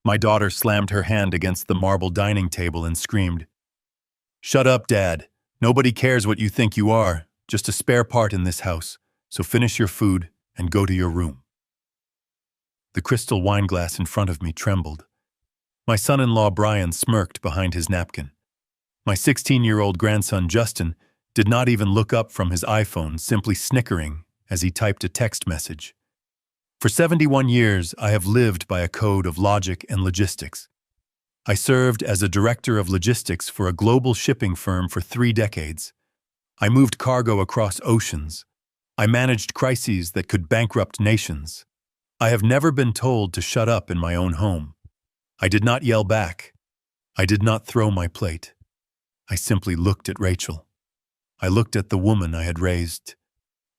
My daughter slammed her hand against the marble dining table and screamed, "Shut up, Dad. Nobody cares what you think you are, just a spare part in this house, so finish your food and go to your room." The crystal wine glass in front of me trembled. My son-in-law Brian smirked behind his napkin. My 16-year-old grandson Justin did not even look up from his iPhone, simply snickering as he typed a text message. For 71 years, I have lived by a code of logic and logistics. I served as a director of logistics for a global shipping firm for 3 decades. I moved cargo across oceans. I managed crises that could bankrupt nations. I have never been told to shut up in my own home. I did not yell back. I did not throw my plate. I simply looked at Rachel. I looked at the woman I had raised.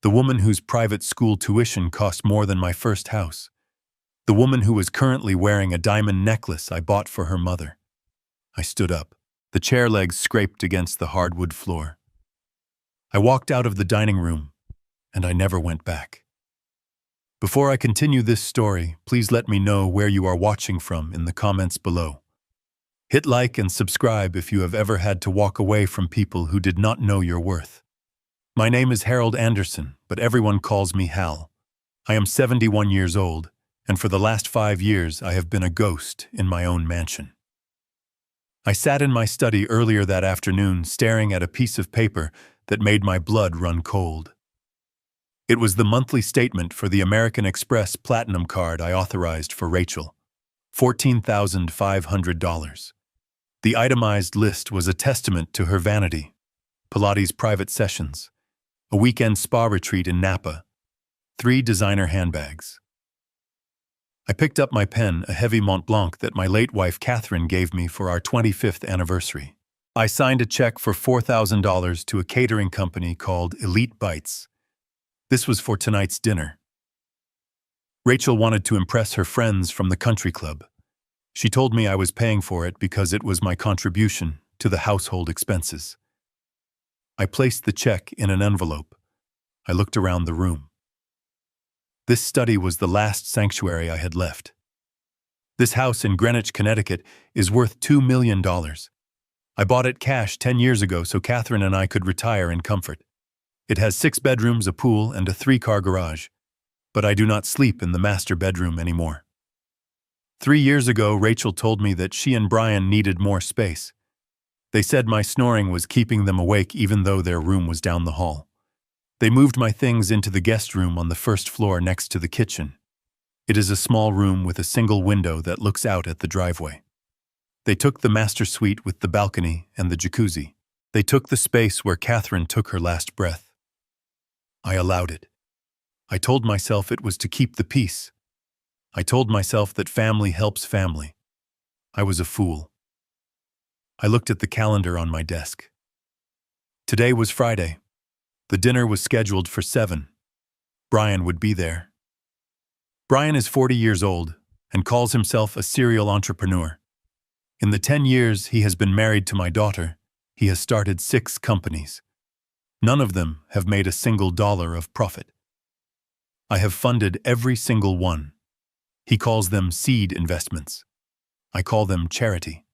The woman whose private school tuition cost more than my first house. The woman who was currently wearing a diamond necklace I bought for her mother. I stood up. The chair legs scraped against the hardwood floor. I walked out of the dining room, and I never went back. Before I continue this story, please let me know where you are watching from in the comments below. Hit like and subscribe if you have ever had to walk away from people who did not know your worth. My name is Harold Anderson, but everyone calls me Hal. I am 71 years old, and for the last 5 years I have been a ghost in my own mansion. I sat in my study earlier that afternoon staring at a piece of paper that made my blood run cold. It was the monthly statement for the American Express Platinum card I authorized for Rachel. $14,500. The itemized list was a testament to her vanity. Pilates private sessions, a weekend spa retreat in Napa, 3 designer handbags. I picked up my pen, a heavy Mont Blanc that my late wife Catherine gave me for our 25th anniversary. I signed a check for $4,000 to a catering company called Elite Bites. This was for tonight's dinner. Rachel wanted to impress her friends from the country club. She told me I was paying for it because it was my contribution to the household expenses. I placed the check in an envelope. I looked around the room. This study was the last sanctuary I had left. This house in Greenwich, Connecticut is worth $2 million. I bought it cash 10 years ago so Catherine and I could retire in comfort. It has 6 bedrooms, a pool, and a 3-car garage. But I do not sleep in the master bedroom anymore. 3 years ago, Rachel told me that she and Brian needed more space. They said my snoring was keeping them awake even though their room was down the hall. They moved my things into the guest room on the first floor next to the kitchen. It is a small room with a single window that looks out at the driveway. They took the master suite with the balcony and the jacuzzi. They took the space where Catherine took her last breath. I allowed it. I told myself it was to keep the peace. I told myself that family helps family. I was a fool. I looked at the calendar on my desk. Today was Friday. The dinner was scheduled for 7. Brian would be there. Brian is 40 years old and calls himself a serial entrepreneur. In the 10 years he has been married to my daughter, he has started 6 companies. None of them have made a single dollar of profit. I have funded every single one. He calls them seed investments. I call them charity.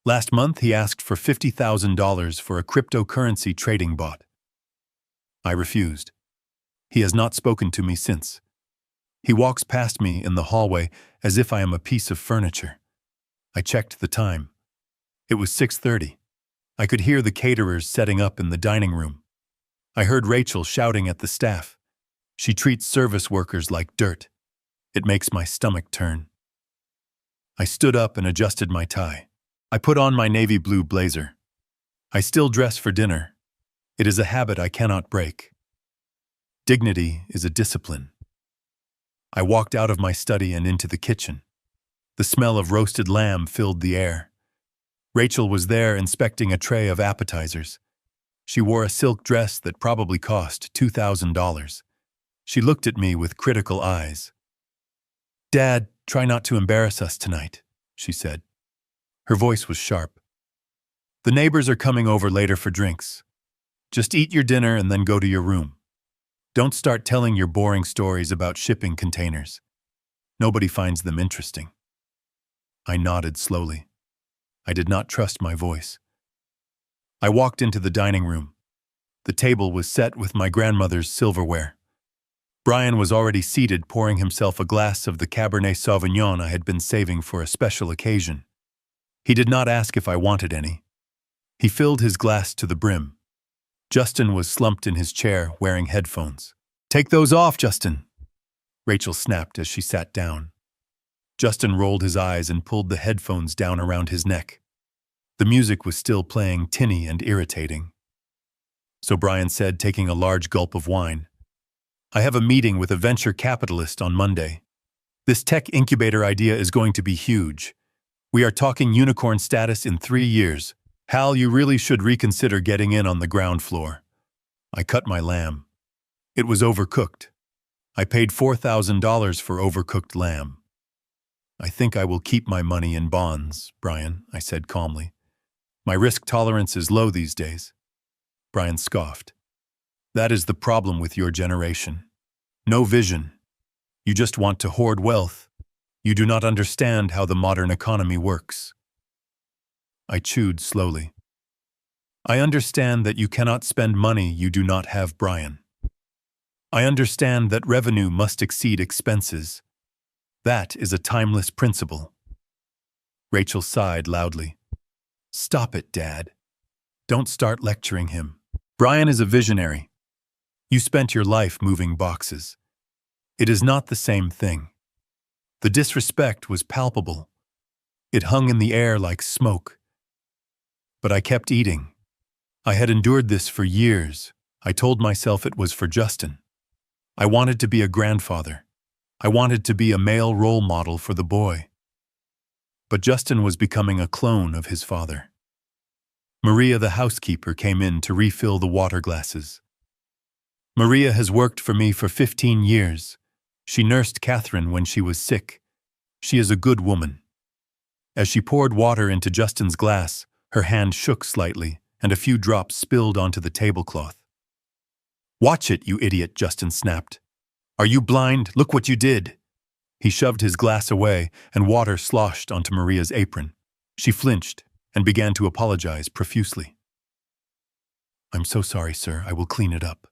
Last month he asked for $50,000 for a cryptocurrency trading bot. I refused. He has not spoken to me since. He walks past me in the hallway as if I am a piece of furniture. I checked the time. It was 6:30. I could hear the caterers setting up in the dining room. I heard Rachel shouting at the staff. She treats service workers like dirt. It makes my stomach turn. I stood up and adjusted my tie. I put on my navy blue blazer. I still dress for dinner. It is a habit I cannot break. Dignity is a discipline. I walked out of my study and into the kitchen. The smell of roasted lamb filled the air. Rachel was there inspecting a tray of appetizers. She wore a silk dress that probably cost $2,000. She looked at me with critical eyes. "Dad, try not to embarrass us tonight," she said. Her voice was sharp. "The neighbors are coming over later for drinks. Just eat your dinner and then go to your room. Don't start telling your boring stories about shipping containers. Nobody finds them interesting." I nodded slowly. I did not trust my voice. I walked into the dining room. The table was set with my grandmother's silverware. Brian was already seated, pouring himself a glass of the Cabernet Sauvignon I had been saving for a special occasion. He did not ask if I wanted any. He filled his glass to the brim. Justin was slumped in his chair, wearing headphones. "Take those off, Justin," Rachel snapped as she sat down. Justin rolled his eyes and pulled the headphones down around his neck. The music was still playing, tinny and irritating. So Brian said, taking a large gulp of wine, "I have a meeting with a venture capitalist on Monday. This tech incubator idea is going to be huge. We are talking unicorn status in 3 years. Hal, you really should reconsider getting in on the ground floor." I cut my lamb. It was overcooked. I paid $4,000 for overcooked lamb. "I think I will keep my money in bonds, Brian," I said calmly. "My risk tolerance is low these days." Brian scoffed. "That is the problem with your generation. No vision. You just want to hoard wealth. You do not understand how the modern economy works." I chewed slowly. "I understand that you cannot spend money you do not have, Brian. I understand that revenue must exceed expenses. That is a timeless principle." Rachel sighed loudly. "Stop it, Dad. Don't start lecturing him. Brian is a visionary. You spent your life moving boxes. It is not the same thing." The disrespect was palpable. It hung in the air like smoke. But I kept eating. I had endured this for years. I told myself it was for Justin. I wanted to be a grandfather. I wanted to be a male role model for the boy. But Justin was becoming a clone of his father. Maria, the housekeeper, came in to refill the water glasses. Maria has worked for me for 15 years. She nursed Catherine when she was sick. She is a good woman. As she poured water into Justin's glass, her hand shook slightly, and a few drops spilled onto the tablecloth. "Watch it, you idiot," Justin snapped. "Are you blind? Look what you did." He shoved his glass away, and water sloshed onto Maria's apron. She flinched and began to apologize profusely. "I'm so sorry, sir. I will clean it up."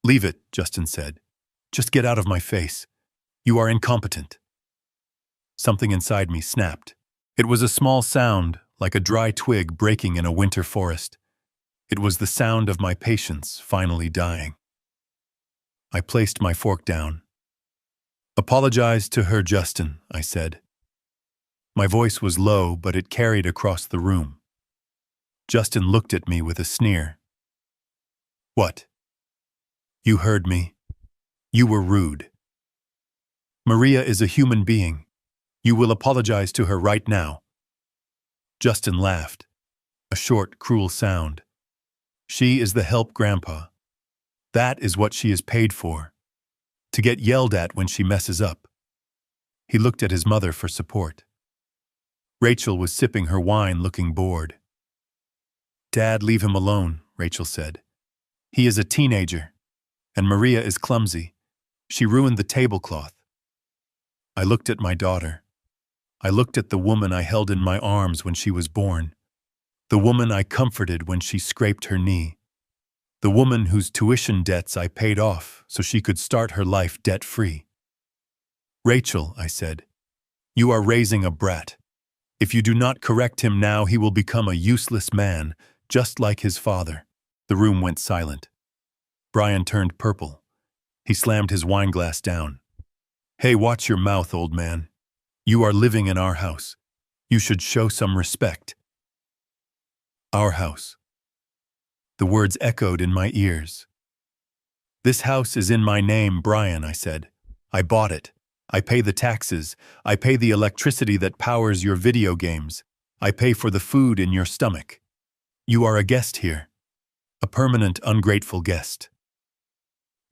"Leave it," Justin said. "Just get out of my face. You are incompetent." Something inside me snapped. It was a small sound, like a dry twig breaking in a winter forest. It was the sound of my patience finally dying. I placed my fork down. "Apologize to her, Justin," I said. My voice was low, but it carried across the room. Justin looked at me with a sneer. "What? You heard me. You were rude. Maria is a human being. You will apologize to her right now." Justin laughed. A short, cruel sound. "She is the help, Grandpa. That is what she is paid for. To get yelled at when she messes up." He looked at his mother for support. Rachel was sipping her wine, looking bored. "Dad, leave him alone," Rachel said. "He is a teenager, and Maria is clumsy. She ruined the tablecloth." I looked at my daughter. I looked at the woman I held in my arms when she was born, the woman I comforted when she scraped her knee, the woman whose tuition debts I paid off so she could start her life debt-free. "Rachel," I said, "you are raising a brat. If you do not correct him now, he will become a useless man, just like his father." The room went silent. Brian turned purple. He slammed his wineglass down. "Hey, watch your mouth, old man. You are living in our house. You should show some respect." Our house. The words echoed in my ears. "This house is in my name, Brian," I said. "I bought it. I pay the taxes. I pay the electricity that powers your video games. I pay for the food in your stomach. You are a guest here. A permanent, ungrateful guest."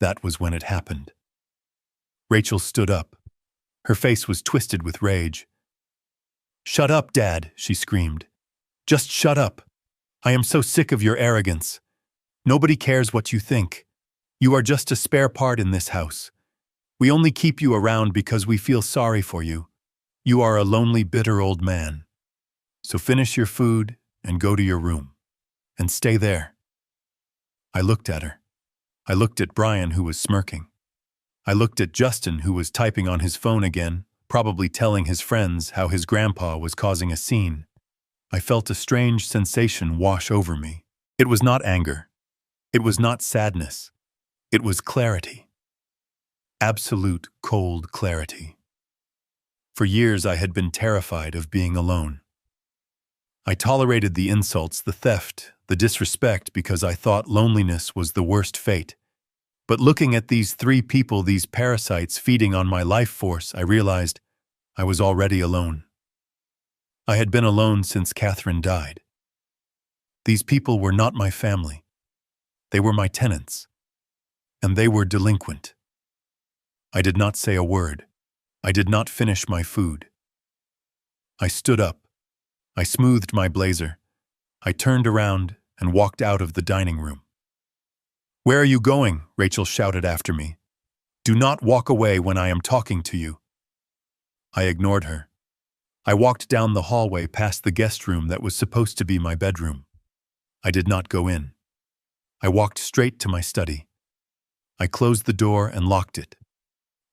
That was when it happened. Rachel stood up. Her face was twisted with rage. "Shut up, Dad," she screamed. "Just shut up. I am so sick of your arrogance. Nobody cares what you think. You are just a spare part in this house. We only keep you around because we feel sorry for you. You are a lonely, bitter old man. So finish your food and go to your room. And stay there. I looked at her. I looked at Brian, who was smirking. I looked at Justin, who was typing on his phone again, probably telling his friends how his grandpa was causing a scene. I felt a strange sensation wash over me. It was not anger. It was not sadness. It was clarity. Absolute, cold clarity. For years I had been terrified of being alone. I tolerated the insults, the theft, the disrespect because I thought loneliness was the worst fate. But looking at these three people, these parasites feeding on my life force, I realized I was already alone. I had been alone since Catherine died. These people were not my family. They were my tenants. And they were delinquent. I did not say a word. I did not finish my food. I stood up. I smoothed my blazer. I turned around and walked out of the dining room. "Where are you going?" Rachel shouted after me. "Do not walk away when I am talking to you." I ignored her. I walked down the hallway past the guest room that was supposed to be my bedroom. I did not go in. I walked straight to my study. I closed the door and locked it.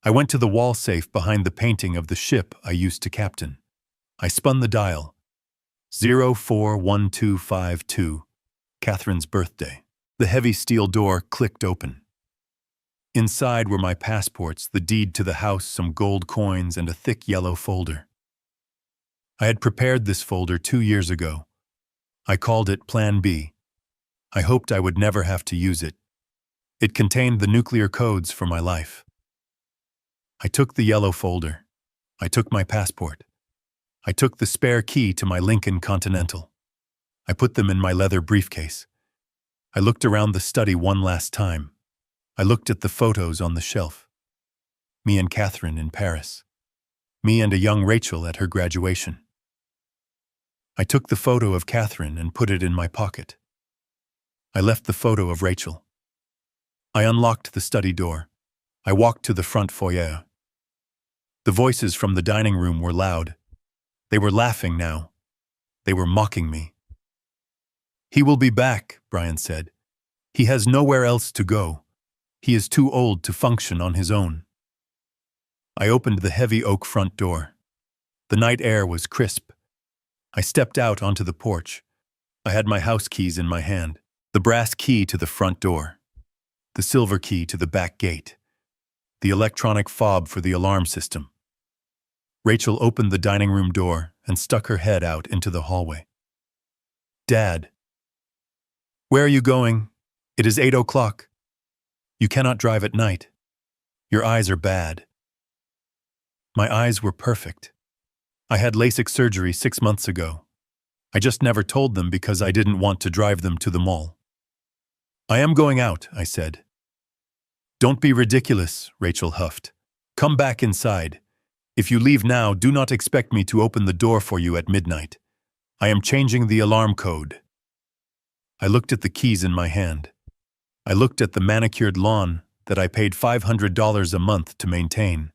I went to the wall safe behind the painting of the ship I used to captain. I spun the dial. 041252, Catherine's birthday. The heavy steel door clicked open. Inside were my passports, the deed to the house, some gold coins, and a thick yellow folder. I had prepared this folder 2 years ago. I called it Plan B. I hoped I would never have to use it. It contained the nuclear codes for my life. I took the yellow folder. I took my passport. I took the spare key to my Lincoln Continental. I put them in my leather briefcase. I looked around the study one last time. I looked at the photos on the shelf. Me and Catherine in Paris. Me and a young Rachel at her graduation. I took the photo of Catherine and put it in my pocket. I left the photo of Rachel. I unlocked the study door. I walked to the front foyer. The voices from the dining room were loud. They were laughing now. They were mocking me. "He will be back," Brian said. "He has nowhere else to go. He is too old to function on his own." I opened the heavy oak front door. The night air was crisp. I stepped out onto the porch. I had my house keys in my hand. The brass key to the front door. The silver key to the back gate. The electronic fob for the alarm system. Rachel opened the dining room door and stuck her head out into the hallway. "Dad." "Where are you going? It is 8 o'clock. You cannot drive at night. Your eyes are bad." My eyes were perfect. I had LASIK surgery 6 months ago. I just never told them because I didn't want to drive them to the mall. "I am going out," I said. "Don't be ridiculous," Rachel huffed. "Come back inside. If you leave now, do not expect me to open the door for you at midnight. I am changing the alarm code." I looked at the keys in my hand. I looked at the manicured lawn that I paid $500 a month to maintain.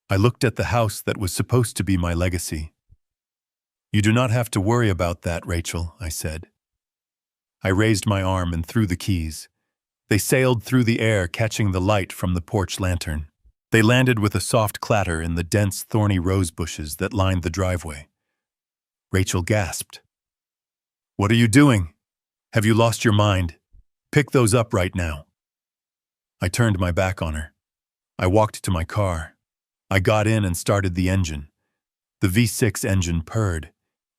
I looked at the house that was supposed to be my legacy. "You do not have to worry about that, Rachel," I said. I raised my arm and threw the keys. They sailed through the air, catching the light from the porch lantern. They landed with a soft clatter in the dense, thorny rose bushes that lined the driveway. Rachel gasped. "What are you doing? Have you lost your mind? Pick those up right now." I turned my back on her. I walked to my car. I got in and started the engine. The V6 engine purred.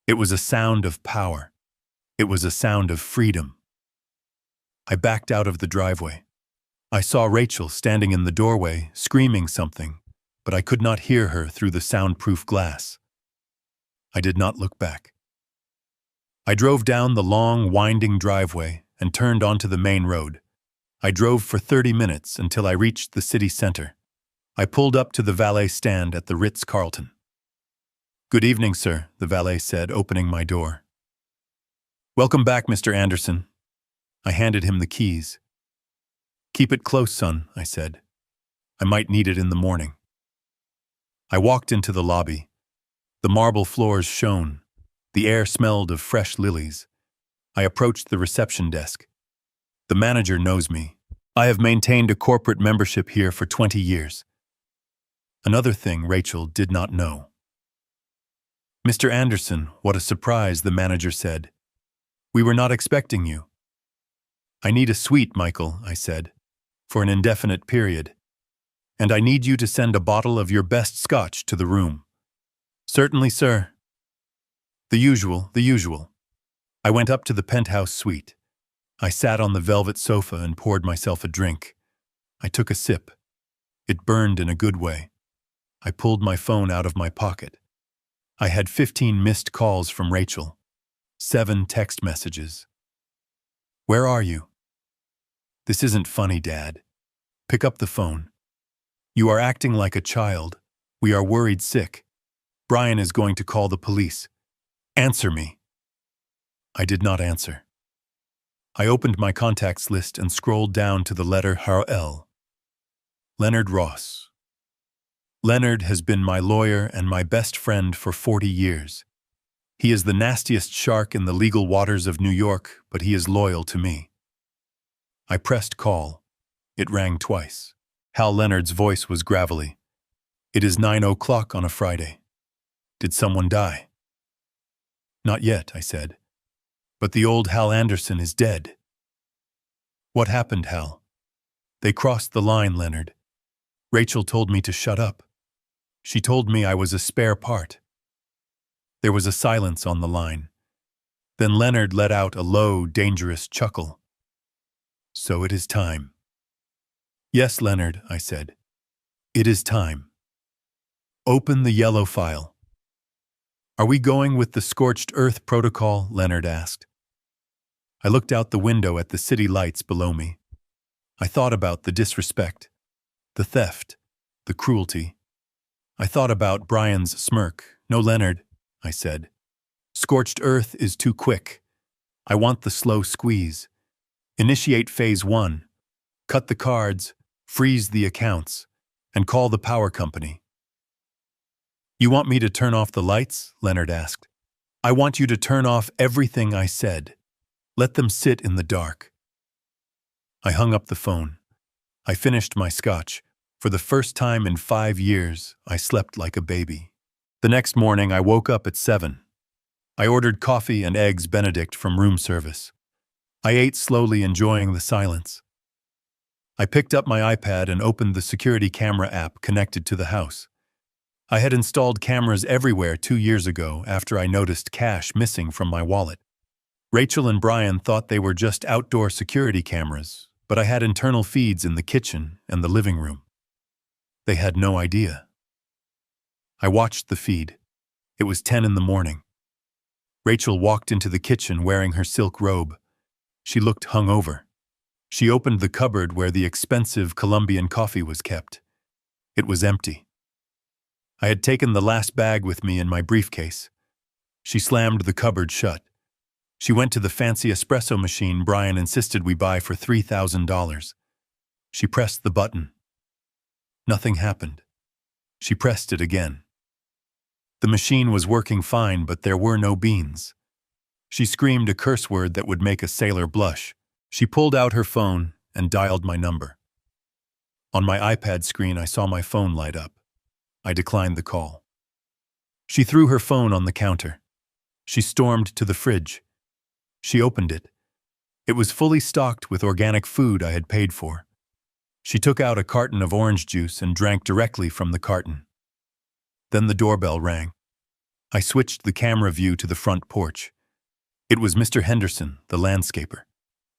It was a sound of power. It was a sound of freedom. I backed out of the driveway. I saw Rachel standing in the doorway, screaming something, but I could not hear her through the soundproof glass. I did not look back. I drove down the long, winding driveway and turned onto the main road. I drove for 30 minutes until I reached the city center. I pulled up to the valet stand at the Ritz-Carlton. "Good evening, sir," the valet said, opening my door. "Welcome back, Mr. Anderson." I handed him the keys. "Keep it close, son," I said. "I might need it in the morning." I walked into the lobby. The marble floors shone. The air smelled of fresh lilies. I approached the reception desk. The manager knows me. I have maintained a corporate membership here for 20 years. Another thing Rachel did not know. "Mr. Anderson, what a surprise," the manager said. "We were not expecting you." "I need a suite, Michael," I said, "for an indefinite period. And I need you to send a bottle of your best scotch to the room." "Certainly, sir." The usual. I went up to the penthouse suite. I sat on the velvet sofa and poured myself a drink. I took a sip. It burned in a good way. I pulled my phone out of my pocket. I had 15 missed calls from Rachel. 7 text messages. "Where are you?" "This isn't funny, Dad. Pick up the phone. You are acting like a child. We are worried sick. Brian is going to call the police. Answer me." I did not answer. I opened my contacts list and scrolled down to the letter L. Leonard Ross. Leonard has been my lawyer and my best friend for 40 years. He is the nastiest shark in the legal waters of New York, but he is loyal to me. I pressed call. It rang twice. Hal Leonard's voice was gravelly. "It is 9 o'clock on a Friday. Did someone die?" "Not yet," I said. "But the old Hal Anderson is dead." "What happened, Hal?" "They crossed the line, Leonard. Rachel told me to shut up. She told me I was a spare part." There was a silence on the line. Then Leonard let out a low, dangerous chuckle. "So it is time." "Yes, Leonard," I said. "It is time." "Open the yellow file." "Are we going with the scorched earth protocol?" Leonard asked. I looked out the window at the city lights below me. I thought about the disrespect, the theft, the cruelty. I thought about Brian's smirk. "No, Leonard," I said. "Scorched earth is too quick. I want the slow squeeze. Initiate phase 1. Cut the cards, freeze the accounts, and call the power company." "You want me to turn off the lights?" Leonard asked. "I want you to turn off everything I said. Let them sit in the dark." I hung up the phone. I finished my scotch. For the first time in 5 years, I slept like a baby. The next morning, I woke up at 7. I ordered coffee and eggs Benedict from room service. I ate slowly, enjoying the silence. I picked up my iPad and opened the security camera app connected to the house. I had installed cameras everywhere 2 years ago after I noticed cash missing from my wallet. Rachel and Brian thought they were just outdoor security cameras, but I had internal feeds in the kitchen and the living room. They had no idea. I watched the feed. It was 10 in the morning. Rachel walked into the kitchen wearing her silk robe. She looked hungover. She opened the cupboard where the expensive Colombian coffee was kept. It was empty. I had taken the last bag with me in my briefcase. She slammed the cupboard shut. She went to the fancy espresso machine Brian insisted we buy for $3,000. She pressed the button. Nothing happened. She pressed it again. The machine was working fine, but there were no beans. She screamed a curse word that would make a sailor blush. She pulled out her phone and dialed my number. On my iPad screen, I saw my phone light up. I declined the call. She threw her phone on the counter. She stormed to the fridge. She opened it. It was fully stocked with organic food I had paid for. She took out a carton of orange juice and drank directly from the carton. Then the doorbell rang. I switched the camera view to the front porch. It was Mr. Henderson, the landscaper.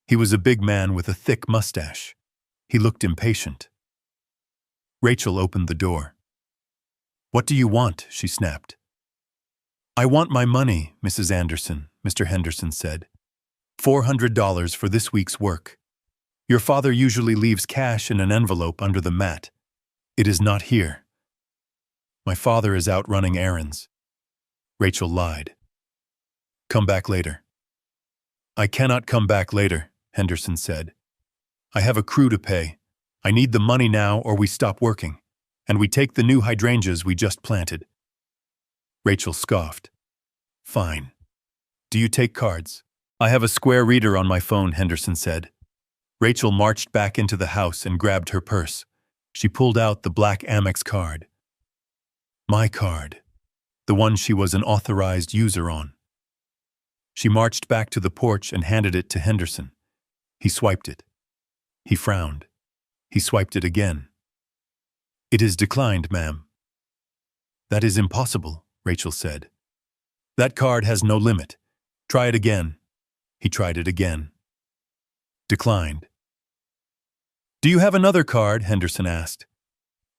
He was a big man with a thick mustache. He looked impatient. Rachel opened the door. "What do you want?" she snapped. "I want my money, Mrs. Anderson," Mr. Henderson said. $400 for this week's work. Your father usually leaves cash in an envelope under the mat. It is not here. My father is out running errands." Rachel lied. "Come back later." "I cannot come back later," Henderson said. "I have a crew to pay. I need the money now or we stop working, and we take the new hydrangeas we just planted." Rachel scoffed. Fine. Do you take cards? I have a square reader on my phone, Henderson said. Rachel marched back into the house and grabbed her purse. She pulled out the black Amex card. My card. The one she was an authorized user on. She marched back to the porch and handed it to Henderson. He swiped it. He frowned. He swiped it again. It is declined, ma'am. That is impossible, Rachel said. That card has no limit. Try it again. He tried it again. Declined. Do you have another card? Henderson asked.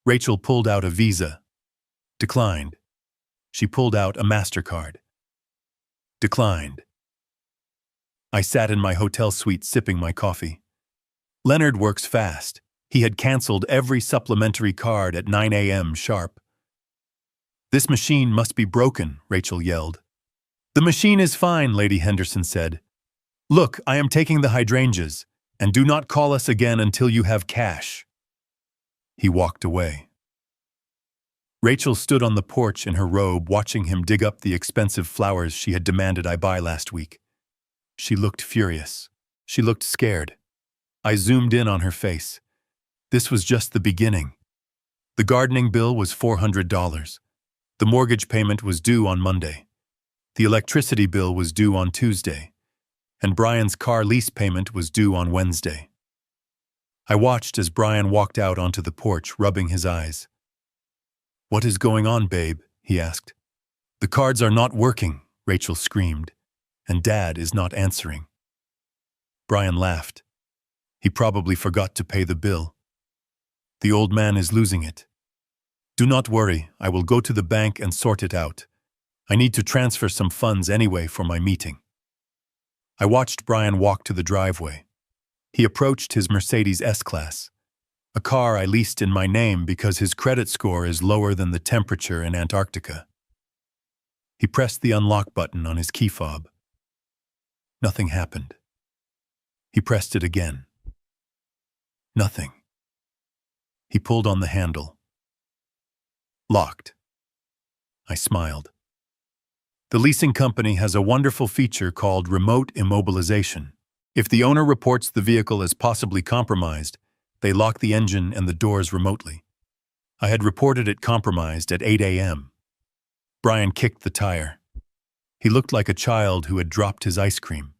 Rachel pulled out a Visa. Declined. She pulled out a MasterCard. Declined. I sat in my hotel suite sipping my coffee. Leonard works fast. He had canceled every supplementary card at 9 a.m. sharp. This machine must be broken, Rachel yelled. The machine is fine, Lady Henderson said. Look, I am taking the hydrangeas, and do not call us again until you have cash. He walked away. Rachel stood on the porch in her robe watching him dig up the expensive flowers she had demanded I buy last week. She looked furious. She looked scared. I zoomed in on her face. This was just the beginning. The gardening bill was $400. The mortgage payment was due on Monday. The electricity bill was due on Tuesday. And Brian's car lease payment was due on Wednesday. I watched as Brian walked out onto the porch, rubbing his eyes. What is going on, babe? He asked. The cards are not working, Rachel screamed, and Dad is not answering. Brian laughed. He probably forgot to pay the bill. The old man is losing it. Do not worry, I will go to the bank and sort it out. I need to transfer some funds anyway for my meeting. I watched Brian walk to the driveway. He approached his Mercedes S-Class, a car I leased in my name because his credit score is lower than the temperature in Antarctica. He pressed the unlock button on his key fob. Nothing happened. He pressed it again. Nothing. He pulled on the handle. Locked. I smiled. The leasing company has a wonderful feature called remote immobilization. If the owner reports the vehicle as possibly compromised, they lock the engine and the doors remotely. I had reported it compromised at 8 a.m. Brian kicked the tire. He looked like a child who had dropped his ice cream.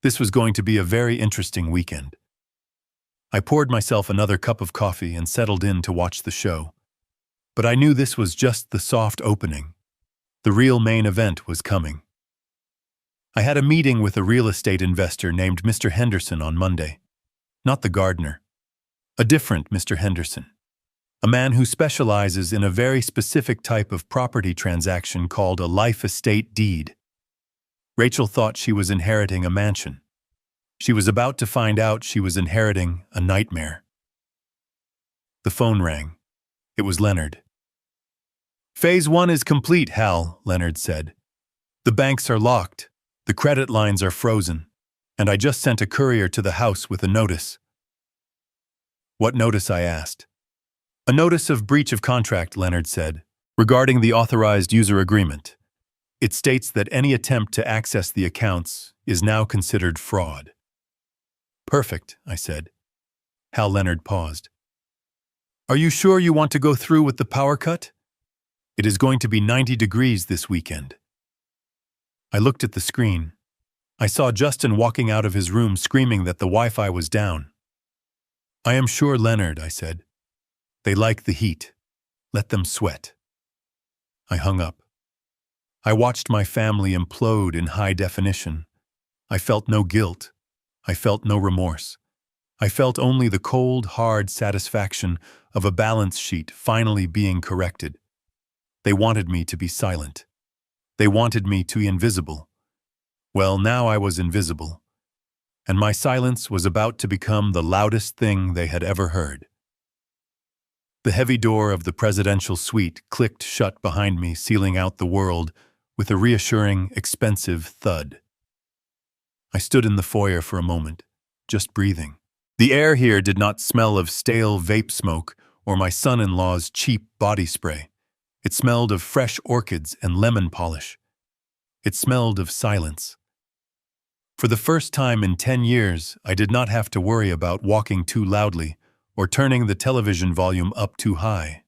This was going to be a very interesting weekend. I poured myself another cup of coffee and settled in to watch the show. But I knew this was just the soft opening. The real main event was coming. I had a meeting with a real estate investor named Mr. Henderson on Monday. Not the gardener. A different Mr. Henderson. A man who specializes in a very specific type of property transaction called a life estate deed. Rachel thought she was inheriting a mansion. She was about to find out she was inheriting a nightmare. The phone rang. It was Leonard. Phase 1 is complete, Hal, Leonard said. The banks are locked, the credit lines are frozen, and I just sent a courier to the house with a notice. What notice? I asked. A notice of breach of contract, Leonard said, regarding the authorized user agreement. It states that any attempt to access the accounts is now considered fraud. Perfect, I said. Hal Leonard paused. Are you sure you want to go through with the power cut? It is going to be 90 degrees this weekend. I looked at the screen. I saw Justin walking out of his room screaming that the Wi-Fi was down. I am sure, Leonard, I said. They like the heat. Let them sweat. I hung up. I watched my family implode in high definition. I felt no guilt. I felt no remorse. I felt only the cold, hard satisfaction of a balance sheet finally being corrected. They wanted me to be silent. They wanted me to be invisible. Well, now I was invisible. And my silence was about to become the loudest thing they had ever heard. The heavy door of the presidential suite clicked shut behind me, sealing out the world with a reassuring, expensive thud. I stood in the foyer for a moment, just breathing. The air here did not smell of stale vape smoke or my son-in-law's cheap body spray. It smelled of fresh orchids and lemon polish. It smelled of silence. For the first time in 10 years, I did not have to worry about walking too loudly or turning the television volume up too high.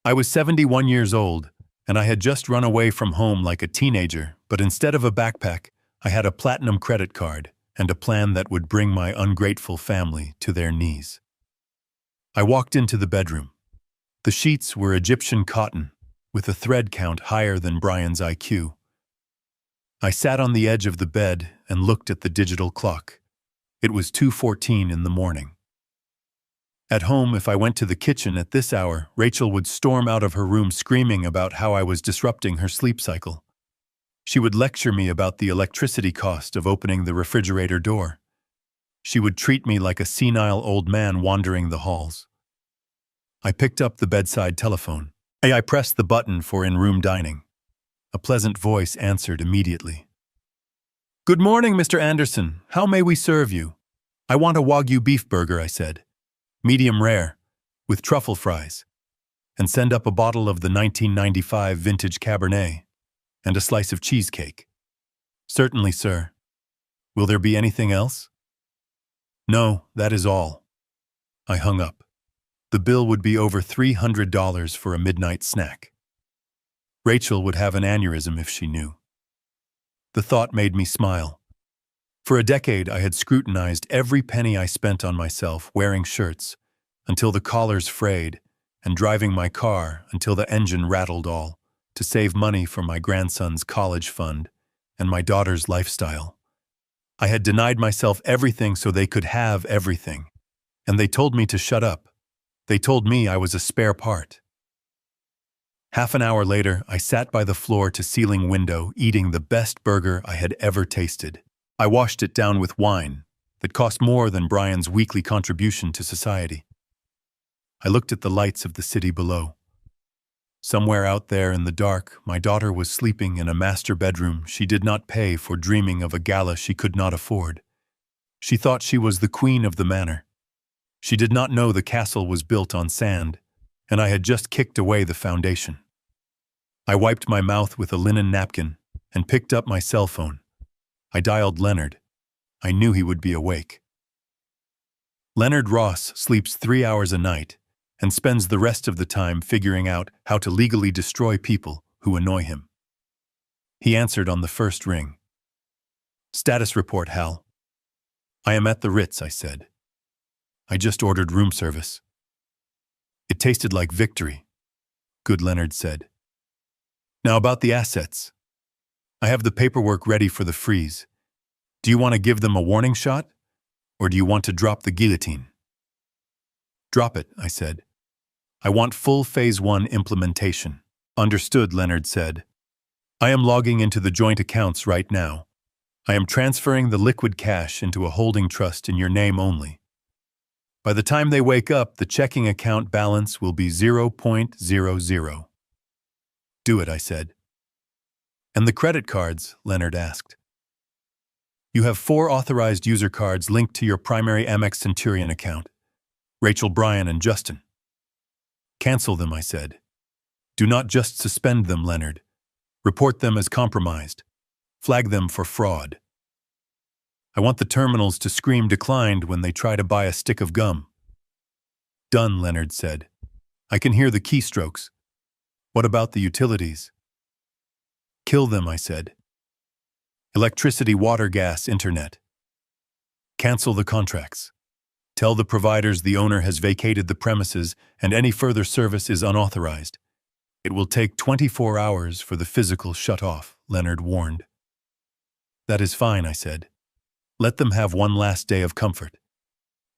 I was 71 years old, and I had just run away from home like a teenager, but instead of a backpack, I had a platinum credit card and a plan that would bring my ungrateful family to their knees. I walked into the bedroom. The sheets were Egyptian cotton, with a thread count higher than Brian's IQ. I sat on the edge of the bed and looked at the digital clock. It was 2:14 in the morning. At home, if I went to the kitchen at this hour, Rachel would storm out of her room screaming about how I was disrupting her sleep cycle. She would lecture me about the electricity cost of opening the refrigerator door. She would treat me like a senile old man wandering the halls. I picked up the bedside telephone. I pressed the button for in-room dining. A pleasant voice answered immediately. "Good morning, Mr. Anderson. How may we serve you?" "I want a Wagyu beef burger," I said. "Medium rare, with truffle fries. And send up a bottle of the 1995 vintage Cabernet and a slice of cheesecake." "Certainly, sir. Will there be anything else?" "No, that is all." I hung up. The bill would be over $300 for a midnight snack. Rachel would have an aneurysm if she knew. The thought made me smile. For a decade, I had scrutinized every penny I spent on myself wearing shirts until the collars frayed and driving my car until the engine rattled all to save money for my grandson's college fund and my daughter's lifestyle. I had denied myself everything so they could have everything, and they told me to shut up. They told me I was a spare part. Half an hour later, I sat by the floor-to-ceiling window eating the best burger I had ever tasted. I washed it down with wine that cost more than Brian's weekly contribution to society. I looked at the lights of the city below. Somewhere out there in the dark, my daughter was sleeping in a master bedroom she did not pay for, dreaming of a gala she could not afford. She thought she was the queen of the manor. She did not know the castle was built on sand, and I had just kicked away the foundation. I wiped my mouth with a linen napkin and picked up my cell phone. I dialed Leonard. I knew he would be awake. Leonard Ross sleeps 3 hours a night and spends the rest of the time figuring out how to legally destroy people who annoy him. He answered on the first ring. "Status report, Hal." "I am at the Ritz," I said. "I just ordered room service." "It tasted like victory," good Leonard said. "Now about the assets. I have the paperwork ready for the freeze. Do you want to give them a warning shot, or do you want to drop the guillotine?" "Drop it," I said. "I want full Phase 1 implementation." "Understood," Leonard said. "I am logging into the joint accounts right now. I am transferring the liquid cash into a holding trust in your name only. By the time they wake up, the checking account balance will be 0.00. "Do it," I said. "And the credit cards?" Leonard asked. "You have 4 authorized user cards linked to your primary Amex Centurion account: Rachel, Brian, and Justin." "Cancel them," I said. "Do not just suspend them, Leonard. Report them as compromised. Flag them for fraud. I want the terminals to scream declined when they try to buy a stick of gum." "Done," Leonard said. "I can hear the keystrokes. What about the utilities?" "Kill them," I said. "Electricity, water, gas, internet. Cancel the contracts. Tell the providers the owner has vacated the premises and any further service is unauthorized. It will take 24 hours for the physical shut-off," Leonard warned. "That is fine," I said. "Let them have one last day of comfort.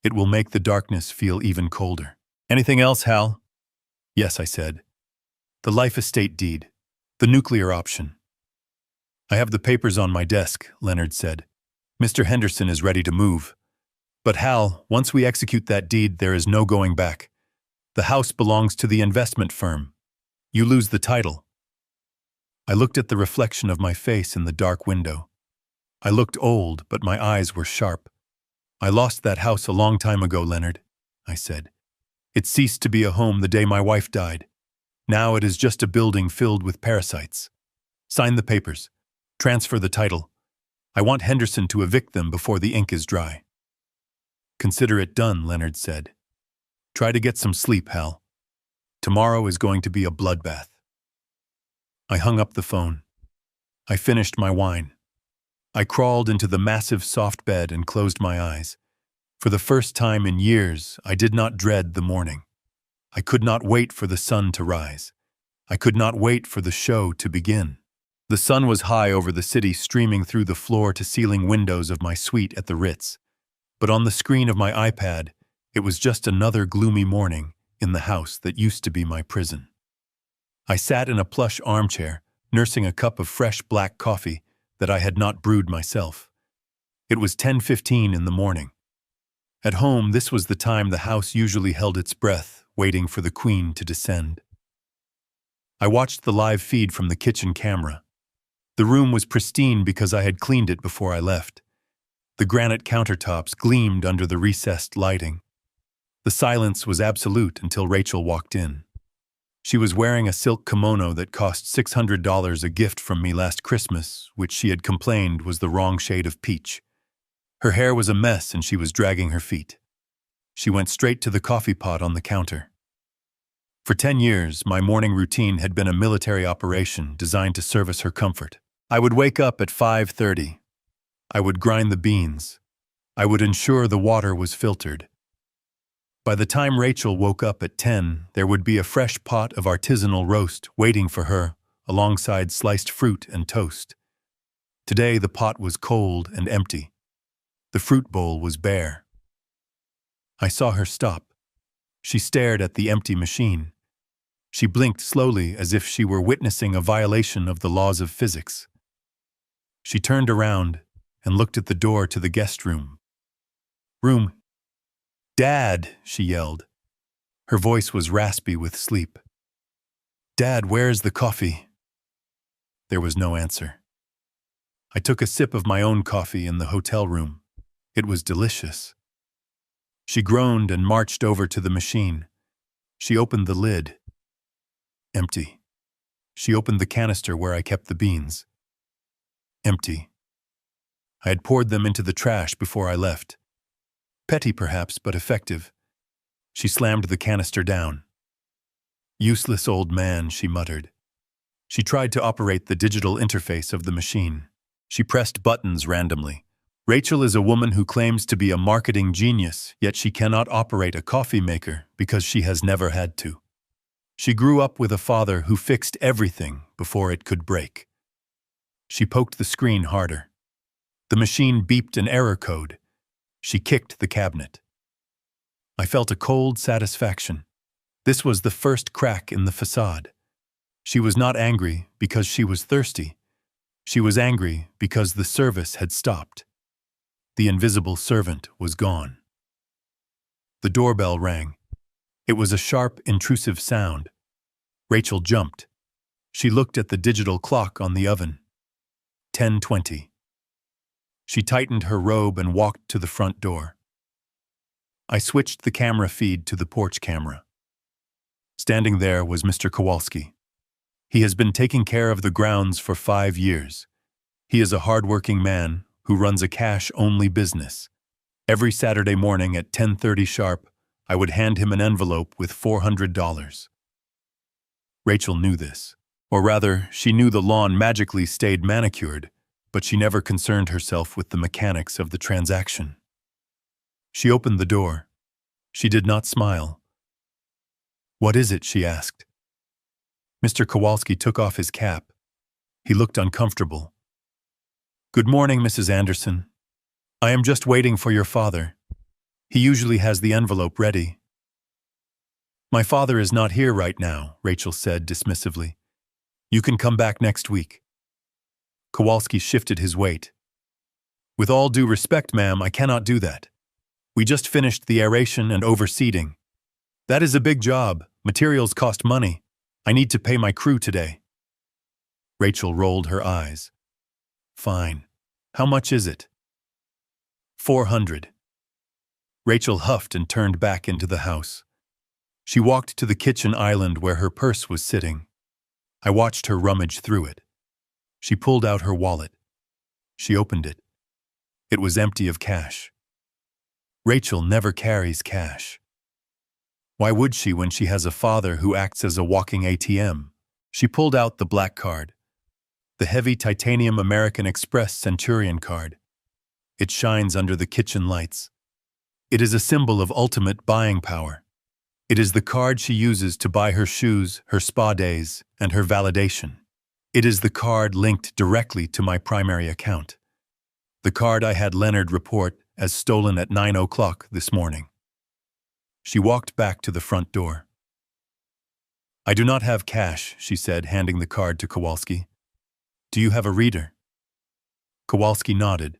It will make the darkness feel even colder." "Anything else, Hal?" "Yes," I said. "The life estate deed. The nuclear option." "I have the papers on my desk," Leonard said. "Mr. Henderson is ready to move. But Hal, once we execute that deed, there is no going back. The house belongs to the investment firm. You lose the title." I looked at the reflection of my face in the dark window. I looked old, but my eyes were sharp. "I lost that house a long time ago, Leonard," I said. "It ceased to be a home the day my wife died. Now it is just a building filled with parasites. Sign the papers. Transfer the title. I want Henderson to evict them before the ink is dry. Consider it done, Leonard said. Try to get some sleep, Hal. Tomorrow is going to be a bloodbath. I hung up the phone. I finished my wine. I crawled into the massive soft bed and closed my eyes. For the first time in years, I did not dread the morning. I could not wait for the sun to rise. I could not wait for the show to begin. The sun was high over the city, streaming through the floor-to-ceiling windows of my suite at the Ritz. But on the screen of my iPad, it was just another gloomy morning in the house that used to be my prison. I sat in a plush armchair, nursing a cup of fresh black coffee that I had not brewed myself. It was 10:15 in the morning. At home, this was the time the house usually held its breath, waiting for the Queen to descend. I watched the live feed from the kitchen camera. The room was pristine because I had cleaned it before I left. The granite countertops gleamed under the recessed lighting. The silence was absolute until Rachel walked in. She was wearing a silk kimono that cost $600, a gift from me last Christmas, which she had complained was the wrong shade of peach. Her hair was a mess and she was dragging her feet. She went straight to the coffee pot on the counter. For 10 years, my morning routine had been a military operation designed to service her comfort. I would wake up at 5:30. I would grind the beans. I would ensure the water was filtered. By the time Rachel woke up at 10, there would be a fresh pot of artisanal roast waiting for her, alongside sliced fruit and toast. Today, the pot was cold and empty. The fruit bowl was bare. I saw her stop. She stared at the empty machine. She blinked slowly as if she were witnessing a violation of the laws of physics. She turned around and looked at the door to the guest room. "Dad," she yelled. Her voice was raspy with sleep. "Dad, where's the coffee?" There was no answer. I took a sip of my own coffee in the hotel room. It was delicious. She groaned and marched over to the machine. She opened the lid. Empty. She opened the canister where I kept the beans. Empty. I had poured them into the trash before I left. Petty perhaps, but effective. She slammed the canister down. "Useless old man," she muttered. She tried to operate the digital interface of the machine. She pressed buttons randomly. Rachel is a woman who claims to be a marketing genius, yet she cannot operate a coffee maker because she has never had to. She grew up with a father who fixed everything before it could break. She poked the screen harder. The machine beeped an error code. She kicked the cabinet. I felt a cold satisfaction. This was the first crack in the façade. She was not angry because she was thirsty. She was angry because the service had stopped. The invisible servant was gone. The doorbell rang. It was a sharp, intrusive sound. Rachel jumped. She looked at the digital clock on the oven. 10:20. She tightened her robe and walked to the front door. I switched the camera feed to the porch camera. Standing there was Mr. Kowalski. He has been taking care of the grounds for 5 years. He is a hard-working man who runs a cash-only business. Every Saturday morning at 10:30 sharp, I would hand him an envelope with $400. Rachel knew this. Or rather, she knew the lawn magically stayed manicured, but she never concerned herself with the mechanics of the transaction. She opened the door. She did not smile. "What is it?" she asked. Mr. Kowalski took off his cap. He looked uncomfortable. "Good morning, Mrs. Anderson. I am just waiting for your father. He usually has the envelope ready." "My father is not here right now," Rachel said dismissively. "You can come back next week." Kowalski shifted his weight. "With all due respect, ma'am, I cannot do that. We just finished the aeration and overseeding. That is a big job. Materials cost money. I need to pay my crew today." Rachel rolled her eyes. "Fine. How much is it?" $400. Rachel huffed and turned back into the house. She walked to the kitchen island where her purse was sitting. I watched her rummage through it. She pulled out her wallet. She opened it. It was empty of cash. Rachel never carries cash. Why would she when she has a father who acts as a walking ATM? She pulled out the black card, the heavy titanium American Express Centurion card. It shines under the kitchen lights. It is a symbol of ultimate buying power. It is the card she uses to buy her shoes, her spa days, and her validation. It is the card linked directly to my primary account. The card I had Leonard report as stolen at 9 o'clock this morning. She walked back to the front door. "I do not have cash," she said, handing the card to Kowalski. "Do you have a reader?" Kowalski nodded.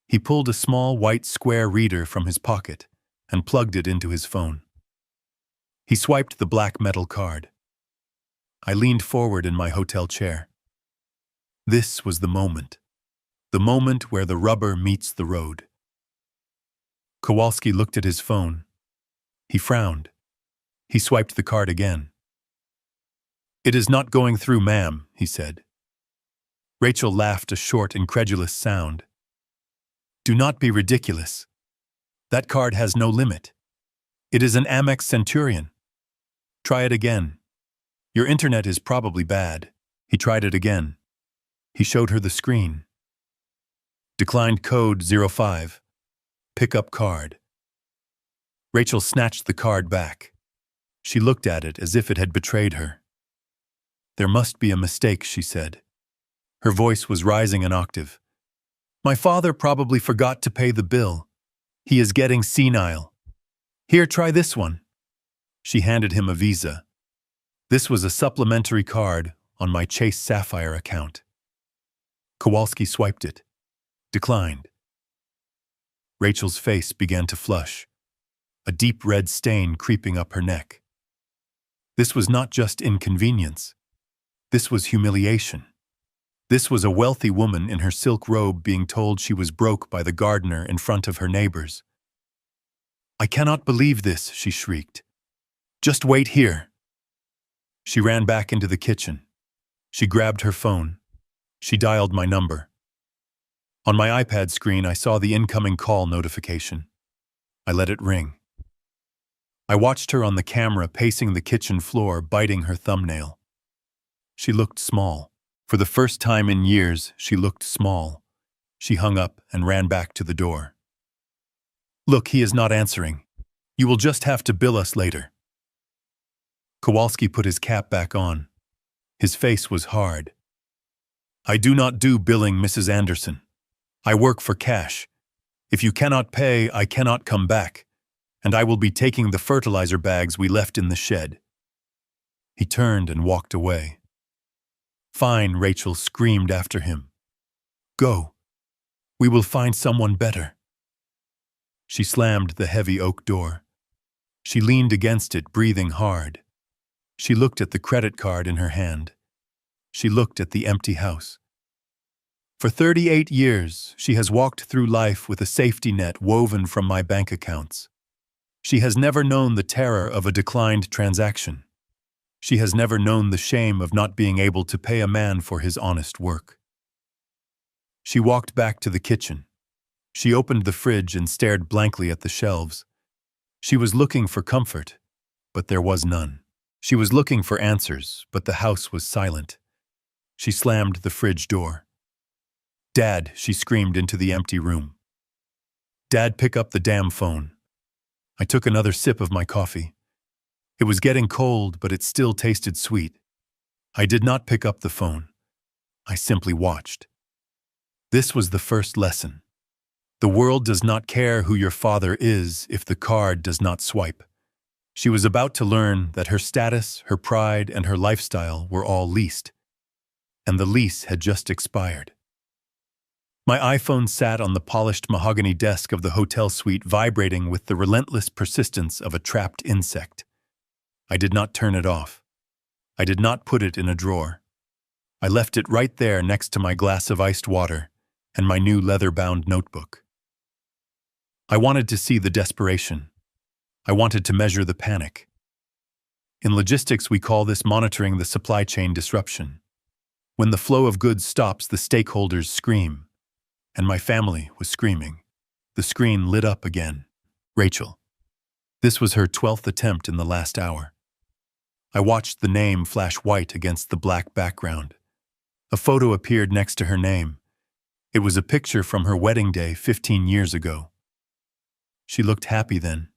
He pulled a small white square reader from his pocket and plugged it into his phone. He swiped the black metal card. I leaned forward in my hotel chair. This was the moment where the rubber meets the road. Kowalski looked at his phone. He frowned. He swiped the card again. "It is not going through, ma'am," he said. Rachel laughed a short, incredulous sound. "Do not be ridiculous. That card has no limit. It is an Amex Centurion. Try it again. Your internet is probably bad." He tried it again. He showed her the screen. "Declined code 05. Pickup card." Rachel snatched the card back. She looked at it as if it had betrayed her. "There must be a mistake," she said. Her voice was rising an octave. "My father probably forgot to pay the bill. He is getting senile. Here, try this one." She handed him a Visa. This was a supplementary card on my Chase Sapphire account. Kowalski swiped it. Declined. Rachel's face began to flush, a deep red stain creeping up her neck. This was not just inconvenience. This was humiliation. This was a wealthy woman in her silk robe being told she was broke by the gardener in front of her neighbors. "I cannot believe this," she shrieked. "Just wait here." She ran back into the kitchen. She grabbed her phone. She dialed my number. On my iPad screen, I saw the incoming call notification. I let it ring. I watched her on the camera pacing the kitchen floor, biting her thumbnail. She looked small. For the first time in years, she looked small. She hung up and ran back to the door. "Look, he is not answering. You will just have to bill us later." Kowalski put his cap back on. His face was hard. "I do not do billing, Mrs. Anderson. I work for cash. If you cannot pay, I cannot come back, and I will be taking the fertilizer bags we left in the shed." He turned and walked away. "Fine," Rachel screamed after him. "Go. We will find someone better." She slammed the heavy oak door. She leaned against it, breathing hard. She looked at the credit card in her hand. She looked at the empty house. For 38 years, she has walked through life with a safety net woven from my bank accounts. She has never known the terror of a declined transaction. She has never known the shame of not being able to pay a man for his honest work. She walked back to the kitchen. She opened the fridge and stared blankly at the shelves. She was looking for comfort, but there was none. She was looking for answers, but the house was silent. She slammed the fridge door. "Dad," she screamed into the empty room. "Dad, pick up the damn phone." I took another sip of my coffee. It was getting cold, but it still tasted sweet. I did not pick up the phone. I simply watched. This was the first lesson. The world does not care who your father is if the card does not swipe. She was about to learn that her status, her pride, and her lifestyle were all leased. And the lease had just expired. My iPhone sat on the polished mahogany desk of the hotel suite, vibrating with the relentless persistence of a trapped insect. I did not turn it off. I did not put it in a drawer. I left it right there next to my glass of iced water and my new leather-bound notebook. I wanted to see the desperation. I wanted to measure the panic. In logistics, we call this monitoring the supply chain disruption. When the flow of goods stops, the stakeholders scream. And my family was screaming. The screen lit up again. Rachel. This was her 12th attempt in the last hour. I watched the name flash white against the black background. A photo appeared next to her name. It was a picture from her wedding day 15 years ago. She looked happy then.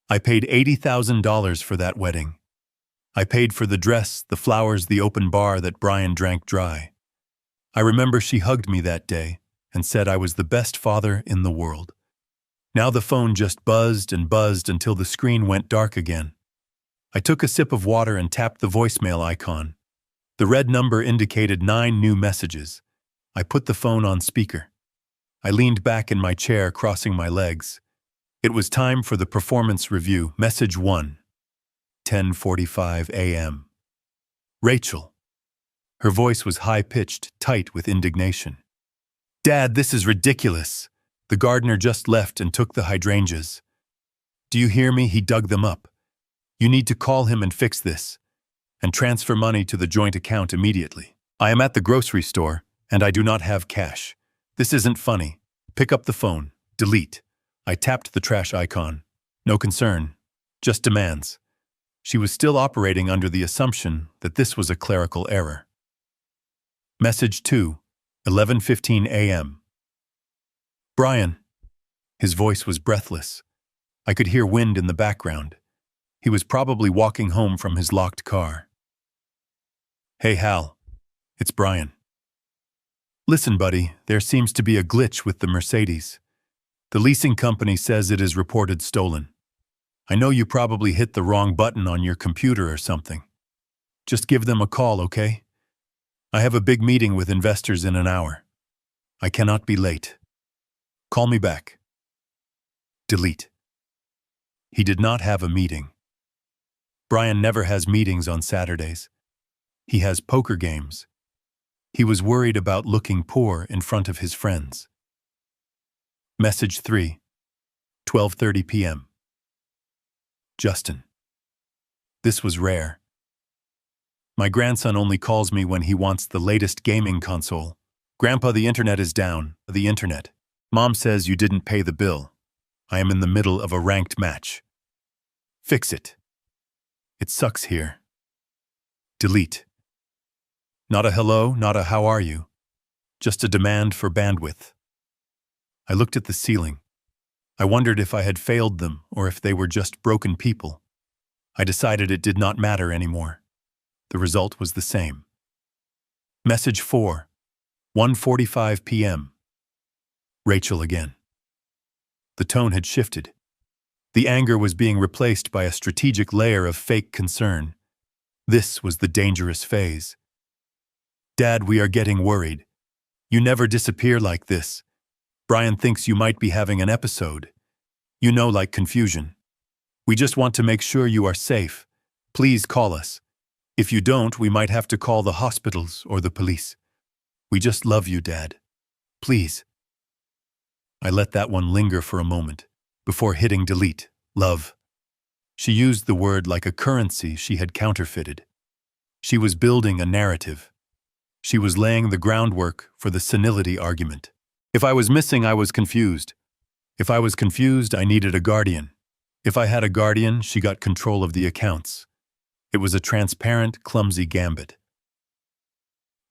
I paid $80,000 for that wedding. I paid for the dress, the flowers, the open bar that Brian drank dry. I remember she hugged me that day and said I was the best father in the world. Now the phone just buzzed and buzzed until the screen went dark again. I took a sip of water and tapped the voicemail icon. The red number indicated 9 new messages. I put the phone on speaker. I leaned back in my chair, crossing my legs. It was time for the performance review. Message 1. 10:45 a.m. Rachel. Her voice was high-pitched, tight with indignation. Dad, this is ridiculous. The gardener just left and took the hydrangeas. Do you hear me? He dug them up. You need to call him and fix this. And transfer money to the joint account immediately. I am at the grocery store, and I do not have cash. This isn't funny. Pick up the phone. Delete. I tapped the trash icon. No concern. Just demands. She was still operating under the assumption that this was a clerical error. Message 2, 11:15 a.m. Brian. His voice was breathless. I could hear wind in the background. He was probably walking home from his locked car. Hey, Hal. It's Brian. Listen, buddy, there seems to be a glitch with the Mercedes. The leasing company says it is reported stolen. I know you probably hit the wrong button on your computer or something. Just give them a call, okay? I have a big meeting with investors in an hour. I cannot be late. Call me back. Delete. He did not have a meeting. Brian never has meetings on Saturdays. He has poker games. He was worried about looking poor in front of his friends. Message 3, 12:30 p.m. Justin. This was rare. My grandson only calls me when he wants the latest gaming console. Grandpa, the internet is down. The internet. Mom says you didn't pay the bill. I am in the middle of a ranked match. Fix it. It sucks here. Delete. Not a hello, not a how are you. Just a demand for bandwidth. I looked at the ceiling. I wondered if I had failed them or if they were just broken people. I decided it did not matter anymore. The result was the same. Message 4, 1:45 p.m. Rachel again. The tone had shifted. The anger was being replaced by a strategic layer of fake concern. This was the dangerous phase. Dad, we are getting worried. You never disappear like this. Brian thinks you might be having an episode. You know, like confusion. We just want to make sure you are safe. Please call us. If you don't, we might have to call the hospitals or the police. We just love you, Dad. Please. I let that one linger for a moment before hitting delete. Love. She used the word like a currency she had counterfeited. She was building a narrative. She was laying the groundwork for the senility argument. If I was missing, I was confused. If I was confused, I needed a guardian. If I had a guardian, she got control of the accounts. It was a transparent, clumsy gambit.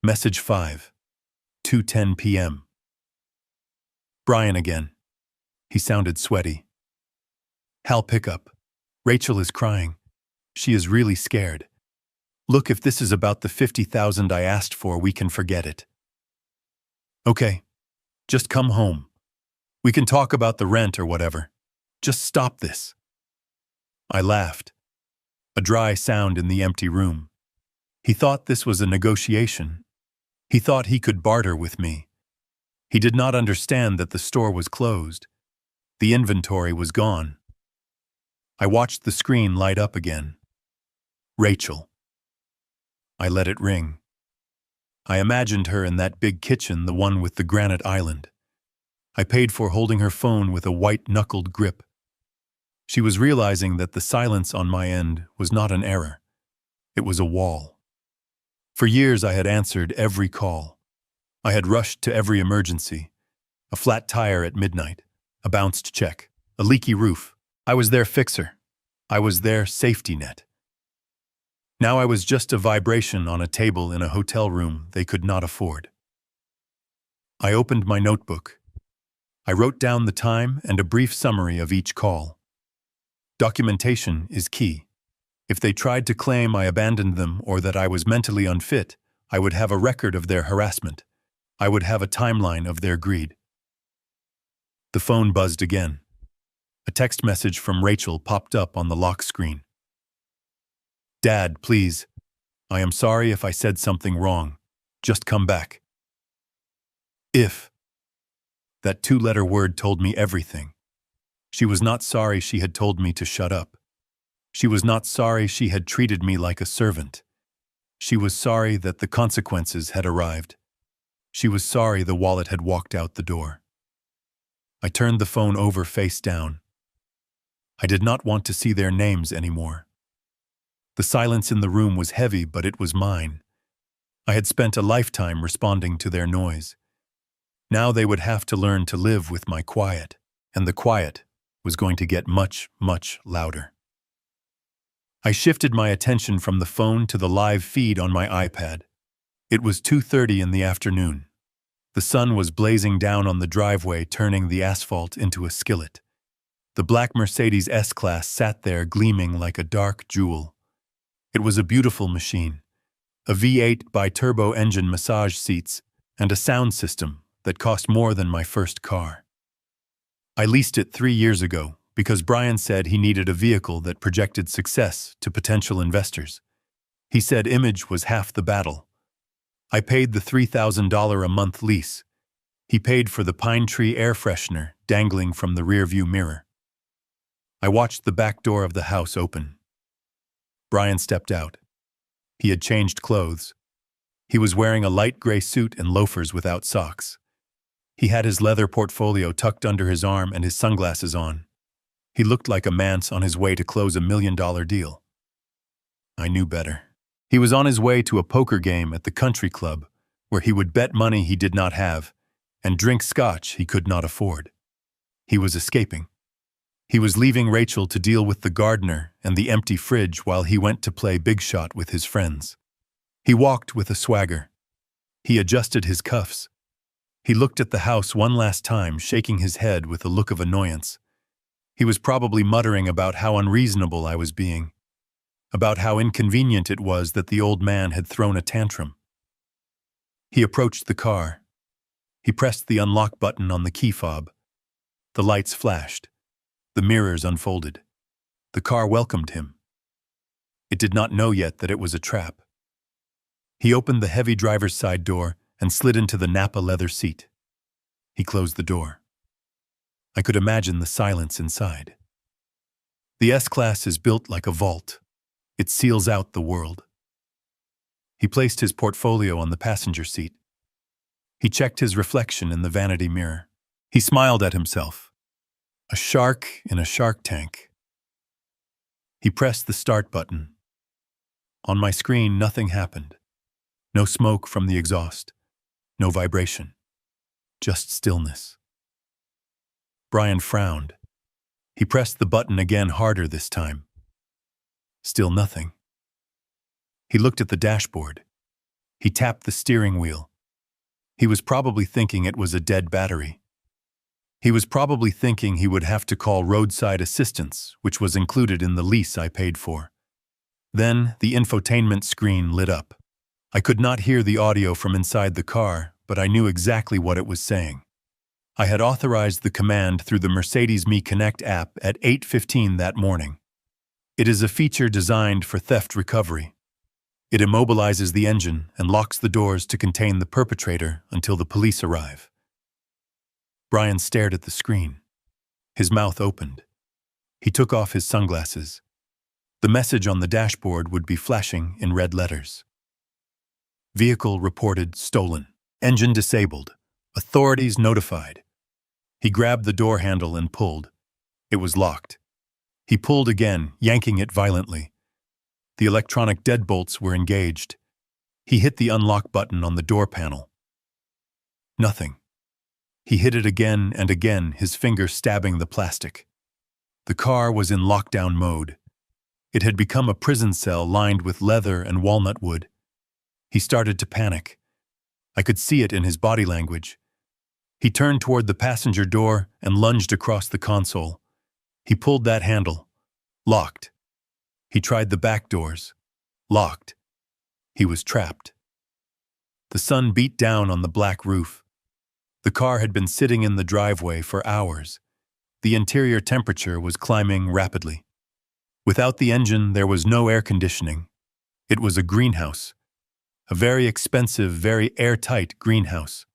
Message 5, 2:10 p.m. Brian again. He sounded sweaty. Hal, pick up. Rachel is crying. She is really scared. Look, if this is about the $50,000 I asked for, we can forget it. Okay. Just come home. We can talk about the rent or whatever. Just stop this. I laughed. A dry sound in the empty room. He thought this was a negotiation. He thought he could barter with me. He did not understand that the store was closed. The inventory was gone. I watched the screen light up again. Rachel. I let it ring. I imagined her in that big kitchen, the one with the granite island. I paid for holding her phone with a white-knuckled grip. She was realizing that the silence on my end was not an error. It was a wall. For years I had answered every call. I had rushed to every emergency. A flat tire at midnight, a bounced check, a leaky roof. I was their fixer. I was their safety net. Now I was just a vibration on a table in a hotel room they could not afford. I opened my notebook. I wrote down the time and a brief summary of each call. Documentation is key. If they tried to claim I abandoned them or that I was mentally unfit, I would have a record of their harassment. I would have a timeline of their greed. The phone buzzed again. A text message from Rachel popped up on the lock screen. "Dad, please. I am sorry if I said something wrong. Just come back." If. That two-letter word told me everything. She was not sorry she had told me to shut up. She was not sorry she had treated me like a servant. She was sorry that the consequences had arrived. She was sorry the wallet had walked out the door. I turned the phone over face down. I did not want to see their names anymore. The silence in the room was heavy, but it was mine. I had spent a lifetime responding to their noise. Now they would have to learn to live with my quiet, and the quiet was going to get much, much louder. I shifted my attention from the phone to the live feed on my iPad. It was 2:30 in the afternoon. The sun was blazing down on the driveway, turning the asphalt into a skillet. The black Mercedes S-Class sat there gleaming like a dark jewel. It was a beautiful machine, a V8 bi-turbo engine, massage seats, and a sound system that cost more than my first car. I leased it 3 years ago because Brian said he needed a vehicle that projected success to potential investors. He said image was half the battle. I paid the $3,000 a month lease. He paid for the pine tree air freshener dangling from the rearview mirror. I watched the back door of the house open. Brian stepped out. He had changed clothes. He was wearing a light gray suit and loafers without socks. He had his leather portfolio tucked under his arm and his sunglasses on. He looked like a man's on his way to close $1 million deal. I knew better. He was on his way to a poker game at the country club, where he would bet money he did not have and drink scotch he could not afford. He was escaping. He was leaving Rachel to deal with the gardener and the empty fridge while he went to play big shot with his friends. He walked with a swagger. He adjusted his cuffs. He looked at the house one last time, shaking his head with a look of annoyance. He was probably muttering about how unreasonable I was being, about how inconvenient it was that the old man had thrown a tantrum. He approached the car. He pressed the unlock button on the key fob. The lights flashed. The mirrors unfolded. The car welcomed him. It did not know yet that it was a trap. He opened the heavy driver's side door and slid into the Napa leather seat. He closed the door. I could imagine the silence inside. The S-Class is built like a vault. It seals out the world. He placed his portfolio on the passenger seat. He checked his reflection in the vanity mirror. He smiled at himself. A shark in a shark tank. He pressed the start button. On my screen, nothing happened. No smoke from the exhaust. No vibration. Just stillness. Brian frowned. He pressed the button again, harder this time. Still nothing. He looked at the dashboard. He tapped the steering wheel. He was probably thinking it was a dead battery. He was probably thinking he would have to call roadside assistance, which was included in the lease I paid for. Then the infotainment screen lit up. I could not hear the audio from inside the car, but I knew exactly what it was saying. I had authorized the command through the Mercedes Me Connect app at 8:15 that morning. It is a feature designed for theft recovery. It immobilizes the engine and locks the doors to contain the perpetrator until the police arrive. Brian stared at the screen. His mouth opened. He took off his sunglasses. The message on the dashboard would be flashing in red letters. Vehicle reported stolen. Engine disabled. Authorities notified. He grabbed the door handle and pulled. It was locked. He pulled again, yanking it violently. The electronic deadbolts were engaged. He hit the unlock button on the door panel. Nothing. He hit it again and again, his finger stabbing the plastic. The car was in lockdown mode. It had become a prison cell lined with leather and walnut wood. He started to panic. I could see it in his body language. He turned toward the passenger door and lunged across the console. He pulled that handle. Locked. He tried the back doors. Locked. He was trapped. The sun beat down on the black roof. The car had been sitting in the driveway for hours. The interior temperature was climbing rapidly. Without the engine, there was no air conditioning. It was a greenhouse. A very expensive, very airtight greenhouse.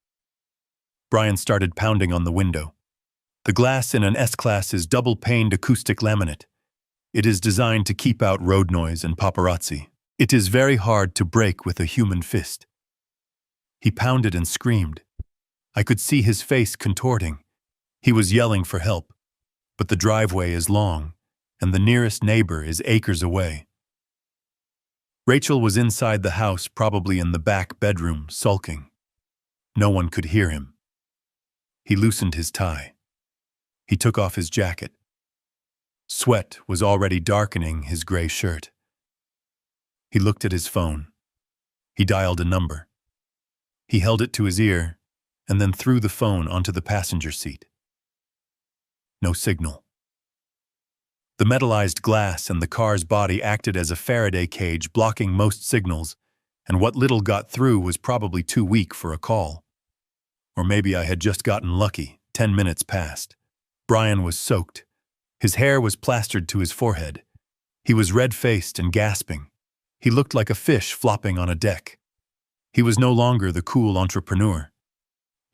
Brian started pounding on the window. The glass in an S-Class is double-paned acoustic laminate. It is designed to keep out road noise and paparazzi. It is very hard to break with a human fist. He pounded and screamed. I could see his face contorting. He was yelling for help. But the driveway is long, and the nearest neighbor is acres away. Rachel was inside the house, probably in the back bedroom, sulking. No one could hear him. He loosened his tie. He took off his jacket. Sweat was already darkening his gray shirt. He looked at his phone. He dialed a number. He held it to his ear, and then threw the phone onto the passenger seat. No signal. The metallized glass and the car's body acted as a Faraday cage, blocking most signals, and what little got through was probably too weak for a call. Or maybe I had just gotten lucky. 10 minutes passed. Brian was soaked. His hair was plastered to his forehead. He was red-faced and gasping. He looked like a fish flopping on a deck. He was no longer the cool entrepreneur.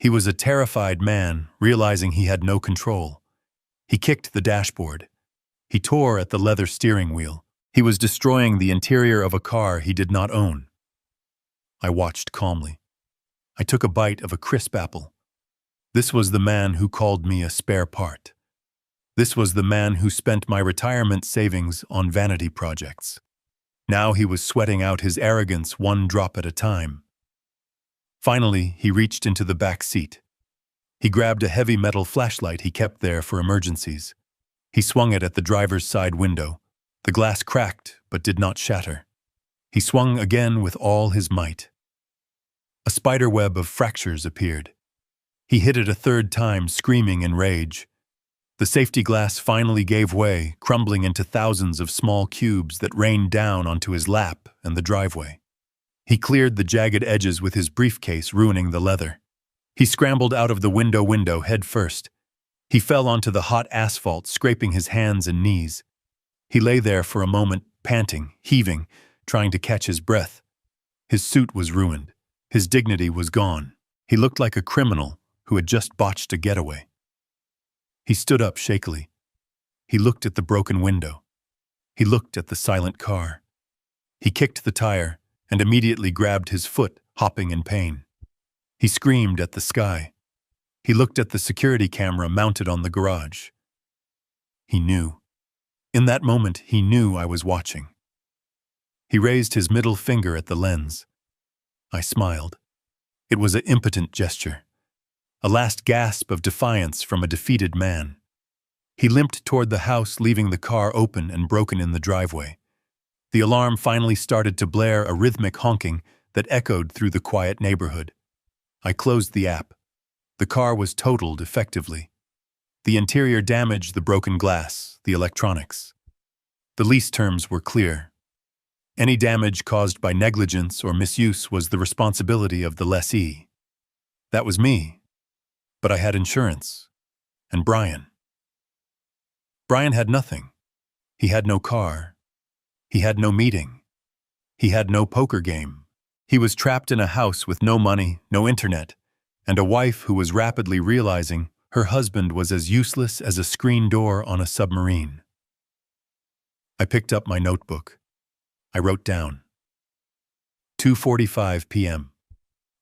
He was a terrified man, realizing he had no control. He kicked the dashboard. He tore at the leather steering wheel. He was destroying the interior of a car he did not own. I watched calmly. I took a bite of a crisp apple. This was the man who called me a spare part. This was the man who spent my retirement savings on vanity projects. Now he was sweating out his arrogance one drop at a time. Finally, he reached into the back seat. He grabbed a heavy metal flashlight he kept there for emergencies. He swung it at the driver's side window. The glass cracked, but did not shatter. He swung again with all his might. A spider web of fractures appeared. He hit it a third time, screaming in rage. The safety glass finally gave way, crumbling into thousands of small cubes that rained down onto his lap and the driveway. He cleared the jagged edges with his briefcase, ruining the leather. He scrambled out of the window head first. He fell onto the hot asphalt, scraping his hands and knees. He lay there for a moment, panting, heaving, trying to catch his breath. His suit was ruined. His dignity was gone. He looked like a criminal who had just botched a getaway. He stood up shakily. He looked at the broken window. He looked at the silent car. He kicked the tire and immediately grabbed his foot, hopping in pain. He screamed at the sky. He looked at the security camera mounted on the garage. He knew. In that moment, he knew I was watching. He raised his middle finger at the lens. I smiled. It was an impotent gesture. A last gasp of defiance from a defeated man. He limped toward the house, leaving the car open and broken in the driveway. The alarm finally started to blare, a rhythmic honking that echoed through the quiet neighborhood. I closed the app. The car was totaled effectively. The interior damage, the broken glass, the electronics. The lease terms were clear. Any damage caused by negligence or misuse was the responsibility of the lessee. That was me. But I had insurance. And Brian. Brian had nothing. He had no car. He had no meeting. He had no poker game. He was trapped in a house with no money, no internet, and a wife who was rapidly realizing her husband was as useless as a screen door on a submarine. I picked up my notebook. I wrote down. 2:45 p.m.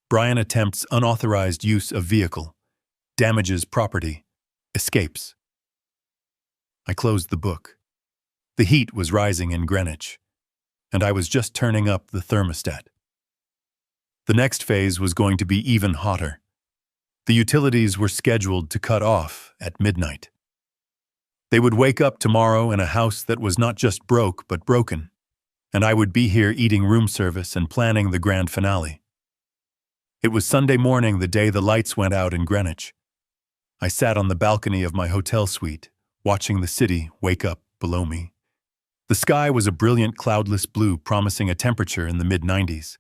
Brian attempts unauthorized use of vehicle. Damages property. Escapes. I closed the book. The heat was rising in Greenwich, and I was just turning up the thermostat. The next phase was going to be even hotter. The utilities were scheduled to cut off at midnight. They would wake up tomorrow in a house that was not just broke but broken, and I would be here eating room service and planning the grand finale. It was Sunday morning, the day the lights went out in Greenwich. I sat on the balcony of my hotel suite, watching the city wake up below me. The sky was a brilliant cloudless blue, promising a temperature in the mid-90s.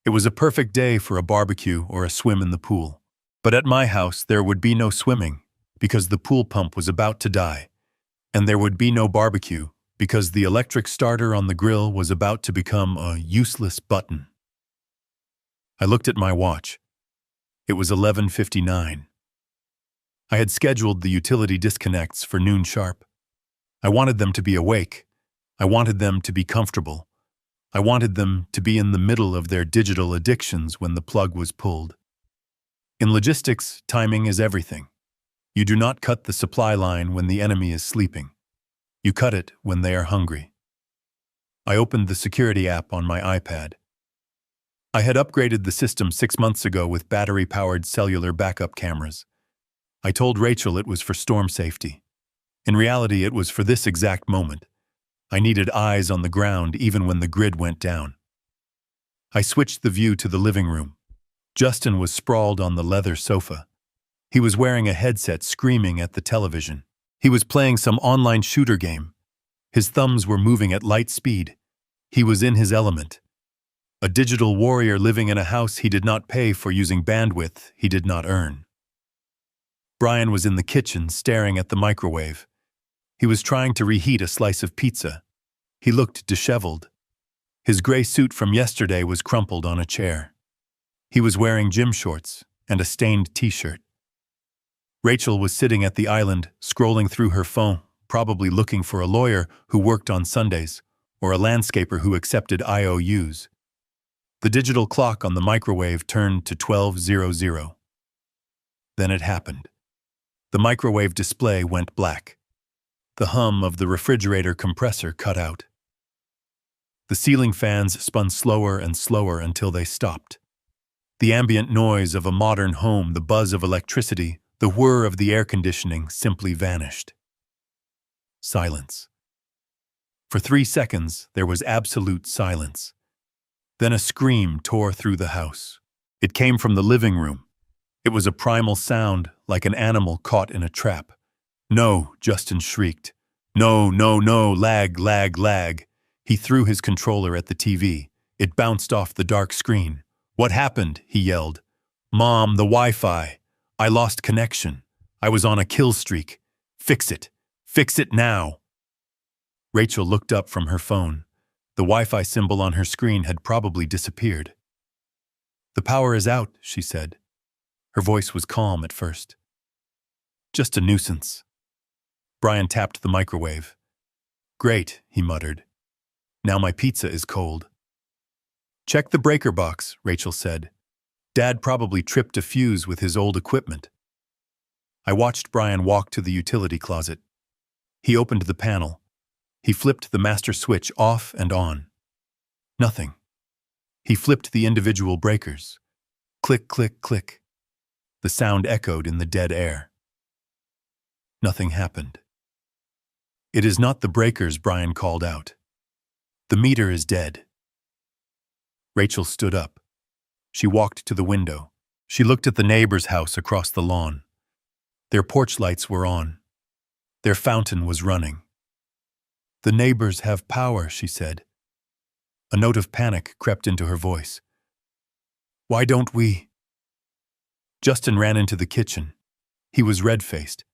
It was a perfect day for a barbecue or a swim in the pool. But at my house there would be no swimming, because the pool pump was about to die, and there would be no barbecue, because the electric starter on the grill was about to become a useless button. I looked at my watch. It was 11:59. I had scheduled the utility disconnects for noon sharp. I wanted them to be awake. I wanted them to be comfortable. I wanted them to be in the middle of their digital addictions when the plug was pulled. In logistics, timing is everything. You do not cut the supply line when the enemy is sleeping. You cut it when they are hungry. I opened the security app on my iPad. I had upgraded the system 6 months ago with battery-powered cellular backup cameras. I told Rachel it was for storm safety. In reality, it was for this exact moment. I needed eyes on the ground even when the grid went down. I switched the view to the living room. Justin was sprawled on the leather sofa. He was wearing a headset, screaming at the television. He was playing some online shooter game. His thumbs were moving at light speed. He was in his element. A digital warrior living in a house he did not pay for, using bandwidth he did not earn. Brian was in the kitchen, staring at the microwave. He was trying to reheat a slice of pizza. He looked disheveled. His gray suit from yesterday was crumpled on a chair. He was wearing gym shorts and a stained t-shirt. Rachel was sitting at the island, scrolling through her phone, probably looking for a lawyer who worked on Sundays or a landscaper who accepted IOUs. The digital clock on the microwave turned to 12:00. Then it happened. The microwave display went black. The hum of the refrigerator compressor cut out. The ceiling fans spun slower and slower until they stopped. The ambient noise of a modern home, the buzz of electricity, the whir of the air conditioning simply vanished. Silence. For 3 seconds, there was absolute silence. Then a scream tore through the house. It came from the living room. It was a primal sound, like an animal caught in a trap. "No," Justin shrieked. "No, no, no, lag, lag, lag." He threw his controller at the TV. It bounced off the dark screen. "What happened?" he yelled. "Mom, the Wi-Fi. I lost connection. I was on a kill streak. Fix it. Fix it now." Rachel looked up from her phone. The Wi-Fi symbol on her screen had probably disappeared. "The power is out," she said. Her voice was calm at first. "Just a nuisance." Brian tapped the microwave. "Great," he muttered. "Now my pizza is cold." "Check the breaker box," Rachel said. "Dad probably tripped a fuse with his old equipment." I watched Brian walk to the utility closet. He opened the panel. He flipped the master switch off and on. Nothing. He flipped the individual breakers. Click, click, click. The sound echoed in the dead air. Nothing happened. "It is not the breakers," Brian called out. "The meter is dead." Rachel stood up. She walked to the window. She looked at the neighbor's house across the lawn. Their porch lights were on. Their fountain was running. "The neighbors have power," she said. A note of panic crept into her voice. "Why don't we?" Justin ran into the kitchen. He was red-faced.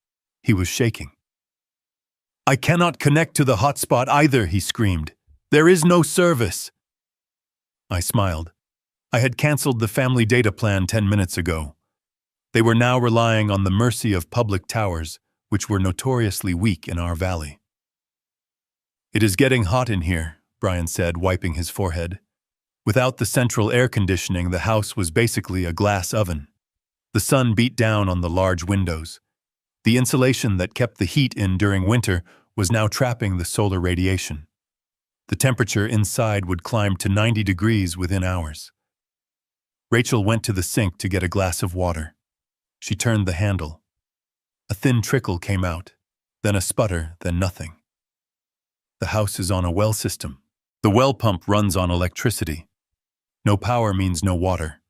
He was shaking. "I cannot connect to the hotspot either," he screamed. "There is no service." I smiled. I had canceled the family data plan 10 minutes ago. They were now relying on the mercy of public towers, which were notoriously weak in our valley. "It is getting hot in here," Brian said, wiping his forehead. Without the central air conditioning, the house was basically a glass oven. The sun beat down on the large windows. The insulation that kept the heat in during winter was now trapping the solar radiation. The temperature inside would climb to 90 degrees within hours. Rachel went to the sink to get a glass of water. She turned the handle. A thin trickle came out, then a sputter, then nothing. The house is on a well system. The well pump runs on electricity. No power means no water.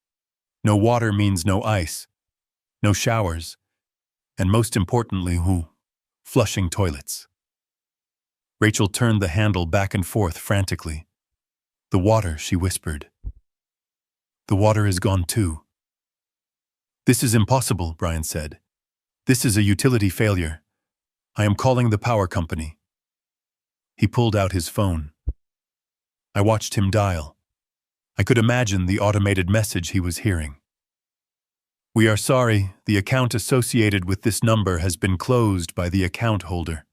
No water means no ice, no showers, and most importantly, flushing toilets. Rachel turned the handle back and forth frantically. The water, she whispered. The water is gone too. This is impossible, Brian said. This is a utility failure. I am calling the power company. He pulled out his phone. I watched him dial. I could imagine the automated message he was hearing. We are sorry, the account associated with this number has been closed by the account holder.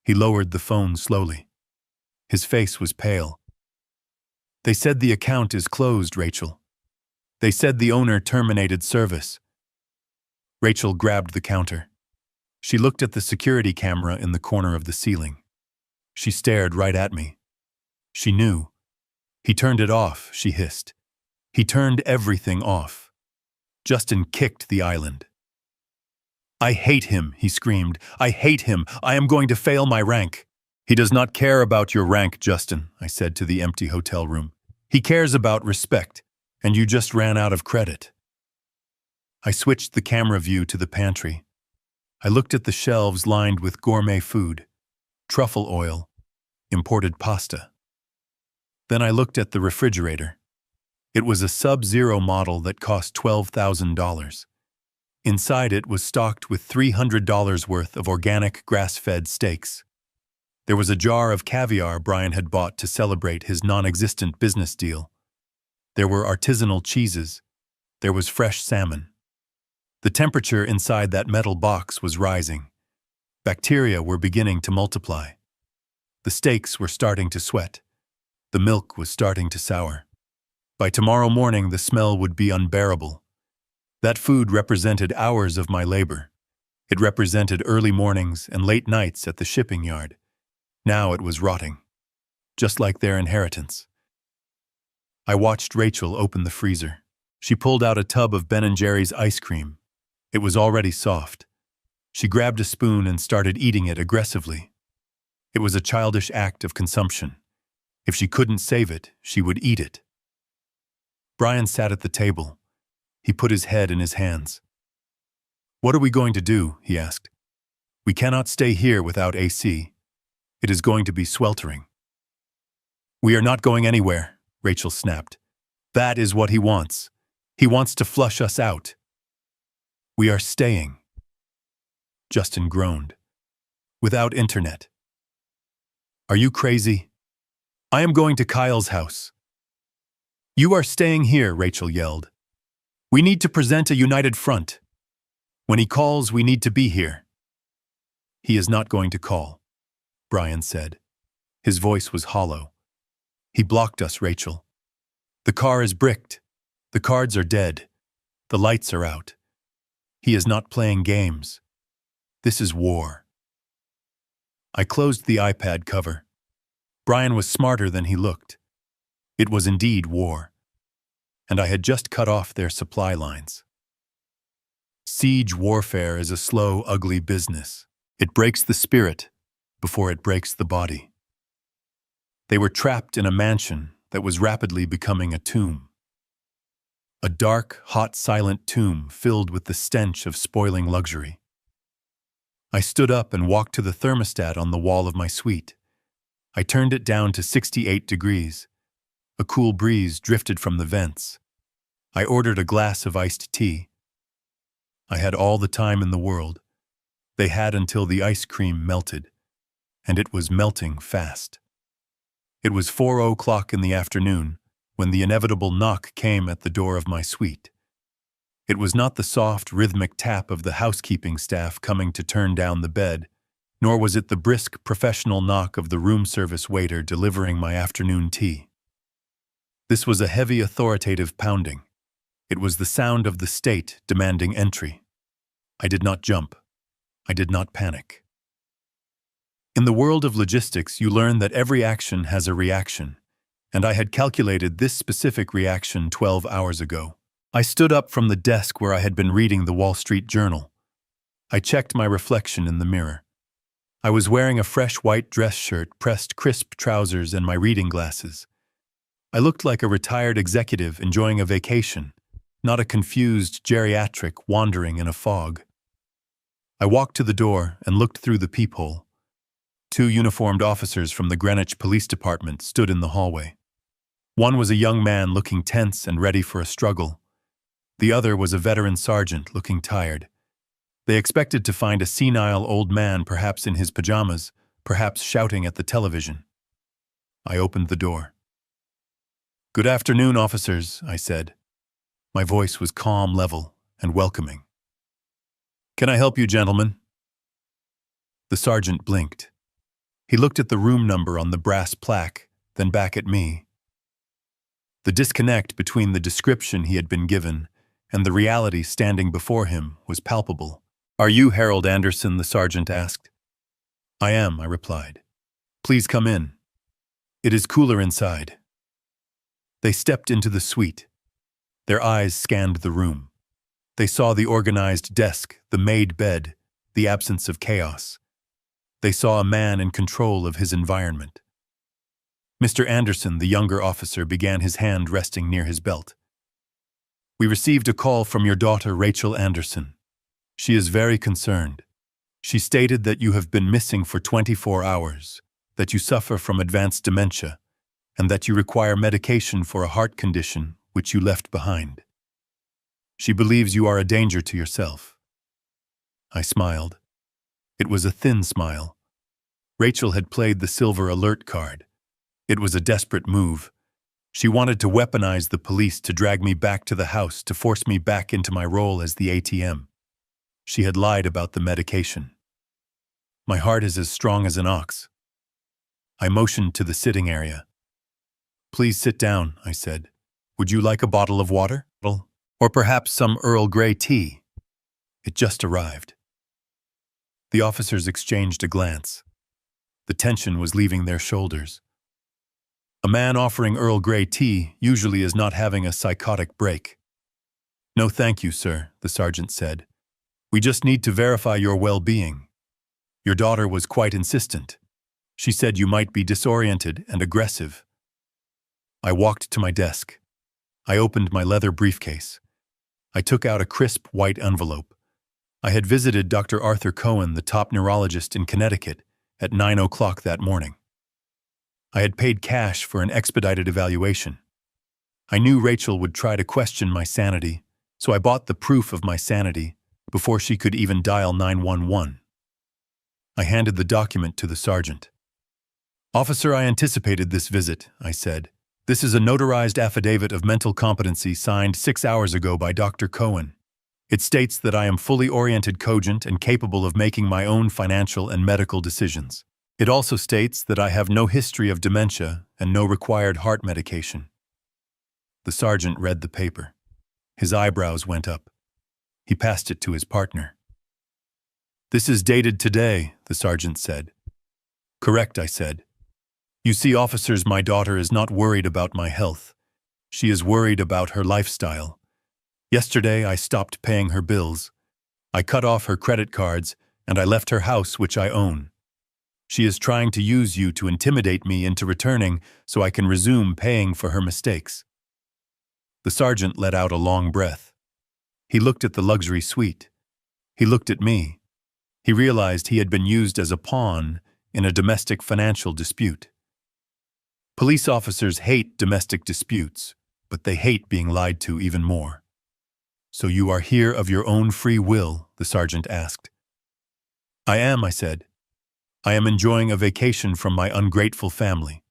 He lowered the phone slowly. His face was pale. They said the account is closed, Rachel. They said the owner terminated service. Rachel grabbed the counter. She looked at the security camera in the corner of the ceiling. She stared right at me. She knew. He turned it off, she hissed. He turned everything off. Justin kicked the island. I hate him, he screamed. I hate him. I am going to fail my rank. He does not care about your rank, Justin, I said to the empty hotel room. He cares about respect, and you just ran out of credit. I switched the camera view to the pantry. I looked at the shelves lined with gourmet food, truffle oil, imported pasta. Then I looked at the refrigerator. It was a Sub-Zero model that cost $12,000. Inside it was stocked with $300 worth of organic grass-fed steaks. There was a jar of caviar Brian had bought to celebrate his non-existent business deal. There were artisanal cheeses. There was fresh salmon. The temperature inside that metal box was rising. Bacteria were beginning to multiply. The steaks were starting to sweat. The milk was starting to sour. By tomorrow morning, the smell would be unbearable. That food represented hours of my labor. It represented early mornings and late nights at the shipping yard. Now it was rotting, just like their inheritance. I watched Rachel open the freezer. She pulled out a tub of Ben & Jerry's ice cream. It was already soft. She grabbed a spoon and started eating it aggressively. It was a childish act of consumption. If she couldn't save it, she would eat it. Brian sat at the table. He put his head in his hands. What are we going to do? He asked. We cannot stay here without AC. It is going to be sweltering. We are not going anywhere, Rachel snapped. That is what he wants. He wants to flush us out. We are staying. Justin groaned. Without internet. Are you crazy? I am going to Kyle's house. You are staying here, Rachel yelled. We need to present a united front. When he calls, we need to be here. He is not going to call, Brian said. His voice was hollow. He blocked us, Rachel. The car is bricked. The cards are dead. The lights are out. He is not playing games. This is war. I closed the iPad cover. Brian was smarter than he looked. It was indeed war. And I had just cut off their supply lines. Siege warfare is a slow, ugly business. It breaks the spirit before it breaks the body. They were trapped in a mansion that was rapidly becoming a tomb. A dark, hot, silent tomb filled with the stench of spoiling luxury. I stood up and walked to the thermostat on the wall of my suite. I turned it down to 68 degrees. A cool breeze drifted from the vents. I ordered a glass of iced tea. I had all the time in the world. They had until the ice cream melted, and it was melting fast. It was 4:00 in the afternoon when the inevitable knock came at the door of my suite. It was not the soft, rhythmic tap of the housekeeping staff coming to turn down the bed, nor was it the brisk, professional knock of the room service waiter delivering my afternoon tea. This was a heavy, authoritative pounding. It was the sound of the state demanding entry. I did not jump. I did not panic. In the world of logistics, you learn that every action has a reaction, and I had calculated this specific reaction 12 hours ago. I stood up from the desk where I had been reading the Wall Street Journal. I checked my reflection in the mirror. I was wearing a fresh white dress shirt, pressed crisp trousers, and my reading glasses. I looked like a retired executive enjoying a vacation, not a confused geriatric wandering in a fog. I walked to the door and looked through the peephole. 2 uniformed officers from the Greenwich Police Department stood in the hallway. One was a young man looking tense and ready for a struggle. The other was a veteran sergeant looking tired. They expected to find a senile old man, perhaps in his pajamas, perhaps shouting at the television. I opened the door. "Good afternoon, officers," I said. My voice was calm, level, and welcoming. "Can I help you, gentlemen?" The sergeant blinked. He looked at the room number on the brass plaque, then back at me. The disconnect between the description he had been given and the reality standing before him was palpable. "Are you Harold Anderson?" the sergeant asked. "I am," I replied. "Please come in. It is cooler inside." They stepped into the suite. Their eyes scanned the room. They saw the organized desk, the made bed, the absence of chaos. They saw a man in control of his environment. Mr. Anderson, the younger officer, began, his hand resting near his belt. "We received a call from your daughter, Rachel Anderson. She is very concerned. She stated that you have been missing for 24 hours, that you suffer from advanced dementia, and that you require medication for a heart condition which you left behind. She believes you are a danger to yourself." I smiled. It was a thin smile. Rachel had played the silver alert card. It was a desperate move. She wanted to weaponize the police to drag me back to the house, to force me back into my role as the ATM. She had lied about the medication. My heart is as strong as an ox. I motioned to the sitting area. "Please sit down," I said. "Would you like a bottle of water? Or perhaps some Earl Grey tea?" It just arrived. The officers exchanged a glance. The tension was leaving their shoulders. A man offering Earl Grey tea usually is not having a psychotic break. "No, thank you, sir," the sergeant said. "We just need to verify your well-being. Your daughter was quite insistent. She said you might be disoriented and aggressive." I walked to my desk. I opened my leather briefcase. I took out a crisp white envelope. I had visited Dr. Arthur Cohen, the top neurologist in Connecticut, at 9 o'clock that morning. I had paid cash for an expedited evaluation. I knew Rachel would try to question my sanity, so I bought the proof of my sanity before she could even dial 911. I handed the document to the sergeant. "Officer, I anticipated this visit," I said. "This is a notarized affidavit of mental competency signed 6 hours ago by Dr. Cohen. It states that I am fully oriented, cogent, and capable of making my own financial and medical decisions. It also states that I have no history of dementia and no required heart medication." The sergeant read the paper. His eyebrows went up. He passed it to his partner. "This is dated today," the sergeant said. "Correct," I said. "You see, officers, my daughter is not worried about my health. She is worried about her lifestyle. Yesterday, I stopped paying her bills. I cut off her credit cards, and I left her house, which I own. She is trying to use you to intimidate me into returning so I can resume paying for her mistakes." The sergeant let out a long breath. He looked at the luxury suite. He looked at me. He realized he had been used as a pawn in a domestic financial dispute. Police officers hate domestic disputes, but they hate being lied to even more. "So you are here of your own free will?" the sergeant asked. "I am," I said. "I am enjoying a vacation from my ungrateful family.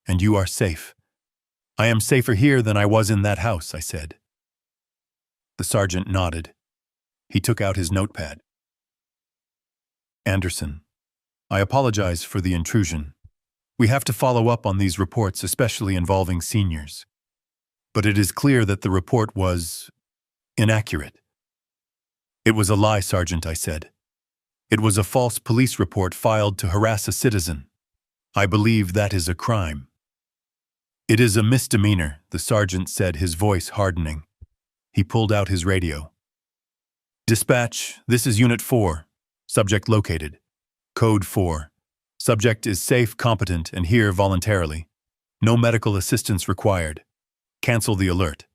And you are safe." "I am safer here than I was in that house," I said. The sergeant nodded. He took out his notepad. "Anderson, I apologize for the intrusion. We have to follow up on these reports, especially involving seniors. But it is clear that the report was inaccurate." "It was a lie, Sergeant," I said. It was a false police report filed to harass a citizen. I believe that is a crime. It is a misdemeanor, the sergeant said, his voice hardening. He pulled out his radio. Dispatch, this is Unit 4. Subject located. Code 4. Subject is safe, competent, and here voluntarily. No medical assistance required. Cancel the alert.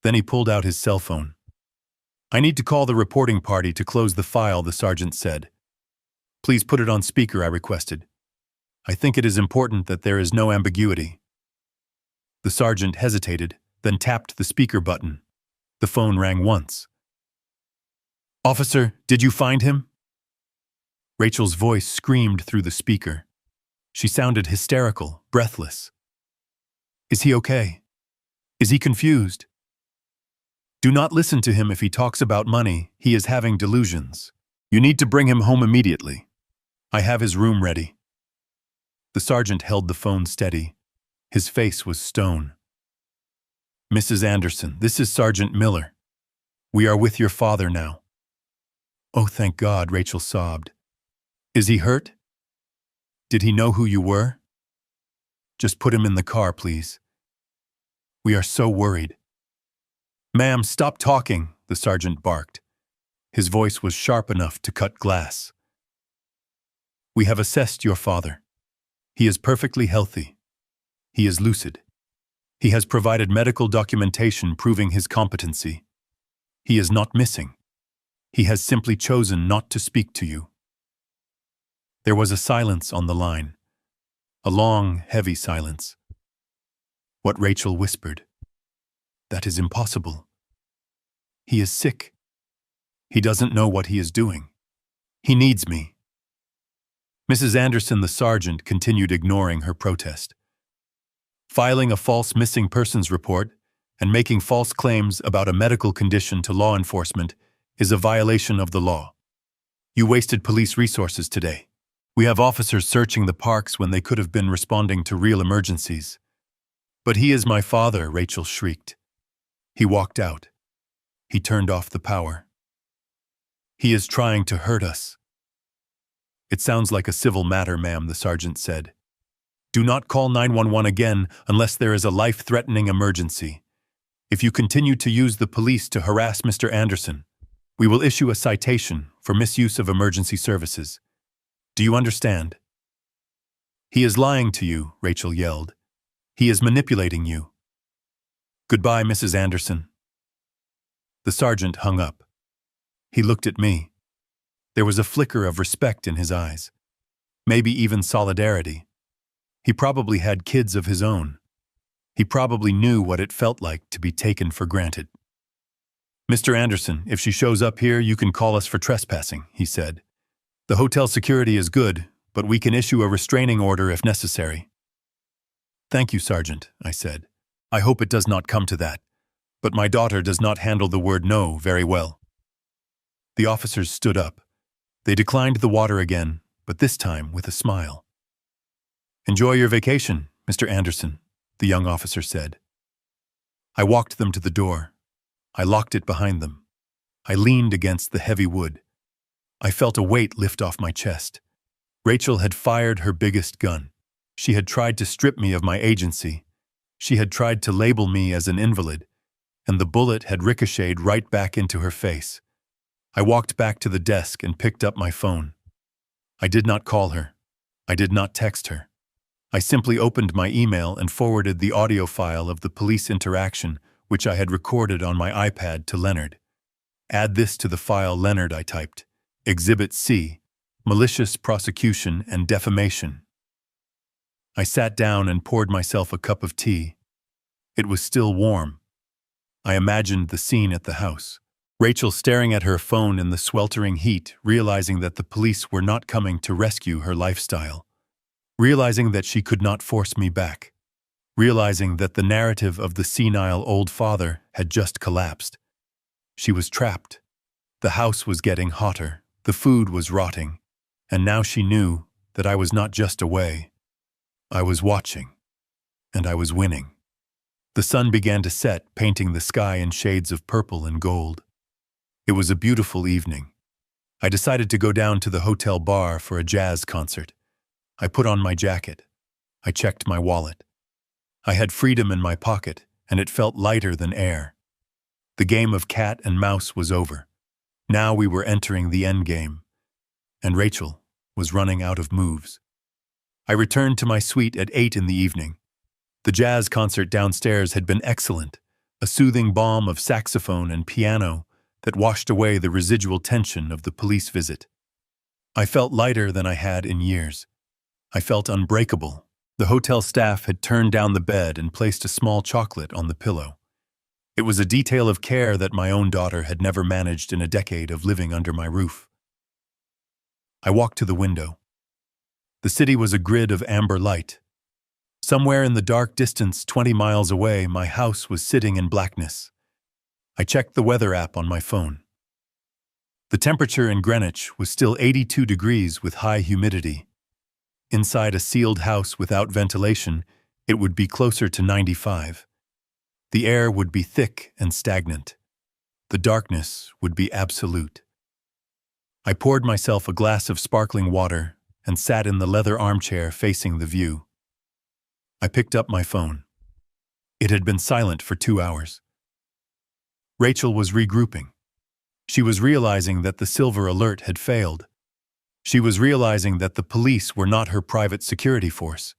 Then he pulled out his cell phone. I need to call the reporting party to close the file, the sergeant said. Please put it on speaker, I requested. I think it is important that there is no ambiguity. The sergeant hesitated, then tapped the speaker button. The phone rang once. Officer, did you find him? Rachel's voice screamed through the speaker. She sounded hysterical, breathless. Is he okay? Is he confused? Do not listen to him if he talks about money. He is having delusions. You need to bring him home immediately. I have his room ready. The sergeant held the phone steady. His face was stone. Mrs. Anderson, this is Sergeant Miller. We are with your father now. Oh, thank God, Rachel sobbed. Is he hurt? Did he know who you were? Just put him in the car, please. We are so worried. Ma'am, stop talking, the sergeant barked. His voice was sharp enough to cut glass. We have assessed your father. He is perfectly healthy. He is lucid. He has provided medical documentation proving his competency. He is not missing. He has simply chosen not to speak to you. There was a silence on the line. A long, heavy silence. What Rachel whispered. That is impossible. He is sick. He doesn't know what he is doing. He needs me. Mrs. Anderson, the sergeant, continued ignoring her protest. Filing a false missing persons report and making false claims about a medical condition to law enforcement is a violation of the law. You wasted police resources today. We have officers searching the parks when they could have been responding to real emergencies. But he is my father, Rachel shrieked. He walked out. He turned off the power. He is trying to hurt us. It sounds like a civil matter, ma'am, the sergeant said. Do not call 911 again unless there is a life-threatening emergency. If you continue to use the police to harass Mr. Anderson, we will issue a citation for misuse of emergency services. Do you understand? He is lying to you, Rachel yelled. He is manipulating you. Goodbye, Mrs. Anderson. The sergeant hung up. He looked at me. There was a flicker of respect in his eyes. Maybe even solidarity. He probably had kids of his own. He probably knew what it felt like to be taken for granted. Mr. Anderson, if she shows up here, you can call us for trespassing, he said. The hotel security is good, but we can issue a restraining order if necessary. Thank you, Sergeant, I said. I hope it does not come to that, but my daughter does not handle the word no very well. The officers stood up. They declined the water again, but this time with a smile. Enjoy your vacation, Mr. Anderson, the young officer said. I walked them to the door. I locked it behind them. I leaned against the heavy wood. I felt a weight lift off my chest. Rachel had fired her biggest gun. She had tried to strip me of my agency. She had tried to label me as an invalid, and the bullet had ricocheted right back into her face. I walked back to the desk and picked up my phone. I did not call her. I did not text her. I simply opened my email and forwarded the audio file of the police interaction which I had recorded on my iPad to Leonard. Add this to the file, Leonard, I typed. Exhibit C, malicious prosecution and defamation. I sat down and poured myself a cup of tea. It was still warm. I imagined the scene at the house. Rachel staring at her phone in the sweltering heat, realizing that the police were not coming to rescue her lifestyle. Realizing that she could not force me back. Realizing that the narrative of the senile old father had just collapsed. She was trapped. The house was getting hotter. The food was rotting. And now she knew that I was not just away. I was watching. And I was winning. The sun began to set, painting the sky in shades of purple and gold. It was a beautiful evening. I decided to go down to the hotel bar for a jazz concert. I put on my jacket. I checked my wallet. I had freedom in my pocket, and it felt lighter than air. The game of cat and mouse was over. Now we were entering the end game, and Rachel was running out of moves. I returned to my suite at 8 in the evening. The jazz concert downstairs had been excellent, a soothing balm of saxophone and piano that washed away the residual tension of the police visit. I felt lighter than I had in years. I felt unbreakable. The hotel staff had turned down the bed and placed a small chocolate on the pillow. It was a detail of care that my own daughter had never managed in a decade of living under my roof. I walked to the window. The city was a grid of amber light. Somewhere in the dark distance, 20 miles away, my house was sitting in blackness. I checked the weather app on my phone. The temperature in Greenwich was still 82 degrees with high humidity. Inside a sealed house without ventilation, it would be closer to 95. The air would be thick and stagnant. The darkness would be absolute. I poured myself a glass of sparkling water and sat in the leather armchair facing the view. I picked up my phone. It had been silent for 2 hours. Rachel was regrouping. She was realizing that the silver alert had failed. She was realizing that the police were not her private security force.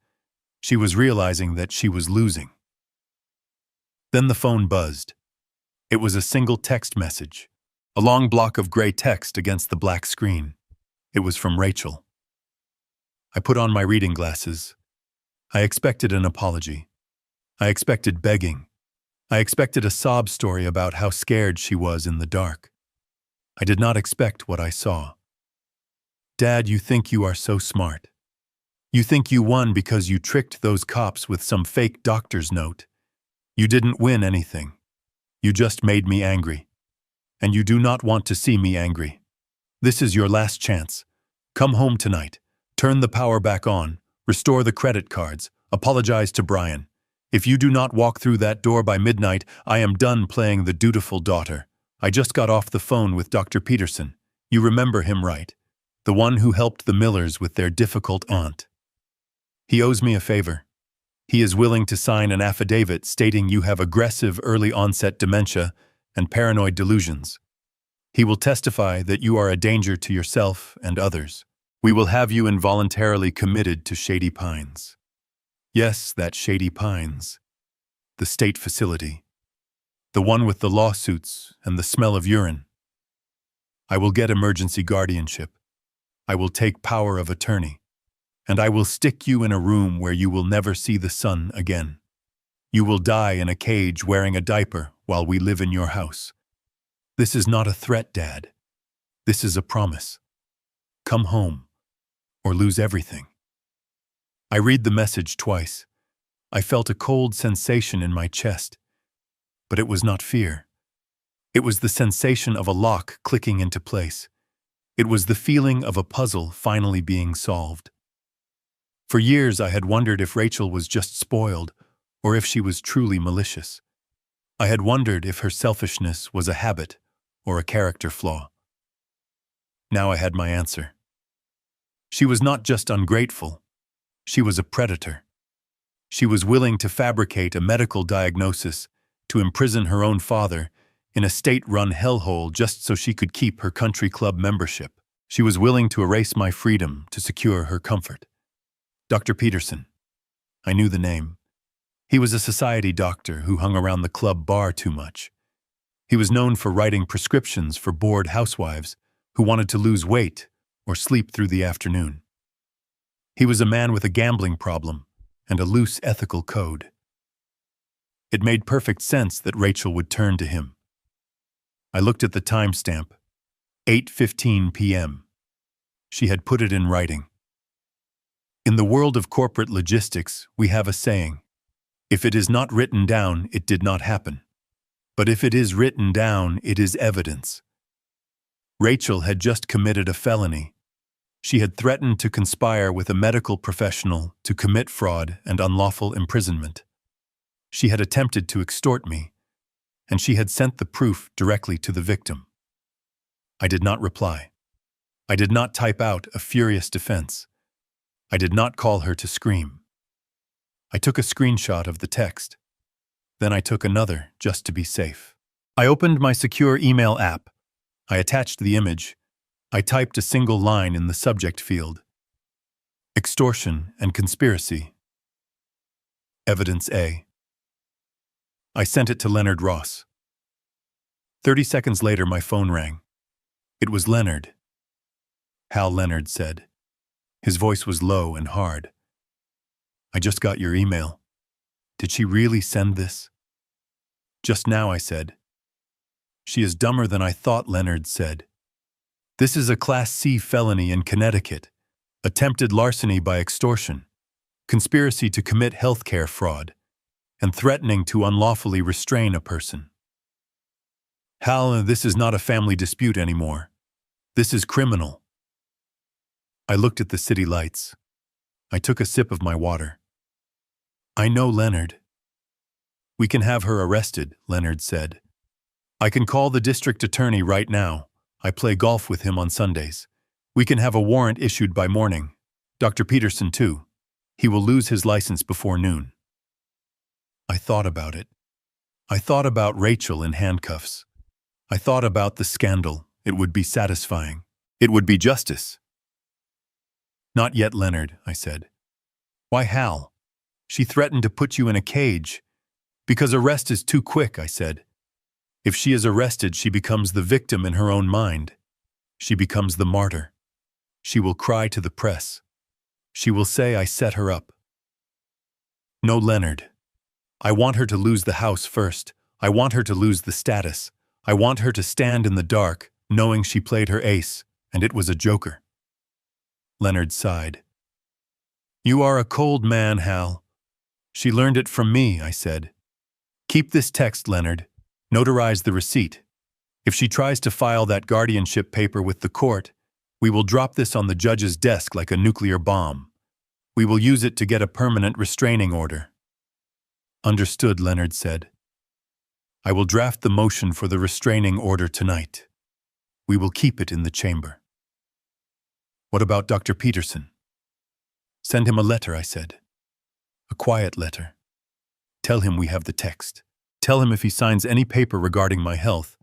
She was realizing that she was losing. Then the phone buzzed. It was a single text message, a long block of gray text against the black screen. It was from Rachel. I put on my reading glasses. I expected an apology. I expected begging. I expected a sob story about how scared she was in the dark. I did not expect what I saw. Dad, you think you are so smart. You think you won because you tricked those cops with some fake doctor's note. You didn't win anything. You just made me angry. And you do not want to see me angry. This is your last chance. Come home tonight. Turn the power back on. Restore the credit cards. Apologize to Brian. If you do not walk through that door by midnight, I am done playing the dutiful daughter. I just got off the phone with Dr. Peterson. You remember him, right? The one who helped the Millers with their difficult aunt. He owes me a favor. He is willing to sign an affidavit stating you have aggressive early-onset dementia and paranoid delusions. He will testify that you are a danger to yourself and others. We will have you involuntarily committed to Shady Pines. Yes, that Shady Pines. The state facility. The one with the lawsuits and the smell of urine. I will get emergency guardianship. I will take power of attorney. And I will stick you in a room where you will never see the sun again. You will die in a cage wearing a diaper while we live in your house. This is not a threat, Dad. This is a promise. Come home, or lose everything. I read the message twice. I felt a cold sensation in my chest. But it was not fear. It was the sensation of a lock clicking into place. It was the feeling of a puzzle finally being solved. For years I had wondered if Rachel was just spoiled, or if she was truly malicious. I had wondered if her selfishness was a habit or a character flaw. Now I had my answer. She was not just ungrateful. She was a predator. She was willing to fabricate a medical diagnosis to imprison her own father in a state-run hellhole just so she could keep her country club membership. She was willing to erase my freedom to secure her comfort. Dr. Peterson. I knew the name. He was a society doctor who hung around the club bar too much. He was known for writing prescriptions for bored housewives who wanted to lose weight or sleep through the afternoon. He was a man with a gambling problem and a loose ethical code. It made perfect sense that Rachel would turn to him. I looked at the timestamp, 8:15 p.m. She had put it in writing. In the world of corporate logistics, we have a saying, if it is not written down, it did not happen. But if it is written down, it is evidence. Rachel had just committed a felony. She had threatened to conspire with a medical professional to commit fraud and unlawful imprisonment. She had attempted to extort me, and she had sent the proof directly to the victim. I did not reply. I did not type out a furious defense. I did not call her to scream. I took a screenshot of the text. Then I took another, just to be safe. I opened my secure email app. I attached the image. I typed a single line in the subject field. Extortion and conspiracy. Evidence A. I sent it to Leonard Ross. 30 seconds later, my phone rang. It was Leonard. Hal, Leonard said. His voice was low and hard. I just got your email. Did she really send this? Just now, I said. She is dumber than I thought, Leonard said. This is a Class C felony in Connecticut. Attempted larceny by extortion, conspiracy to commit healthcare fraud, and threatening to unlawfully restrain a person. Hal, this is not a family dispute anymore. This is criminal. I looked at the city lights. I took a sip of my water. I know Leonard. We can have her arrested, Leonard said. I can call the district attorney right now. I play golf with him on Sundays. We can have a warrant issued by morning. Dr. Peterson, too. He will lose his license before noon. I thought about it. I thought about Rachel in handcuffs. I thought about the scandal. It would be satisfying. It would be justice. Not yet, Leonard, I said. Why, Hal? She threatened to put you in a cage. Because arrest is too quick, I said. If she is arrested, she becomes the victim in her own mind. She becomes the martyr. She will cry to the press. She will say I set her up. No, Leonard. I want her to lose the house first. I want her to lose the status. I want her to stand in the dark, knowing she played her ace, and it was a joker. Leonard sighed. You are a cold man, Hal. She learned it from me, I said. Keep this text, Leonard. Notarize the receipt. If she tries to file that guardianship paper with the court, we will drop this on the judge's desk like a nuclear bomb. We will use it to get a permanent restraining order. Understood, Leonard said. I will draft the motion for the restraining order tonight. We will keep it in the chamber. What about Dr. Peterson? Send him a letter, I said. A quiet letter. Tell him we have the text. Tell him if he signs any paper regarding my health,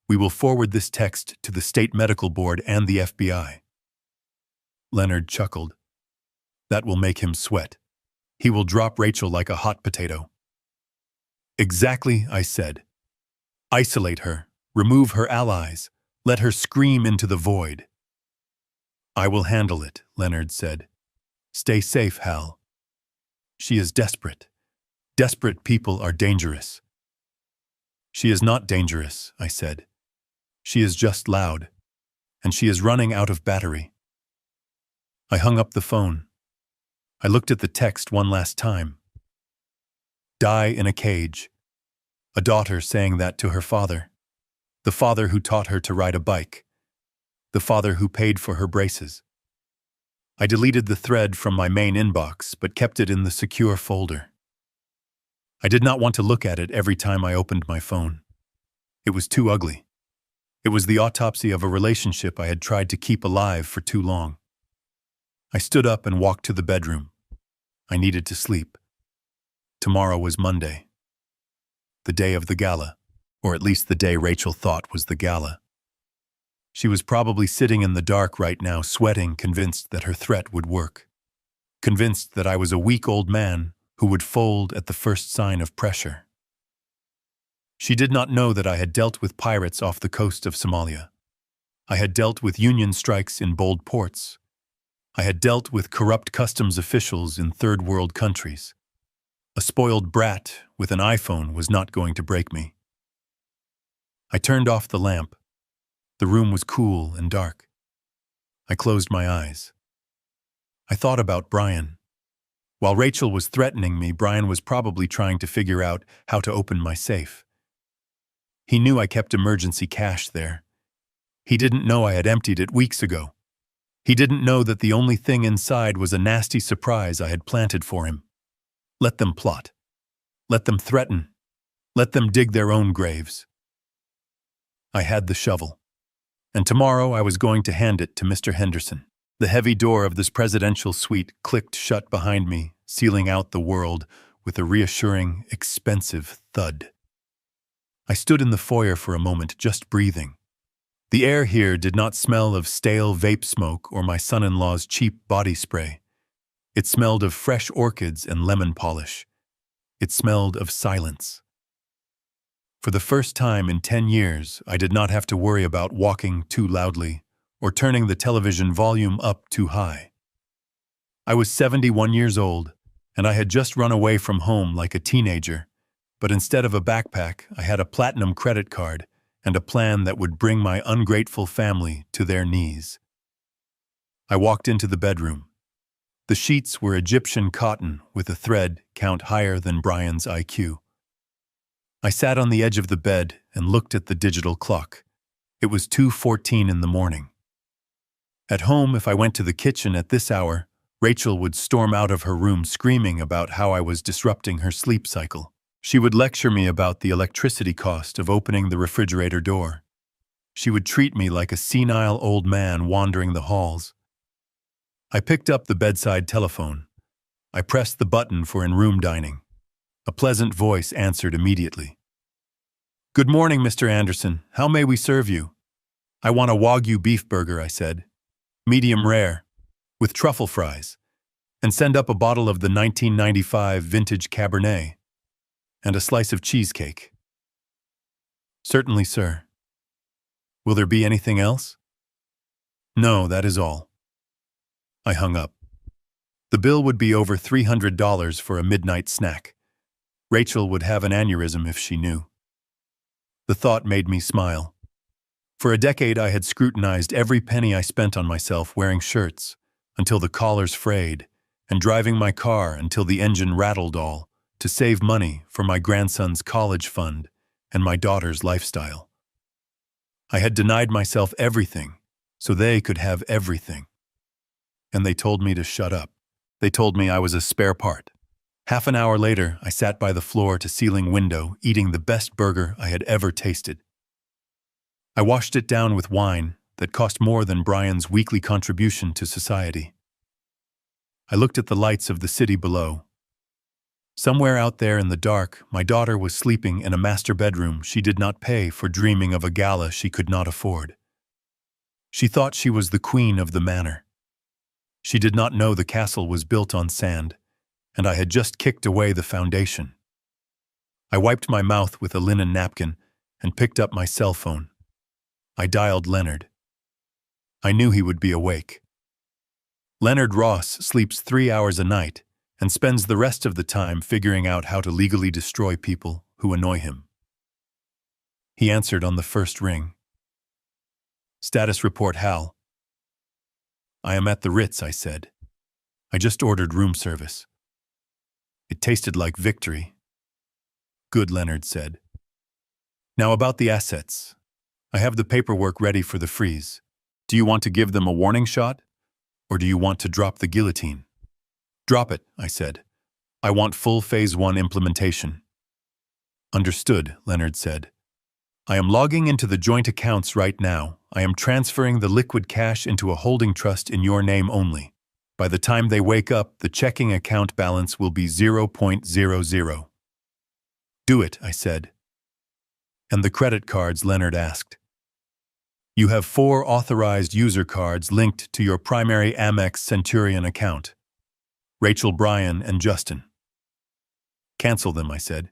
we will forward this text to the State Medical Board and the FBI. Leonard chuckled. That will make him sweat. He will drop Rachel like a hot potato. Exactly, I said. Isolate her. Remove her allies. Let her scream into the void. I will handle it, Leonard said. Stay safe, Hal. She is desperate. Desperate people are dangerous. She is not dangerous, I said. She is just loud, and she is running out of battery. I hung up the phone. I looked at the text one last time. Die in a cage. A daughter saying that to her father. The father who taught her to ride a bike. The father who paid for her braces. I deleted the thread from my main inbox, but kept it in the secure folder. I did not want to look at it every time I opened my phone. It was too ugly. It was the autopsy of a relationship I had tried to keep alive for too long. I stood up and walked to the bedroom. I needed to sleep. Tomorrow was Monday. The day of the gala, or at least the day Rachel thought was the gala. She was probably sitting in the dark right now, sweating, convinced that her threat would work. Convinced that I was a weak old man who would fold at the first sign of pressure. She did not know that I had dealt with pirates off the coast of Somalia. I had dealt with Union strikes in bold ports. I had dealt with corrupt customs officials in third world countries. A spoiled brat with an iPhone was not going to break me. I turned off the lamp. The room was cool and dark. I closed my eyes. I thought about Brian. While Rachel was threatening me, Brian was probably trying to figure out how to open my safe. He knew I kept emergency cash there. He didn't know I had emptied it weeks ago. He didn't know that the only thing inside was a nasty surprise I had planted for him. Let them plot. Let them threaten. Let them dig their own graves. I had the shovel. and tomorrow I was going to hand it to Mr. Henderson. The heavy door of this presidential suite clicked shut behind me, sealing out the world with a reassuring, expensive thud. I stood in the foyer for a moment, just breathing. The air here did not smell of stale vape smoke or my son-in-law's cheap body spray. It smelled of fresh orchids and lemon polish. It smelled of silence. For the first time in 10 years, I did not have to worry about walking too loudly or turning the television volume up too high. I was 71 years old, and I had just run away from home like a teenager, but instead of a backpack, I had a platinum credit card and a plan that would bring my ungrateful family to their knees. I walked into the bedroom. The sheets were Egyptian cotton with a thread count higher than Brian's IQ. I sat on the edge of the bed and looked at the digital clock. It was 2:14 in the morning. At home, if I went to the kitchen at this hour, Rachel would storm out of her room screaming about how I was disrupting her sleep cycle. She would lecture me about the electricity cost of opening the refrigerator door. She would treat me like a senile old man wandering the halls. I picked up the bedside telephone. I pressed the button for in-room dining. A pleasant voice answered immediately. "Good morning, Mr. Anderson. How may we serve you?" "I want a Wagyu beef burger," I said. "Medium rare, with truffle fries, and send up a bottle of the 1995 vintage Cabernet, and a slice of cheesecake." "Certainly, sir." "Will there be anything else?" "No, that is all." I hung up. The bill would be over $300 for a midnight snack. Rachel would have an aneurysm if she knew. The thought made me smile. For a decade I had scrutinized every penny I spent on myself wearing shirts, until the collars frayed, and driving my car until the engine rattled all, to save money for my grandson's college fund and my daughter's lifestyle. I had denied myself everything, so they could have everything. And they told me to shut up. They told me I was a spare part. Half an hour later, I sat by the floor-to-ceiling window, eating the best burger I had ever tasted. I washed it down with wine that cost more than Brian's weekly contribution to society. I looked at the lights of the city below. Somewhere out there in the dark, my daughter was sleeping in a master bedroom she did not pay for, dreaming of a gala she could not afford. She thought she was the queen of the manor. She did not know the castle was built on sand, and I had just kicked away the foundation. I wiped my mouth with a linen napkin and picked up my cell phone. I dialed Leonard. I knew he would be awake. Leonard Ross sleeps 3 hours a night and spends the rest of the time figuring out how to legally destroy people who annoy him. He answered on the first ring. "Status report, Hal." "I am at the Ritz," I said. "I just ordered room service." It tasted like victory. "Good," Leonard said. "Now about the assets. I have the paperwork ready for the freeze. Do you want to give them a warning shot, or do you want to drop the guillotine?" "Drop it," I said. "I want full Phase 1 implementation." "Understood," Leonard said. "I am logging into the joint accounts right now. I am transferring the liquid cash into a holding trust in your name only. By the time they wake up, the checking account balance will be 0.00. "Do it," I said. "And the credit cards?" Leonard asked. "You have 4 authorized user cards linked to your primary Amex Centurion account. Rachel, Brian, and Justin." "Cancel them," I said.